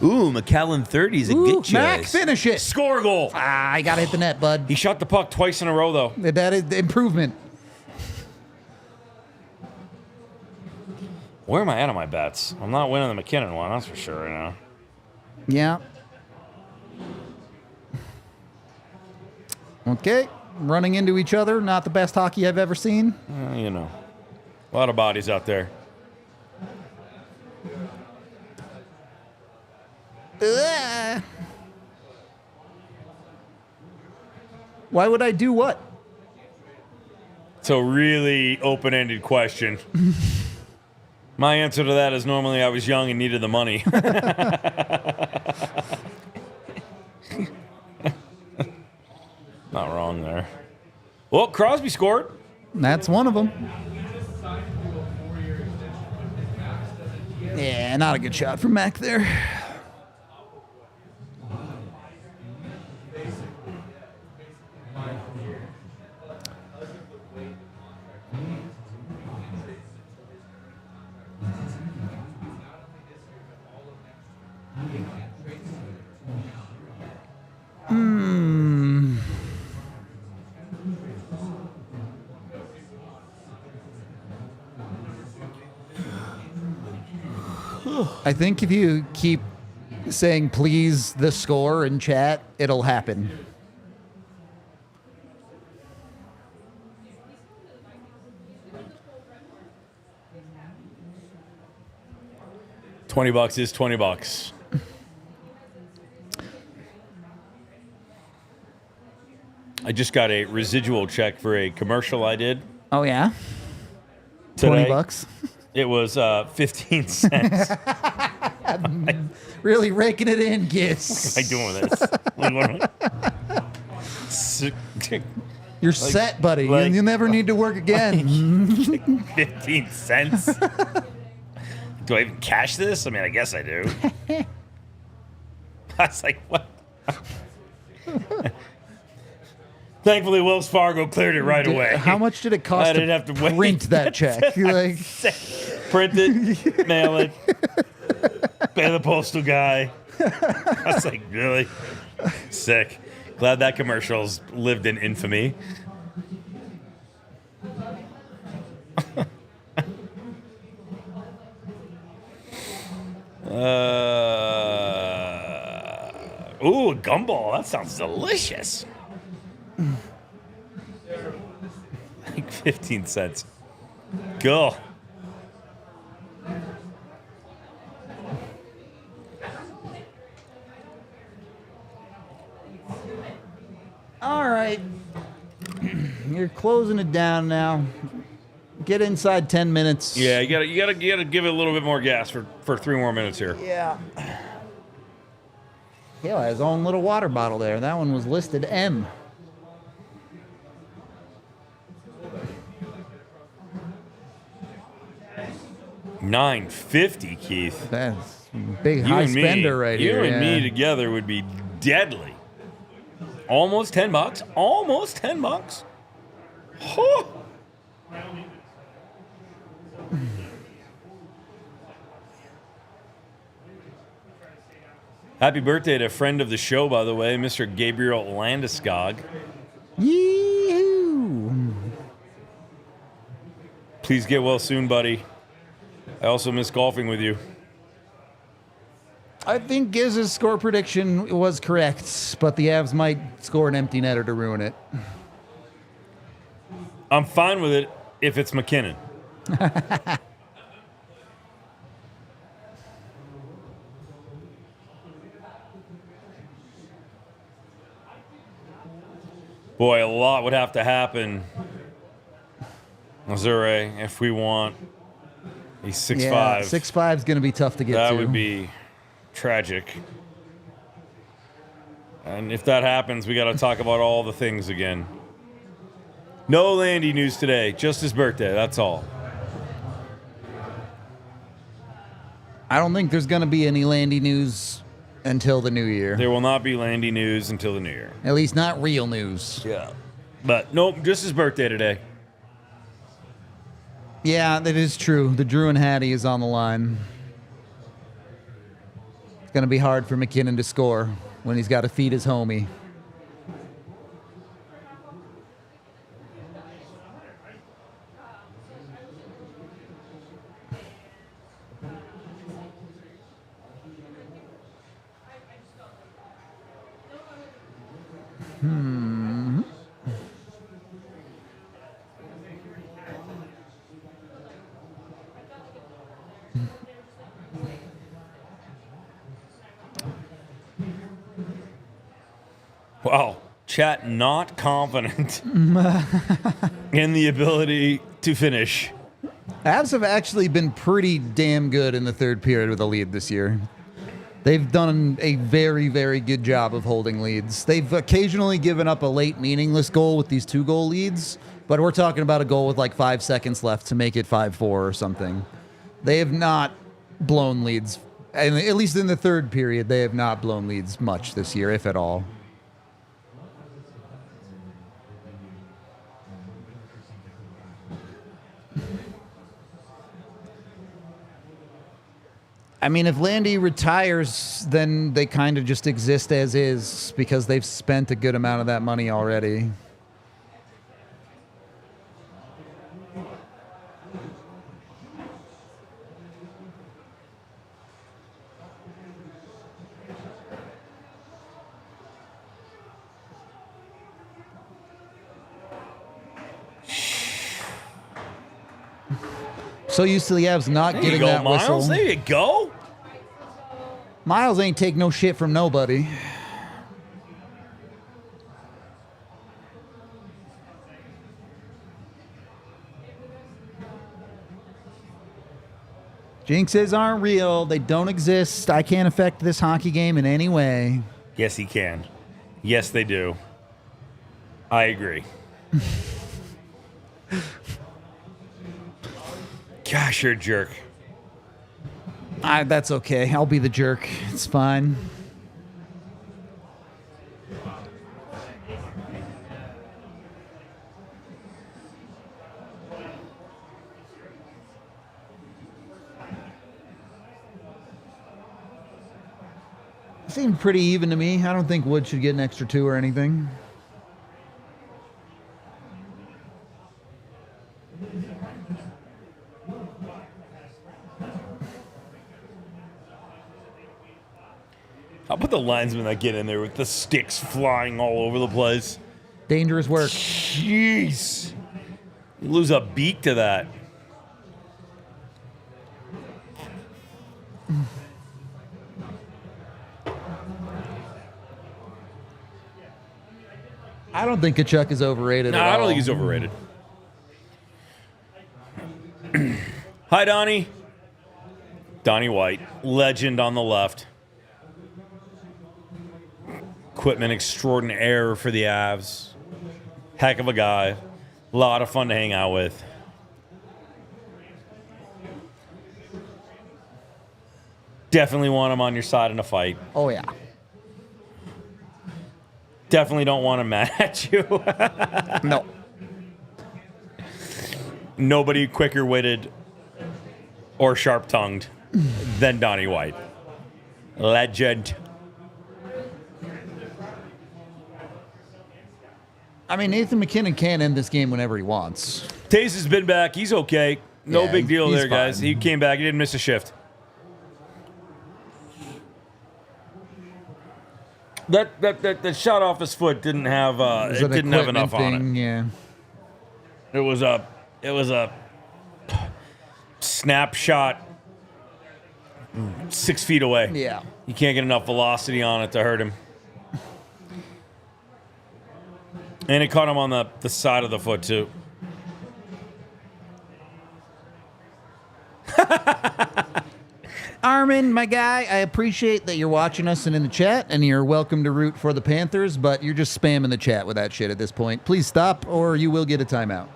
Speaker 2: Ooh, McAllen 30's a good choice.
Speaker 1: Mac, finish it.
Speaker 2: Score a goal.
Speaker 1: I got to hit the net, bud.
Speaker 2: He shot the puck twice in a row, though.
Speaker 1: That is improvement.
Speaker 2: Where am I at on my bets? I'm not winning the McKinnon one, that's for sure right now.
Speaker 1: Yeah. Okay. Running into each other. Not the best hockey I've ever seen.
Speaker 2: You know. A lot of bodies out there.
Speaker 1: Why would I do what?
Speaker 2: It's a really open-ended question. My answer to that is normally I was young and needed the money. Not wrong there. Well, Crosby scored.
Speaker 1: That's one of them. Yeah, not a good shot from Mac there. I think if you keep saying please the score in chat, it'll happen.
Speaker 2: $20 is $20. I just got a residual check for a commercial I did
Speaker 1: Oh, yeah?
Speaker 2: today.
Speaker 1: $20.
Speaker 2: It was 15 cents.
Speaker 1: Really raking it in, kids.
Speaker 2: What am I doing this?
Speaker 1: You're set, buddy.
Speaker 2: like-
Speaker 1: you never need to work again.
Speaker 2: 15 cents? Do I even cash this? I mean, I guess I do. I was like, what? Thankfully, Wells Fargo cleared it right away.
Speaker 1: How much did it cost
Speaker 2: I didn't have to wait.
Speaker 1: print that check? Like,
Speaker 2: Print it, mail it, pay the postal guy. I was like, really? Sick. Glad that commercial's lived in infamy. Ooh, a gumball. That sounds delicious. Like 15 cents. Go.
Speaker 1: all right. You're closing it down now. Get inside 10 minutes.
Speaker 2: Yeah, you gotta give it a little bit more gas for 3 more minutes here.
Speaker 1: Yeah. He had his own little water bottle there. That one was listed M.
Speaker 2: $9.50, Keith.
Speaker 1: That's a big
Speaker 2: You
Speaker 1: high
Speaker 2: and me,
Speaker 1: spender right here.
Speaker 2: You and
Speaker 1: yeah.
Speaker 2: me together would be deadly. Almost $10. Almost $10. Huh. Happy birthday to a friend of the show, by the way, Mr. Gabriel Landeskog.
Speaker 1: Yee-hoo.
Speaker 2: Please get well soon, buddy. I also miss golfing with you.
Speaker 1: I think Giz's score prediction was correct, but the Avs might score an empty netter to ruin it.
Speaker 2: I'm fine with it if it's McKinnon. Boy, a lot would have to happen, Missouri, if we want a 6'5".
Speaker 1: Yeah, 6'5" is going to be tough to get to.
Speaker 2: That would be tragic. And if that happens, we got to talk about all the things again. No Landy news today, just his birthday, that's all.
Speaker 1: I don't think there's going to be any Landy news until the new year.
Speaker 2: There will not be Landy news until the new year.
Speaker 1: At least not real news.
Speaker 2: Yeah. But nope, just his birthday today.
Speaker 1: Yeah, that is true. The Drew and Hattie is on the line. It's going to be hard for McKinnon to score when he's got to feed his homie.
Speaker 2: Wow. Chat not confident in the ability to finish.
Speaker 1: Avs have actually been pretty damn good in the third period with a lead this year. They've done a very, very good job of holding leads. They've occasionally given up a late meaningless goal with these 2-goal leads, but we're talking about a goal with like 5 seconds left to make it 5-4 or something. They have not blown leads, and at least in the third period, they have not blown leads much this year, if at all. I mean, if Landy retires, then they kind of just exist as is because they've spent a good amount of that money already. So used to the Avs not
Speaker 2: There
Speaker 1: getting
Speaker 2: you go,
Speaker 1: that whistle.
Speaker 2: Miles. There you go.
Speaker 1: Miles ain't take no shit from nobody. Jinxes aren't real. They don't exist. I can't affect this hockey game in any way.
Speaker 2: Yes, he can. Yes, they do. I agree. Gosh, you're a jerk.
Speaker 1: That's okay. I'll be the jerk. It's fine. Seemed pretty even to me. I don't think Wood should get an extra 2 or anything.
Speaker 2: How about the linesmen that get in there with the sticks flying all over the place?
Speaker 1: Dangerous work.
Speaker 2: Jeez. You lose a beak to that.
Speaker 1: I don't think Kachuk is overrated
Speaker 2: No,
Speaker 1: at all.
Speaker 2: I don't think he's overrated. Hi, Donnie. Donnie White, legend on the left. Equipment extraordinaire for the Avs. Heck of a guy. A lot of fun to hang out with. Definitely want him on your side in a fight.
Speaker 1: Oh, yeah.
Speaker 2: Definitely don't want him mad at you.
Speaker 1: No.
Speaker 2: Nobody quicker-witted or sharp-tongued than Donnie White. Legend.
Speaker 1: I mean, Nathan McKinnon can end this game whenever he wants.
Speaker 2: Taze has been back. He's okay. No
Speaker 1: Yeah,
Speaker 2: big deal
Speaker 1: he's
Speaker 2: there, guys.
Speaker 1: fine.
Speaker 2: He came back. He didn't miss a shift. That shot off his foot didn't have
Speaker 1: It was
Speaker 2: it
Speaker 1: an
Speaker 2: didn't have
Speaker 1: equipment
Speaker 2: enough on
Speaker 1: thing,
Speaker 2: it.
Speaker 1: Yeah.
Speaker 2: It was a snapshot 6 feet away.
Speaker 1: Yeah.
Speaker 2: You can't get enough velocity on it to hurt him. And it caught him on the side of the foot, too.
Speaker 1: Armin, my guy, I appreciate that you're watching us and in the chat, and you're welcome to root for the Panthers, but you're just spamming the chat with that shit at this point. Please stop, or you will get a timeout.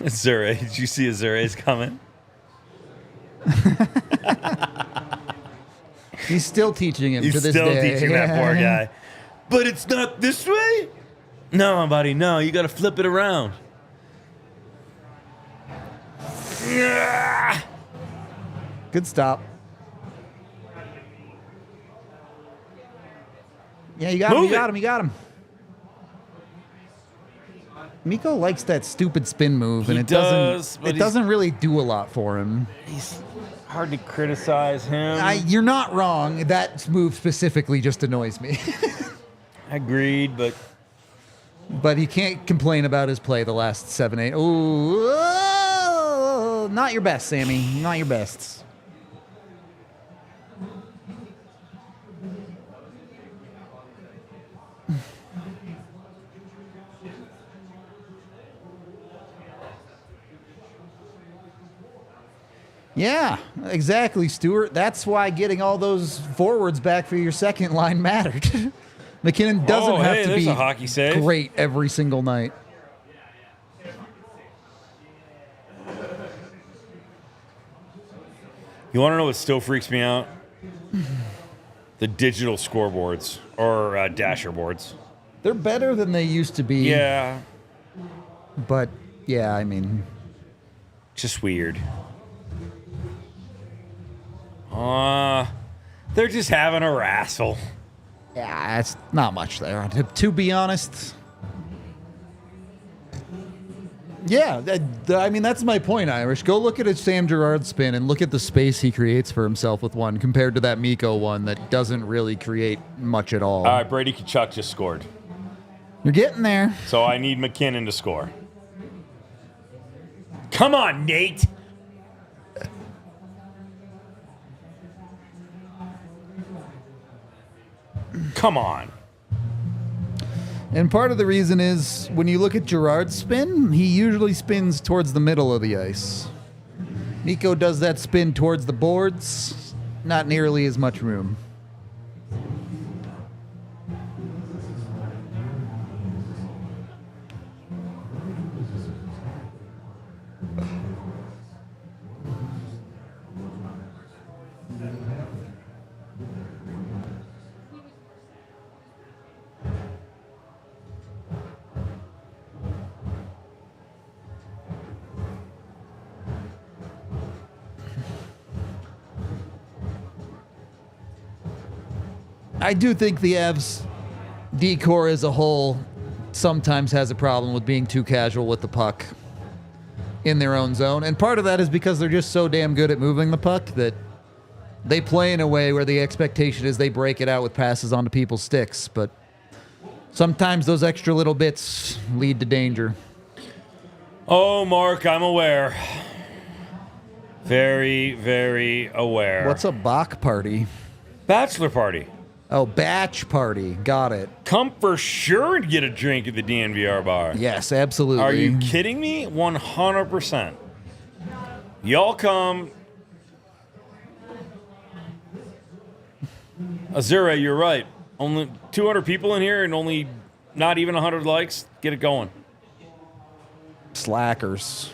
Speaker 2: Zure, did you see Azure's comment?
Speaker 1: He's still teaching him
Speaker 2: He's
Speaker 1: to this
Speaker 2: still
Speaker 1: day.
Speaker 2: teaching that poor guy. But it's not this way? No, buddy, no. You got to flip it around.
Speaker 1: Good stop. Yeah, you got him,
Speaker 2: Move
Speaker 1: you got
Speaker 2: it.
Speaker 1: him, you got him. Miko likes that stupid spin move, and
Speaker 2: He
Speaker 1: it
Speaker 2: does, but
Speaker 1: it doesn't really do a lot for him.
Speaker 2: He's hard to criticize him.
Speaker 1: You're not wrong. That move specifically just annoys me.
Speaker 2: Agreed, but
Speaker 1: But he can't complain about his play the last 7, 8. Ooh, not your best, Sammy. Not your best. Yeah, exactly, Stuart. That's why getting all those forwards back for your second line mattered. McKinnon doesn't have to
Speaker 2: there's
Speaker 1: be
Speaker 2: a hockey save.
Speaker 1: great every single night.
Speaker 2: You want to know what still freaks me out? The digital scoreboards or dasher boards.
Speaker 1: They're better than they used to be.
Speaker 2: Yeah,
Speaker 1: But, yeah, I mean,
Speaker 2: just weird. They're just having a wrestle.
Speaker 1: yeah, it's not much there. To be honest. Yeah, I mean, that's my point, Irish. Go look at a Sam Girard spin and look at the space he creates for himself with one compared to that Miko one that doesn't really create much at all.
Speaker 2: All right, Brady Tkachuk just scored.
Speaker 1: You're getting there.
Speaker 2: So I need McKinnon to score. Come on, Nate. Come on.
Speaker 1: And part of the reason is when you look at Girard's spin, he usually spins towards the middle of the ice. Miko does that spin towards the boards, not nearly as much room. I do think the Avs D-core as a whole sometimes has a problem with being too casual with the puck in their own zone. And part of that is because they're just so damn good at moving the puck that they play in a way where the expectation is they break it out with passes onto people's sticks. But sometimes those extra little bits lead to danger.
Speaker 2: Oh, Mark, I'm aware. Very, very aware.
Speaker 1: What's a Bach party?
Speaker 2: Bachelor party?
Speaker 1: Oh, batch party. Got it.
Speaker 2: Come for sure and get a drink at the DNVR bar.
Speaker 1: Yes, absolutely.
Speaker 2: Are you kidding me? 100%. Y'all come. Azure, you're right. Only 200 people in here and only not even 100 likes. Get it going.
Speaker 1: Slackers.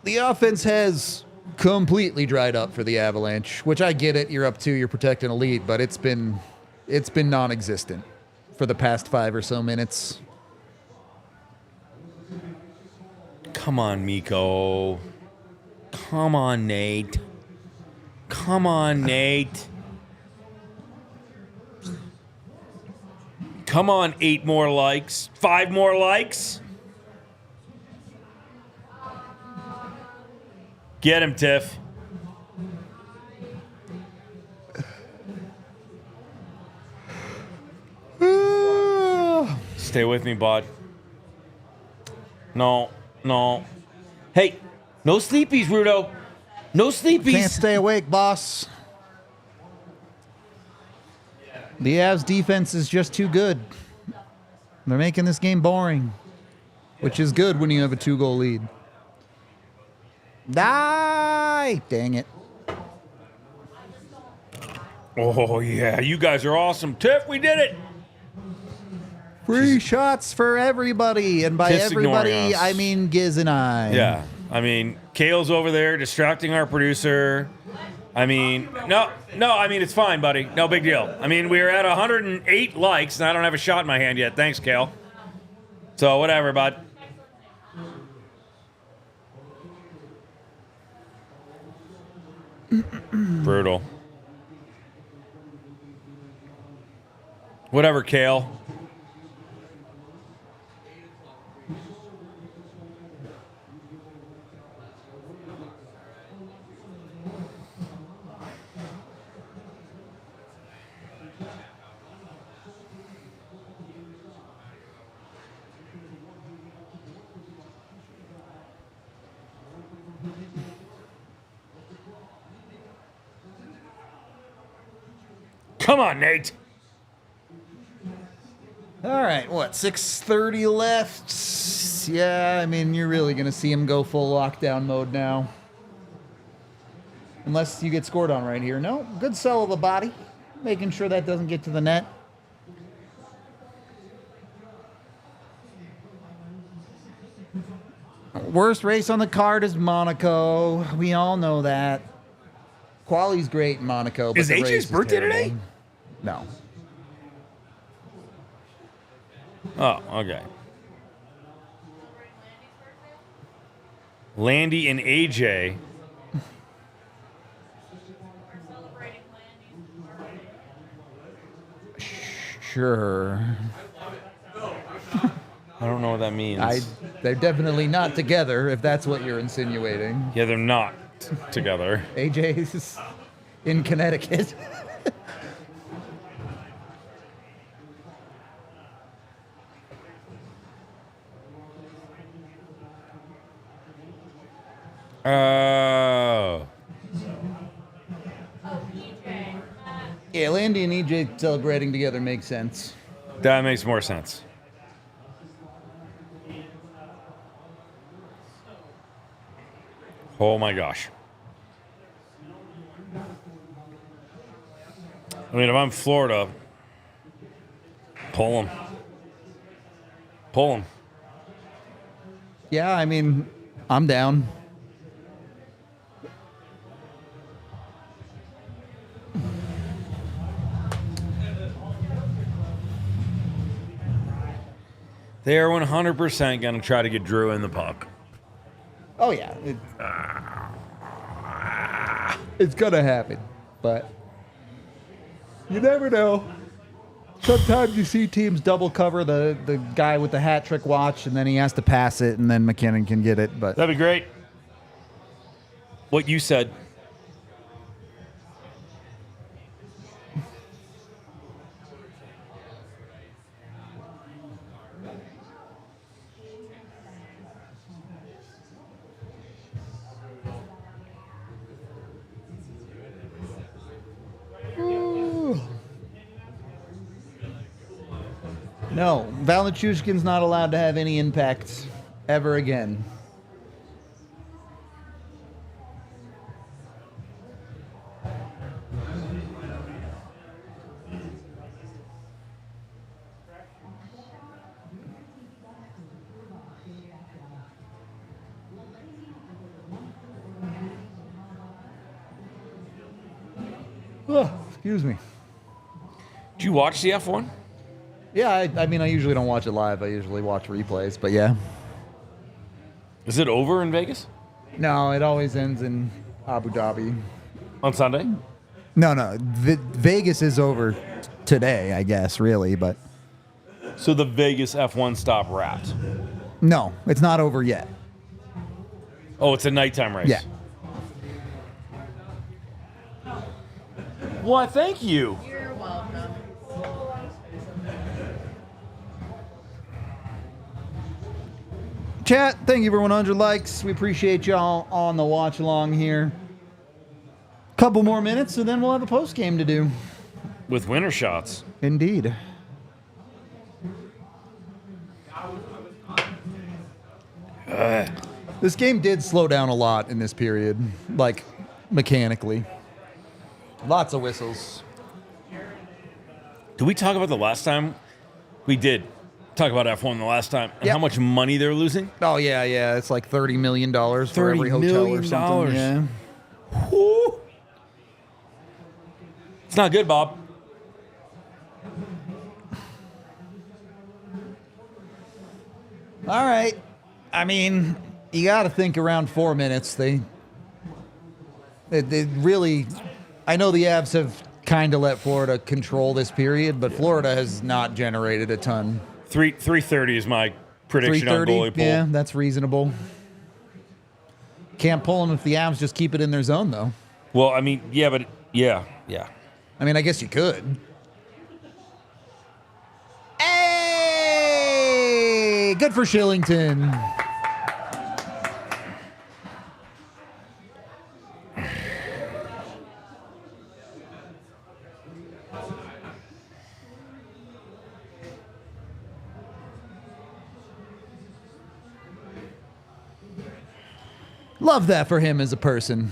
Speaker 1: The offense has completely dried up for the Avalanche, which I get it. You're up 2, you're protecting elite, but it's been non-existent for the past 5 or so minutes.
Speaker 2: Come on, Miko. Come on, Nate. Come on, Nate. Come on, 8 more likes. 5 more likes. Get him, Tiff. Stay with me, bud. No. Hey, no sleepies, Rudo. No sleepies.
Speaker 1: Can't stay awake, boss. The Avs defense is just too good. They're making this game boring, which is good when you have a 2-goal lead. Die! Dang it.
Speaker 2: Oh, yeah. You guys are awesome. Tiff, we did it.
Speaker 1: Free shots for everybody. And by
Speaker 2: Tiff's ignoring
Speaker 1: everybody,
Speaker 2: us.
Speaker 1: I mean Giz and I.
Speaker 2: Yeah. I mean, Kale's over there distracting our producer. I mean, no, I mean, it's fine, buddy. No big deal. I mean, we're at 108 likes, and I don't have a shot in my hand yet. Thanks, Kale. So, whatever, bud. Brutal. Whatever, Kale. Come on, Nate.
Speaker 1: All right, what, 6:30 left? Yeah, I mean, you're really going to see him go full lockdown mode now. Unless you get scored on right here. No, good sell of the body. Making sure that doesn't get to the net. Worst race on the card is Monaco. We all know that. Quality's great in Monaco. But
Speaker 2: Is
Speaker 1: the
Speaker 2: AJ's
Speaker 1: race
Speaker 2: birthday
Speaker 1: terrible.
Speaker 2: today?
Speaker 1: No.
Speaker 2: Oh, okay. Landy and AJ.
Speaker 1: Sure.
Speaker 2: I don't know what that means.
Speaker 1: They're definitely not together, if that's what you're insinuating.
Speaker 2: Yeah, they're not together.
Speaker 1: AJ's in Connecticut.
Speaker 2: Oh.
Speaker 1: Yeah, Landy and EJ celebrating together makes sense.
Speaker 2: That makes more sense. Oh my gosh. I mean, if I'm Florida, pull him. Pull him.
Speaker 1: Yeah, I mean, I'm down.
Speaker 2: They are 100% going to try to get Drew in the puck.
Speaker 1: Oh, yeah. It's going to happen. But you never know. Sometimes you see teams double cover the guy with the hat trick watch, and then he has to pass it, and then McKinnon can get it. But
Speaker 2: That'd be great. What you said.
Speaker 1: no, Valachushkin's not allowed to have any impact ever again. Oh, excuse me.
Speaker 2: Did you watch the F1?
Speaker 1: Yeah, I mean, I usually don't watch it live. I usually watch replays, but yeah.
Speaker 2: Is it over in Vegas?
Speaker 1: No, it always ends in Abu Dhabi.
Speaker 2: On Sunday?
Speaker 1: No. Vegas is over today, I guess, really, but
Speaker 2: So the Vegas F1 stop wrapped.
Speaker 1: No, it's not over yet.
Speaker 2: Oh, it's a nighttime race.
Speaker 1: Yeah.
Speaker 2: Why, thank you.
Speaker 3: You're welcome.
Speaker 1: Chat, thank you for 100 likes. We appreciate y'all on the watch along here. Couple more minutes, and then we'll have a post game to do.
Speaker 2: With winter shots.
Speaker 1: Indeed. This game did slow down a lot in this period, like mechanically. Lots of whistles.
Speaker 2: Did we talk about the last time? We did talk about F1 the last time and
Speaker 1: Yep.
Speaker 2: how much money they're losing.
Speaker 1: Oh yeah, it's like $30 million for every
Speaker 2: $30
Speaker 1: hotel or
Speaker 2: million.
Speaker 1: something. Yeah.
Speaker 2: Whew. It's not good, Bob.
Speaker 1: All right. I mean, you got to think around 4 minutes. They really. I know the Avs have kind of let Florida control this period, but Florida has not generated a ton.
Speaker 2: 330 is my prediction on goalie pool.
Speaker 1: Yeah, that's reasonable. Can't pull them if the Avs just keep it in their zone, though.
Speaker 2: Well, I mean, yeah, but yeah.
Speaker 1: I mean, I guess you could. Hey! Good for Shillington. Love that for him as a person.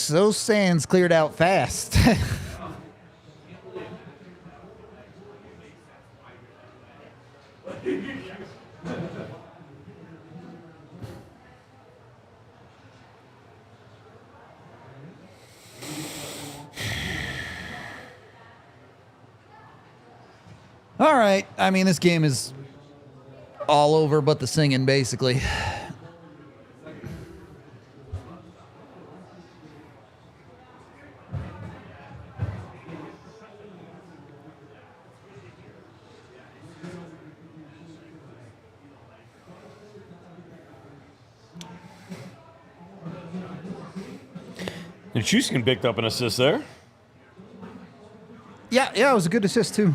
Speaker 1: Those sands cleared out fast. All right. I mean, this game is all over but the singing, basically.
Speaker 2: And Chuskin picked up an assist there.
Speaker 1: Yeah, it was a good assist, too.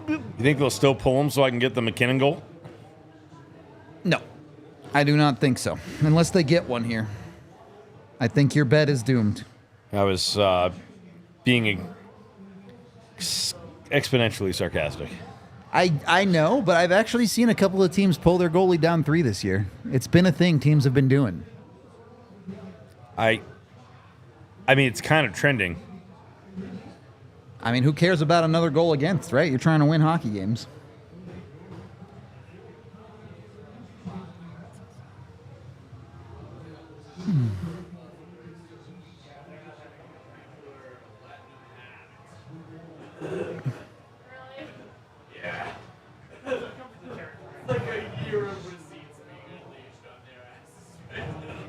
Speaker 2: You think they'll still pull him so I can get the McKinnon goal?
Speaker 1: No, I do not think so. Unless they get one here. I think your bet is doomed.
Speaker 2: I was being exponentially sarcastic.
Speaker 1: I know, but I've actually seen a couple of teams pull their goalie down 3 this year. It's been a thing teams have been doing.
Speaker 2: I mean, it's kind of trending.
Speaker 1: I mean, who cares about another goal against, right? You're trying to win hockey games.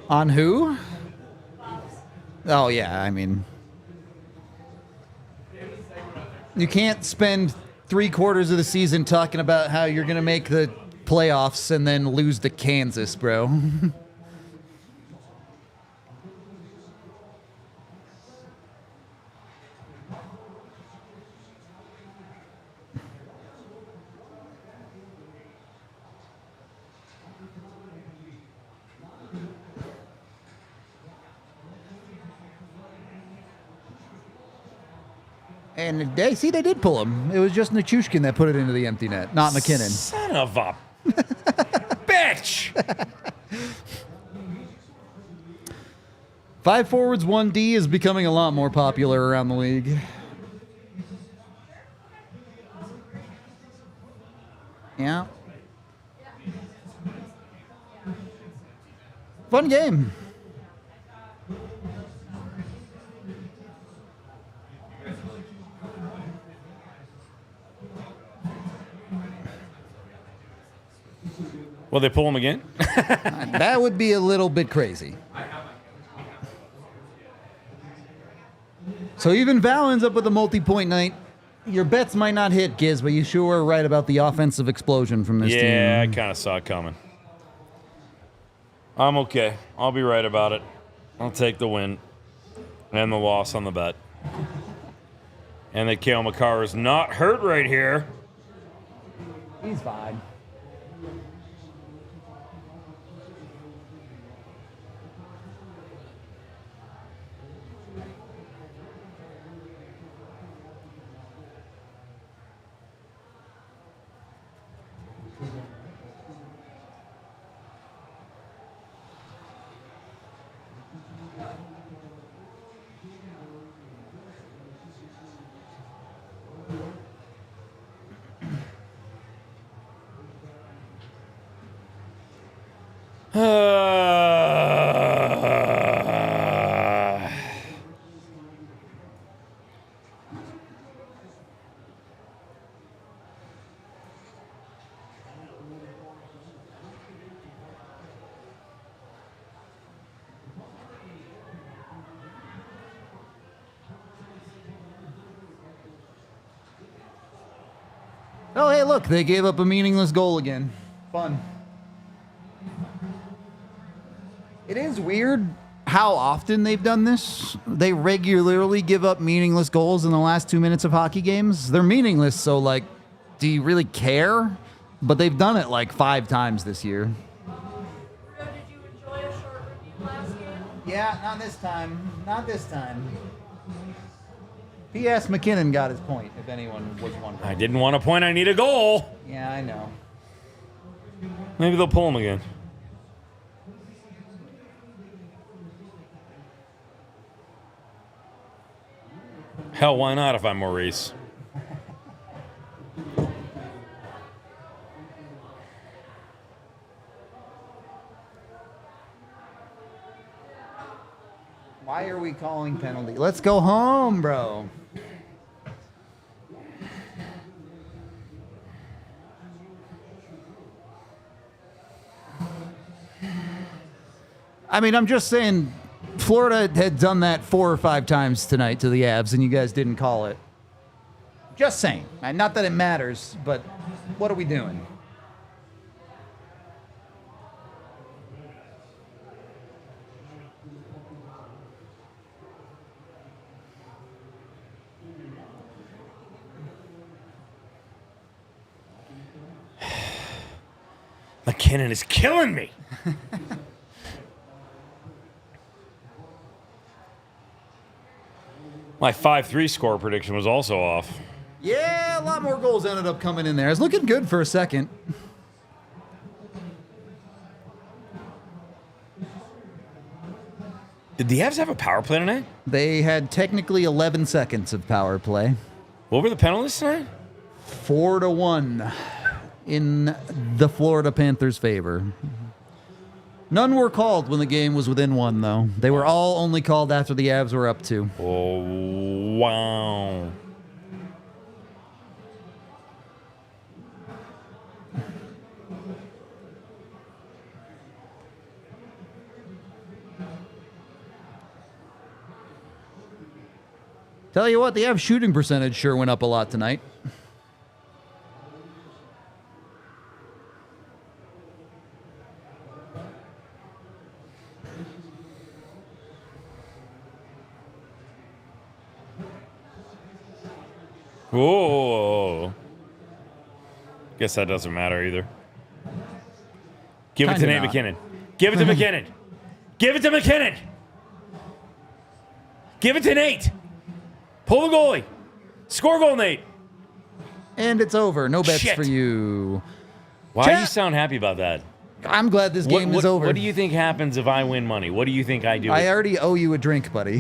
Speaker 1: On who? Oh, yeah, I mean... You can't spend 3/4 of the season talking about how you're going to make the playoffs and then lose to Kansas, bro. And they did pull him. It was just Nichushkin that put it into the empty net, not McKinnon.
Speaker 2: Son of a bitch!
Speaker 1: 5 forwards, 1D is becoming a lot more popular around the league. Yeah. Fun game.
Speaker 2: Will they pull him again?
Speaker 1: That would be a little bit crazy. So even Val ends up with a multi-point night. Your bets might not hit, Giz, but you sure are right about the offensive explosion from this team.
Speaker 2: Yeah, I kind of saw it coming. I'm okay. I'll be right about it. I'll take the win and the loss on the bet. And that Kale McCarr is not hurt right here.
Speaker 1: He's fine. Oh, hey, look, they gave up a meaningless goal again. Fun. It is weird how often they've done this. They regularly give up meaningless goals in the last 2 minutes of hockey games. They're meaningless, so, like, do you really care? But they've done it, like, 5 times this year.
Speaker 4: Did you enjoy a short review last game?
Speaker 1: Yeah, not this time. Not this time. P.S. McKinnon got his point, if anyone was wondering.
Speaker 2: I didn't want a point. I need a goal.
Speaker 1: Yeah, I know.
Speaker 2: Maybe they'll pull him again. Hell, why not if I'm Maurice?
Speaker 1: Why are we calling penalty? Let's go home, bro. I mean, I'm just saying, Florida had done that 4 or 5 times tonight to the Avs, and you guys didn't call it. Just saying. And not that it matters, but what are we doing?
Speaker 2: McKinnon is killing me. My 5-3 score prediction was also off.
Speaker 1: Yeah, a lot more goals ended up coming in there. It's looking good for a second.
Speaker 2: Did the Avs have a power play tonight?
Speaker 1: They had technically 11 seconds of power play.
Speaker 2: What were the penalties tonight?
Speaker 1: 4-1 in the Florida Panthers' favor. None were called when the game was within 1, though. They were all only called after the Avs were up 2.
Speaker 2: Oh, wow.
Speaker 1: Tell you what, the Avs shooting percentage sure went up a lot tonight.
Speaker 2: Whoa. Guess that doesn't matter either. Give it to
Speaker 1: Kinda
Speaker 2: Nate
Speaker 1: not.
Speaker 2: McKinnon. Give it to McKinnon. Give it to McKinnon. Give it to Nate. Pull the goalie. Score goal, Nate.
Speaker 1: And it's over. No bets
Speaker 2: Shit.
Speaker 1: for you.
Speaker 2: Why do you
Speaker 1: Chat.
Speaker 2: sound happy about that?
Speaker 1: I'm glad this game is over.
Speaker 2: What do you think happens if I win money? What do you think I do?
Speaker 1: I already owe you a drink, buddy.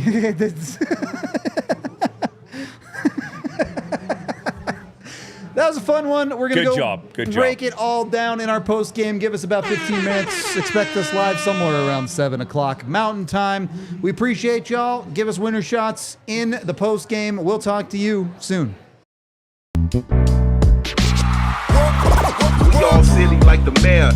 Speaker 1: That That was a fun one. We're going to
Speaker 2: Good
Speaker 1: go
Speaker 2: job. Good
Speaker 1: break
Speaker 2: job.
Speaker 1: it all down in our post game. Give us about 15 minutes. Expect us live somewhere around 7 o'clock Mountain Time. We appreciate y'all. Give us winner shots in the post game. We'll talk to you soon.
Speaker 8: We all silly like the mayor.